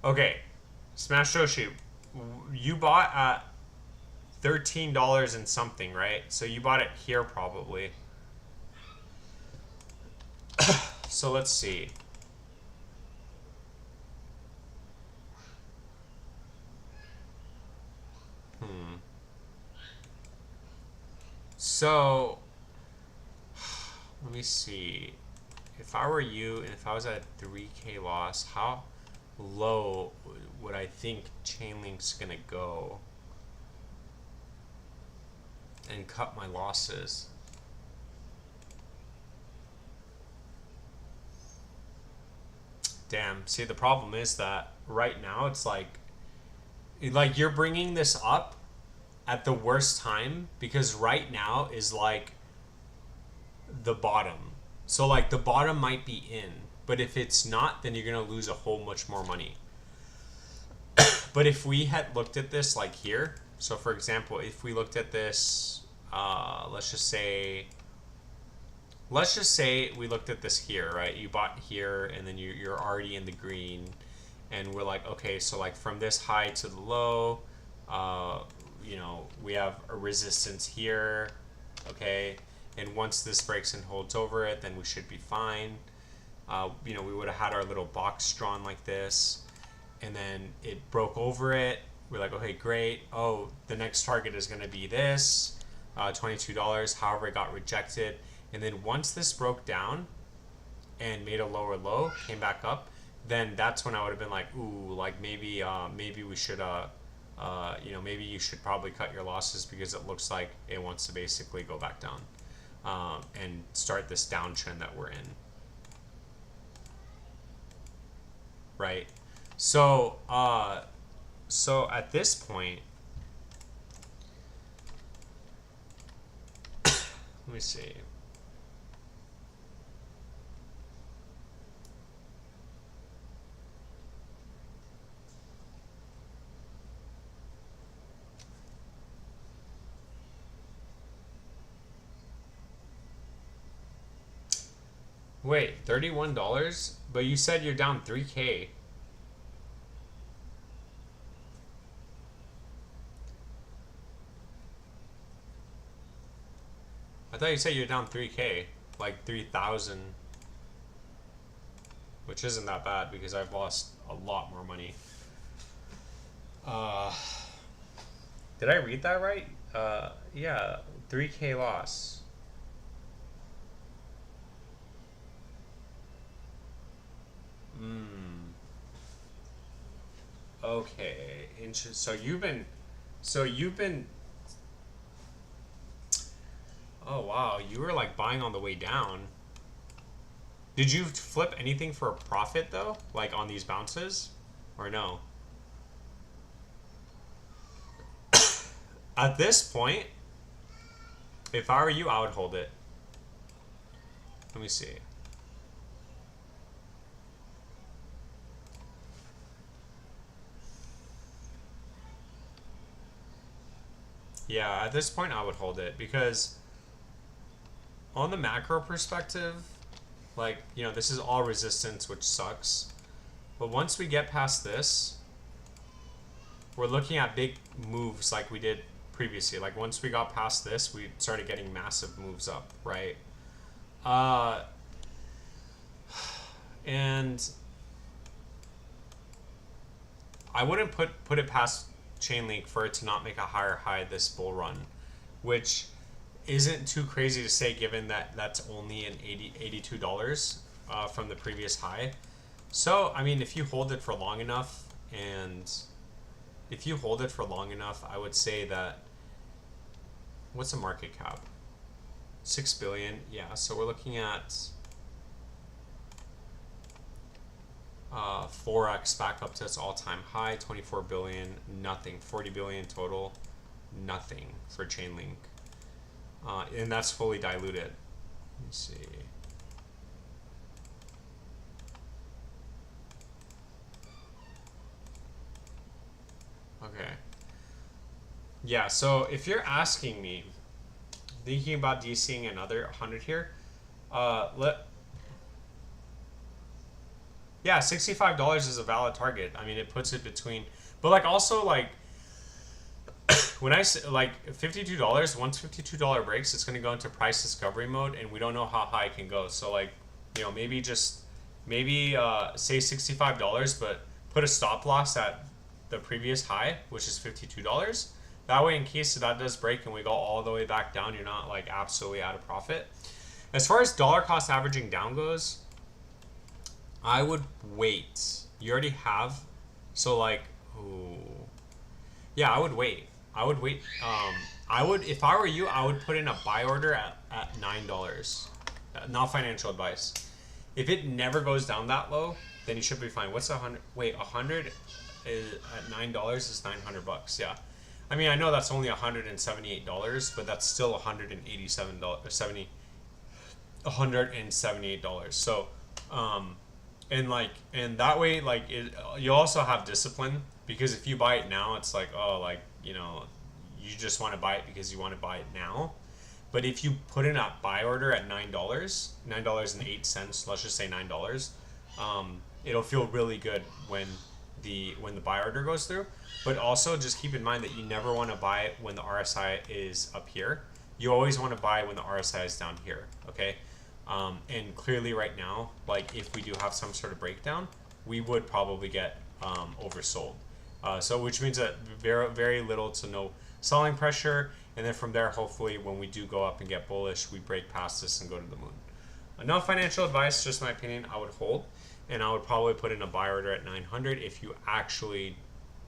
Okay, Smash Toshi, you bought at $13 and something, right? So you bought it here probably. So let's see. So let me see. If I were you and if I was at a 3K loss, how low would I think Chainlink's gonna go and cut my losses? Damn. See, the problem is that right now it's like you're bringing this up at the worst time, because right now is like the bottom. So like the bottom might be in, but if it's not, then you're gonna lose a whole much more money. But if we had looked at this like here, so for example, if we looked at this, let's just say we looked at this here, right? You bought here, and then you're already in the green, and we're like, okay, so like from this high to the low, you know, we have a resistance here, okay, and once this breaks and holds over it, then we should be fine. You know, we would have had our little box drawn like this, and then it broke over it. We're like, okay, great. Oh, the next target is going to be this, $22. However, it got rejected, And then once this broke down and made a lower low, came back up, then that's when I would have been like, ooh, like maybe we should maybe you should probably cut your losses because it looks like it wants to basically go back down and start this downtrend that we're in. Right? So at this point, let me see. Wait, $31? But you said you're down 3K. I thought you said you're down 3K, like 3,000, which isn't that bad because I've lost a lot more money. Did I read that right? Yeah, 3K loss. Okay, so you've been. Oh wow, you were like buying on the way down. Did you flip anything for a profit though, like on these bounces, or no? At this point, if I were you, I would hold it. Let me see. Yeah, at this point I would hold it because on the macro perspective, like, you know, this is all resistance, which sucks. But once we get past this, we're looking at big moves like we did previously. Like once we got past this, we started getting massive moves up, right? And I wouldn't put it past Chainlink for it to not make a higher high this bull run, which isn't too crazy to say given that that's only an $82 from the previous high. So I mean, if you hold it for long enough, I would say that, what's the market cap? 6 billion. Yeah, so we're looking at 4x back up to its all-time high, 24 billion, nothing, 40 billion total, nothing for Chainlink. And that's fully diluted. Let me see. Okay. Yeah, so if you're asking me, thinking about DCing another 100 here, yeah, $65 is a valid target. I mean, it puts it between, but like also like when I say like $52, once $52 breaks, it's gonna go into price discovery mode, and we don't know how high it can go. So like, you know, maybe say $65, but put a stop loss at the previous high, which is $52. That way, in case that does break and we go all the way back down, you're not like absolutely out of profit. As far as dollar cost averaging down goes, I would wait. You already have, so like, ooh, yeah, I would wait. If I were you, I would put in a buy order at $9. Not financial advice. If it never goes down that low, then you should be fine. What's 100? Wait, 100 is at $9 is $900. Yeah, I mean, I know that's only $178, but that's still $178. So, and that way, like, you also have discipline, because if you buy it now, it's like, oh, like, you know, you just want to buy it because you want to buy it now. But if you put in a buy order at $9.08, let's just say $9, it'll feel really good when the buy order goes through. But also just keep in mind that you never want to buy it when the RSI is up here. You always want to buy when the RSI is down here, okay? And clearly right now, like, if we do have some sort of breakdown, we would probably get oversold. So which means that very, very little to no selling pressure. And then from there, hopefully, when we do go up and get bullish, we break past this and go to the moon. No financial advice, just my opinion. I would hold, and I would probably put in a buy order at 900 if you actually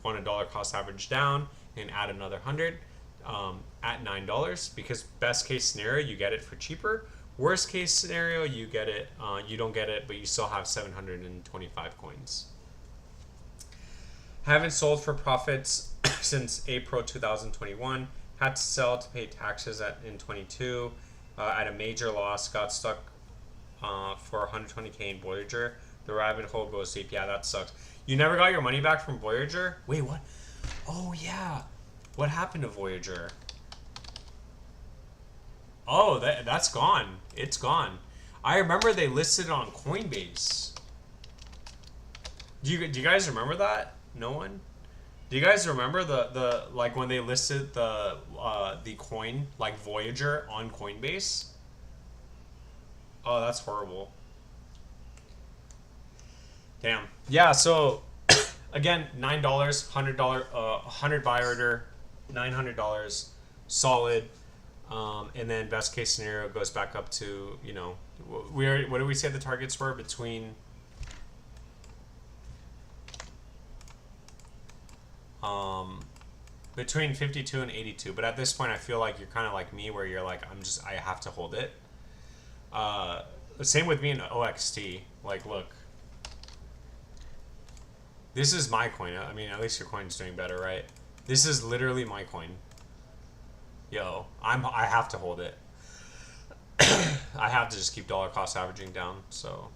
want a dollar cost average down and add another 100 at $9, because best case scenario, you get it for cheaper. Worst case scenario, you get it, you don't get it, but you still have 725 coins. Haven't sold for profits since April 2021. Had to sell to pay taxes in 22 at a major loss. Got stuck for 120k in Voyager. The rabbit hole goes deep. Yeah, that sucks. You never got your money back from Voyager? Wait, what? Oh, yeah. What happened to Voyager? Oh, that's gone. It's gone. I remember they listed it on Coinbase. Do you guys remember that? No one? Do you guys remember the like when they listed the coin like Voyager on Coinbase? Oh, that's horrible. Damn. Yeah. So again, $9, $100 buy order, $900, solid. And then best case scenario goes back up to, you know, what did we say the targets were? Between 52 and 82. But at this point, I feel like you're kind of like me, where you're like, I have to hold it. Same with me in OXT. Like, look, this is my coin. I mean, at least your coin's doing better, right? This is literally my coin. Yo, I have to hold it. I have to just keep dollar cost averaging down. So,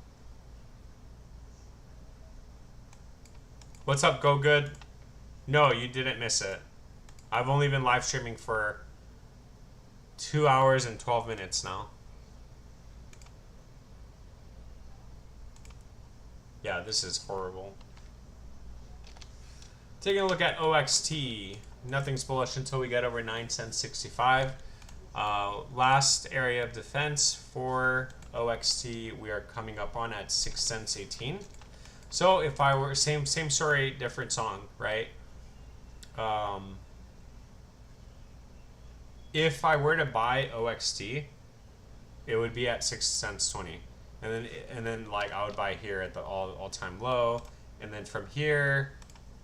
what's up, Go Good? No, you didn't miss it. I've only been live streaming for 2 hours and 12 minutes now. Yeah, this is horrible. Taking a look at OXT. Nothing's bullish until we get over 9 cents 65. Last area of defense for OXT, we are coming up on at 6 cents 18. So if I were same story, different song, right? If I were to buy OXT, it would be at 6 cents 20, and then like I would buy here at the all-time low, and then from here,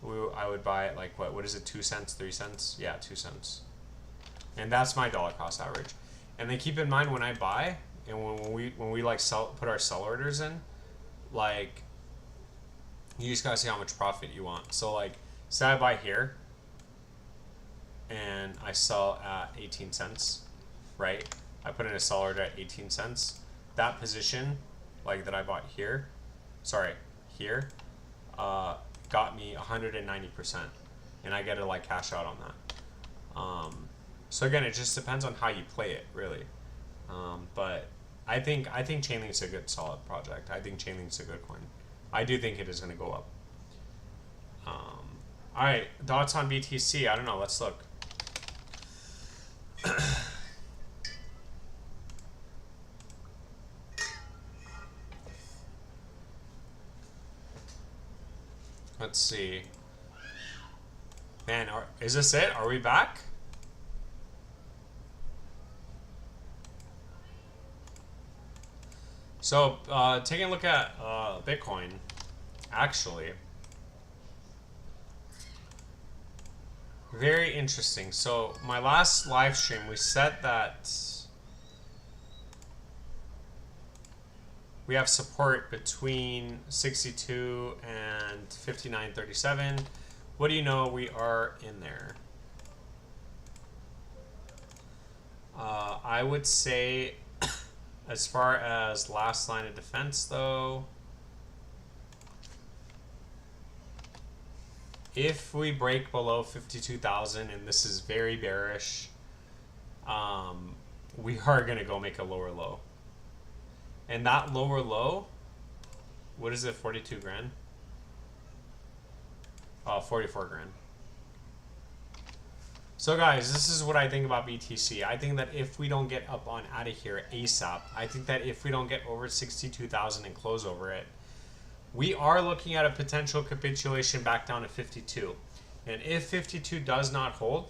I would buy it like what is it, 2 cents, 3 cents? Yeah, 2 cents, and that's my dollar cost average. And then keep in mind when I buy and when we like put our sell orders in, like you just gotta see how much profit you want. So like, say I buy here and I sell at 18 cents, right? I put in a sell order at 18 cents. That position, like that I bought here, got me 190%, and I get to like cash out on that. So again, it just depends on how you play it, really. But I think Chainlink's a good solid project. I think Chainlink's a good coin. I do think it is going to go up. All right, thoughts on BTC? I don't know. Let's look. Let's see. Man, is this it? Are we back? So, taking a look at Bitcoin, actually. Very interesting. So, my last live stream, we said that we have support between 62 and 59.37. What do you know? We are in there. I would say, as far as last line of defense, though, if we break below 52,000, and this is very bearish, we are going to go make a lower low. And that lower low, what is it, 42 grand? 44 grand. So guys, this is what I think about BTC. I think that if we don't get up on out of here ASAP, I think that if we don't get over 62,000 and close over it, we are looking at a potential capitulation back down to 52. And if 52 does not hold,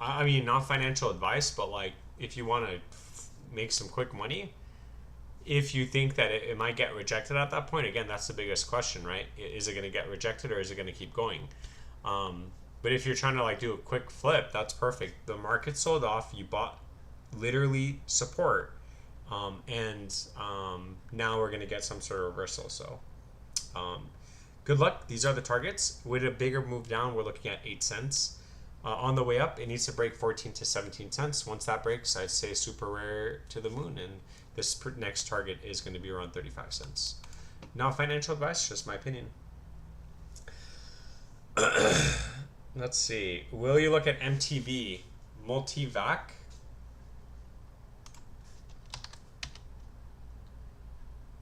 I mean, not financial advice, but like if you want to make some quick money, if you think that it might get rejected at that point, again, that's the biggest question, right? Is it going to get rejected or is it going to keep going? But if you're trying to like do a quick flip, that's perfect. The market sold off. You bought literally support, and now we're going to get some sort of reversal. So good luck. These are the targets. With a bigger move down, we're looking at 8 cents. On the way up, it needs to break 14 to 17 cents. Once that breaks, I'd say super rare to the moon, and this next target is going to be around 35 cents. Not financial advice, just my opinion. Let's see. Will you look at MTV? Multivac?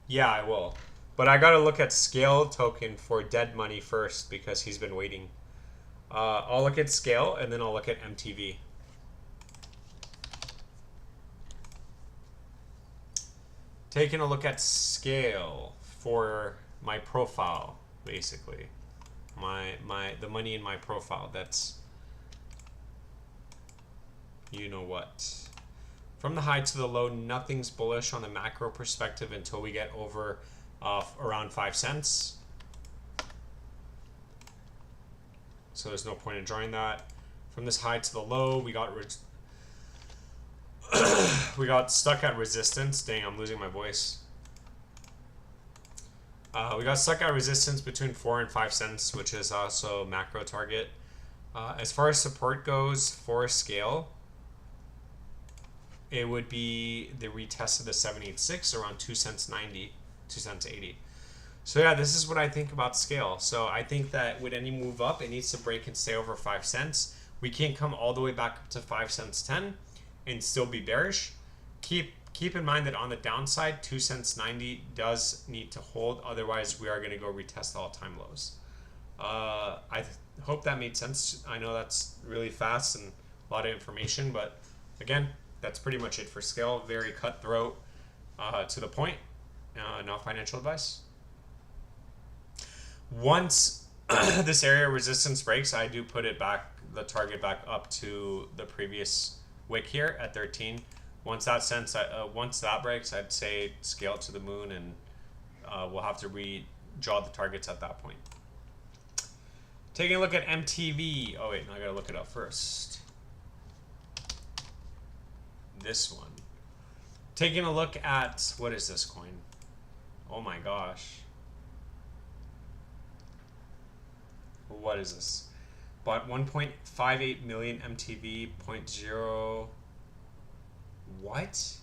Yeah, I will. But I got to look at Scale token for dead money first because he's been waiting. I'll look at Scale and then I'll look at MTV. Taking a look at Scale for my profile, basically. The money in my profile. That's you know what. From the high to the low, nothing's bullish on the macro perspective until we get over around 5 cents. So there's no point in drawing that. From this high to the low, we got we got stuck at resistance. Dang, I'm losing my voice. We got stuck at resistance between 4 and 5 cents, which is also macro target. As far as support goes for Scale, it would be the retest of the 786 around 2 cents 90, 2 cents 80. So yeah, this is what I think about Scale. So I think that with any move up, it needs to break and stay over 5 cents. We can't come all the way back up to 5 cents 10 and still be bearish. Keep in mind that on the downside, 2 cents 90 does need to hold. Otherwise, we are going to go retest all-time lows. I hope that made sense. I know that's really fast and a lot of information, but again, that's pretty much it for Scale. Very cutthroat, to the point. Not financial advice. Once this area of resistance breaks, I do put it back, the target back up to the previous wick here at 13. Once that breaks, I'd say Scale to the moon, and we'll have to redraw the targets at that point. Taking a look at MTV. Oh wait, no, I gotta look it up first. This one. Taking a look at, what is this coin? Oh my gosh. What is this? Bought 1.58 million MTV, 0.0. What?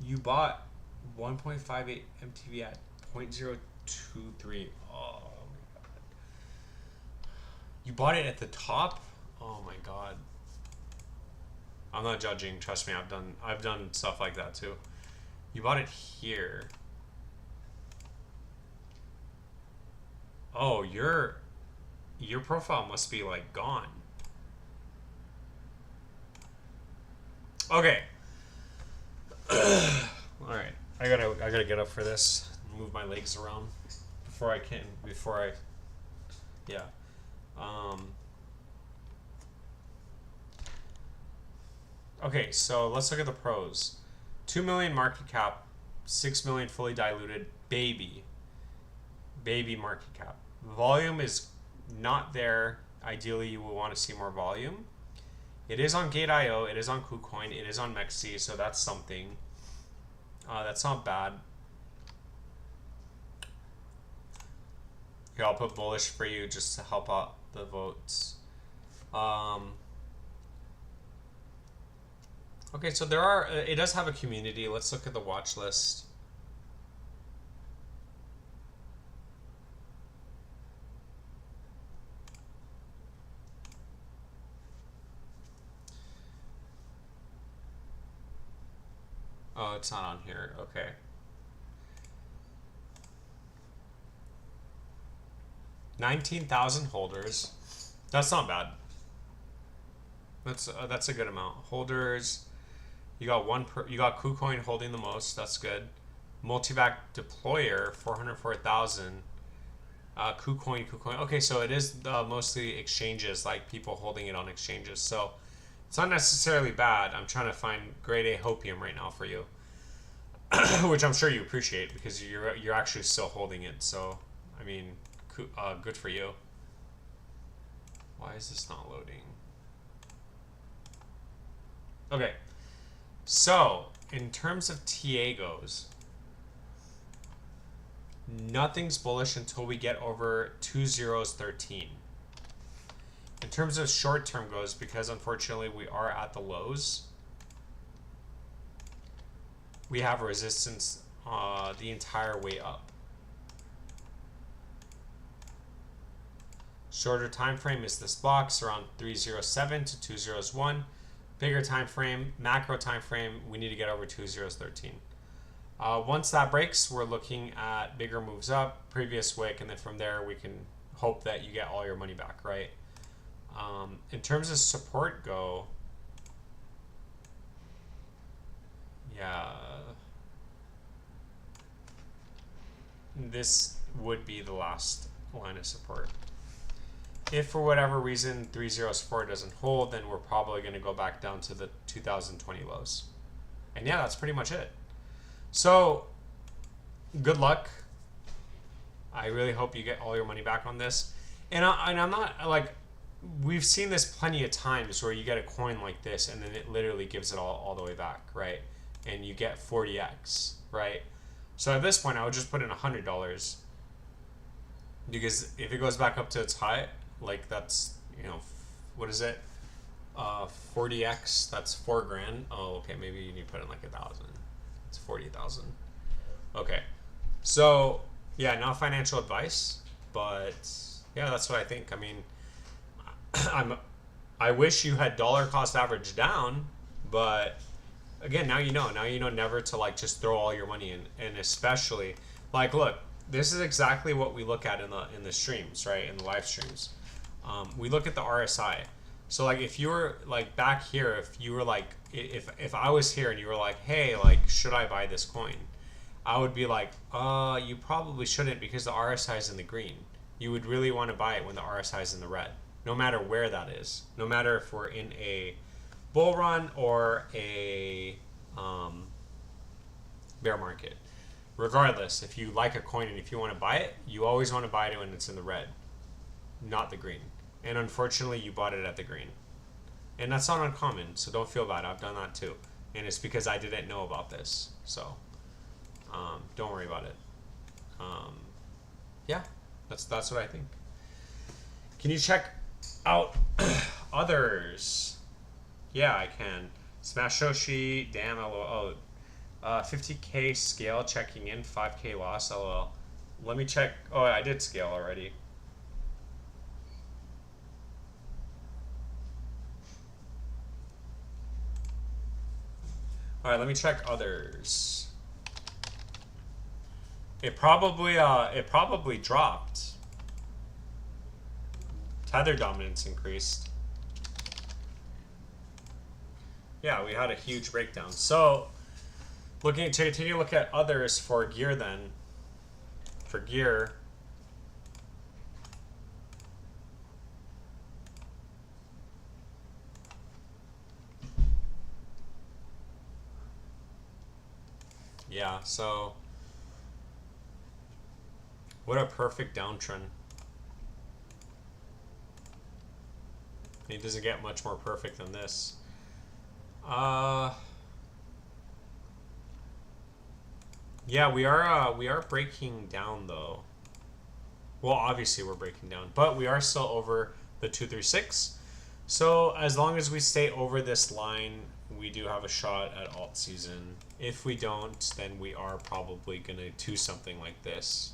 You bought 1.58 MTV at 0.023. Oh my god. You bought it at the top? Oh my god. I'm not judging, trust me, I've done stuff like that too. You bought it here. Oh, your profile must be like gone. Okay. All right. I gotta get up for this. Move my legs around yeah. Okay, so let's look at the pros. 2 million market cap, 6 million fully diluted, baby market cap. Volume is not there. Ideally, you will want to see more volume. It is on Gate.io, it is on KuCoin, it is on Mexi, so that's something. That's not bad. Here, I'll put bullish for you just to help out the votes. Okay, so it does have a community. Let's look at the watch list. Oh, it's not on here. Okay. $19,000 holders. That's not bad. That's a good amount. Holders. You got you got KuCoin holding the most. That's good. Multivac deployer 404,000. KuCoin, KuCoin. Okay, so it is mostly exchanges, like people holding it on exchanges. So it's not necessarily bad. I'm trying to find grade A hopium right now for you, which I'm sure you appreciate because you're actually still holding it. So I mean, good for you. Why is this not loading? Okay, so in terms of TA goes, nothing's bullish until we get over 2013. In terms of short term goes, because unfortunately we are at the lows, we have resistance the entire way up. Shorter time frame is this box around 307 to 201. Bigger time frame, macro time frame, we need to get over 2013. Once that breaks, we're looking at bigger moves up, previous wick, and then from there we can hope that you get all your money back, right? In terms of support go, yeah, this would be the last line of support. If for whatever reason 304 doesn't hold, then we're probably going to go back down to the 2020 lows. And yeah, that's pretty much it. So, good luck. I really hope you get all your money back on this. And I'm not, like, we've seen this plenty of times where you get a coin like this and then it literally gives it all the way back, right? And you get 40x, right? So at this point, I would just put in $100. Because if it goes back up to its high, like that's, you know, what is it? 40x, that's 4 grand. Oh, okay, maybe you need to put in like 1,000. It's 40,000. Okay, so yeah, not financial advice, but yeah, that's what I think. I mean, I wish you had dollar cost average down, but again, now you know never to like just throw all your money in, and especially like, look, this is exactly what we look at in the streams, right? In the live streams, we look at the RSI. So like, if you were like back here, if you were like, if I was here and you were like, hey, like, should I buy this coin? I would be like, you probably shouldn't, because the RSI is in the green. You would really want to buy it when the RSI is in the red, no matter where that is. No matter if we're in a bull run or a bear market. Regardless, if you like a coin and if you want to buy it, you always want to buy it when it's in the red, not the green. And unfortunately, you bought it at the green. And that's not uncommon, so don't feel bad. I've done that too. And it's because I didn't know about this. So don't worry about it. Yeah, that's what I think. Can you check out others? Yeah, I can. Smash Shoshi, damn, LOL. 50k scale checking in, 5k loss, LOL. Let me check. Oh, I did scale already. All right, let me check others. It probably dropped. Tether dominance increased. Yeah, we had a huge breakdown. So, looking to continue to look at others for gear then. For gear. Yeah, so what a perfect downtrend. It doesn't get much more perfect than this. Yeah, we are breaking down though. Well, obviously we're breaking down, but we are still over the 236. So as long as we stay over this line, we do have a shot at alt season. If we don't, then we are probably gonna do something like this.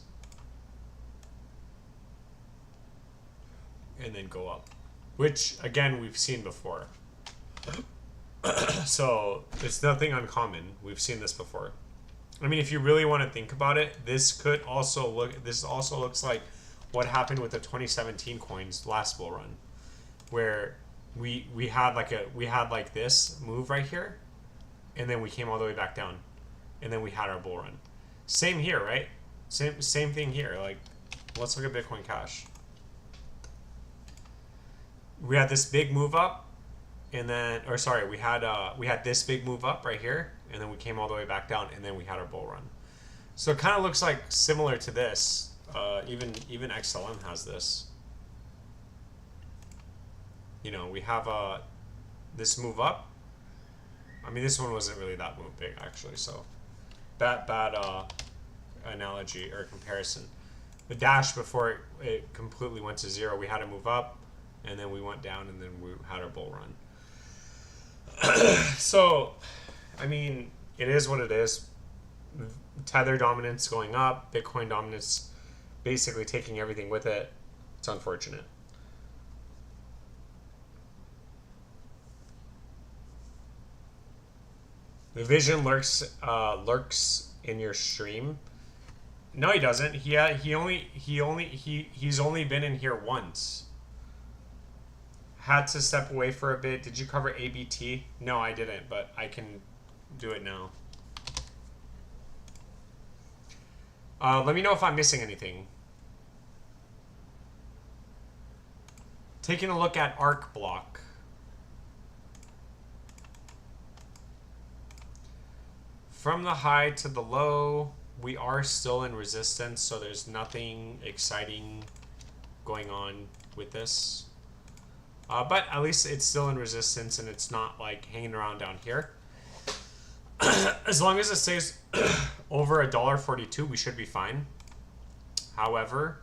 And then go up. Which, again, we've seen before. So, it's nothing uncommon. We've seen this before. I mean, if you really want to think about it, this also looks like what happened with the 2017 coins last bull run. Where we had like this move right here, and then we came all the way back down. And then we had our bull run. Same here, right? Same thing here. Like, Let's look at Bitcoin Cash. We had this big move up, and then, or sorry, we had this big move up right here, and then we came all the way back down, and then we had our bull run. So it kind of looks like similar to this. Even XLM has this. You know, we have this move up. I mean, this one wasn't really that big actually, so bad analogy or comparison. The dash before it completely went to zero, we had to move up, and then we went down, and then we had our bull run. So, I mean, it is what it is. Tether dominance going up, Bitcoin dominance basically taking everything with it. It's unfortunate. The vision lurks in your stream. No, he doesn't. He's only been in here once. Had to step away for a bit. Did you cover ABT? No, I didn't, but I can do it now. Let me know if I'm missing anything. Taking a look at arc block. From the high to the low, we are still in resistance, so there's nothing exciting going on with this. But at least it's still in resistance, and it's not like hanging around down here. As long as it stays over $1.42, we should be fine. However,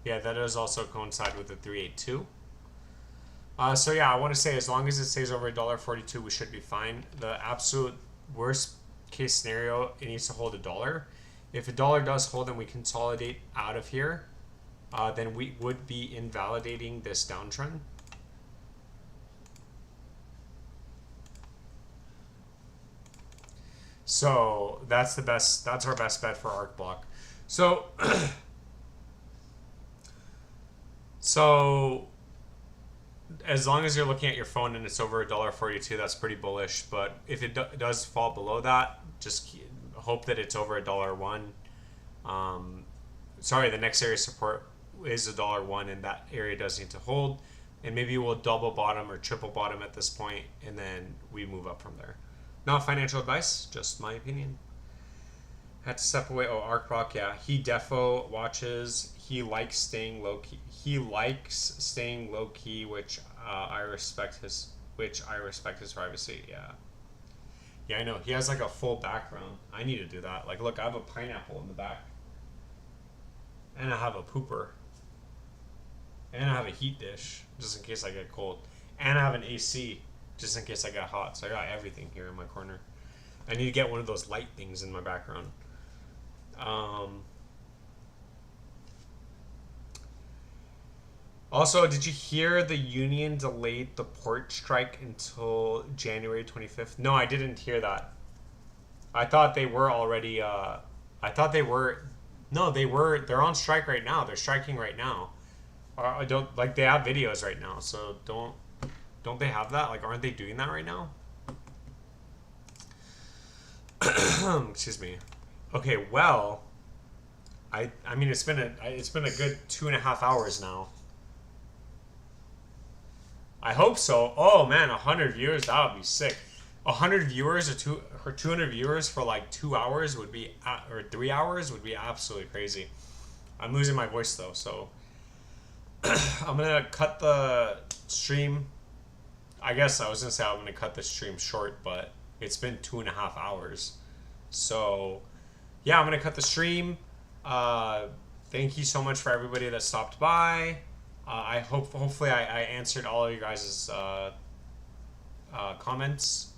yeah, that does also coincide with the 382. So yeah, I want to say as long as it stays over $1.42, we should be fine. The absolute worst case scenario, it needs to hold $1. If $1 does hold and we consolidate out of here, then we would be invalidating this downtrend. So that's our best bet for arc block. So so as long as you're looking at your phone and it's over $1.42, that's pretty bullish. But if it does fall below that, just hope that it's over $1.01. Sorry, the next area of support is $1.01, and that area does need to hold. And maybe we'll double bottom or triple bottom at this point, and then we move up from there. Not financial advice, just my opinion. Had to step away. Oh, Arc Rock, yeah. He defo watches. He likes staying low key. He likes staying low key, which I respect his privacy. Yeah. Yeah, I know. He has like a full background. I need to do that. Like, look, I have a pineapple in the back. And I have a pooper. And I have a heat dish, just in case I get cold. And I have an AC, just in case I get hot. So I got everything here in my corner. I need to get one of those light things in my background. Also, did you hear the union delayed the port strike until January 25th? No, I didn't hear that. I thought they were already, I thought they were, no, they're on strike right now. They're striking right now. I don't, like, they have videos right now, so don't they have that? Like, aren't they doing that right now? Excuse me. Okay, well, I mean, it's been a good 2.5 hours now. I hope so. Oh man, 100 viewers, that would be sick. 100 viewers or 200 viewers for like 2 hours would be, or 3 hours would be absolutely crazy. I'm losing my voice though, so I'm gonna cut the stream. I guess I was gonna say I'm gonna cut the stream short, but it's been 2.5 hours. So yeah, I'm gonna cut the stream. Thank you so much for everybody that stopped by. I hopefully I answered all of you guys' comments.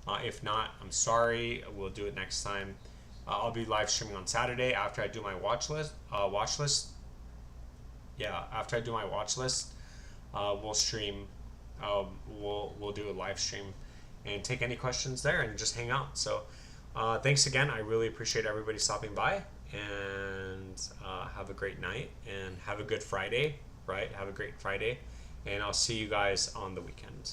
If not, I'm sorry. We'll do it next time. I'll be live streaming on Saturday after I do my watch list. Yeah, after I do my watch list, we'll stream. We'll do a live stream and take any questions there and just hang out. So thanks again. I really appreciate everybody stopping by, and have a great night and have a good Friday. Right? Have a great Friday, and I'll see you guys on the weekend.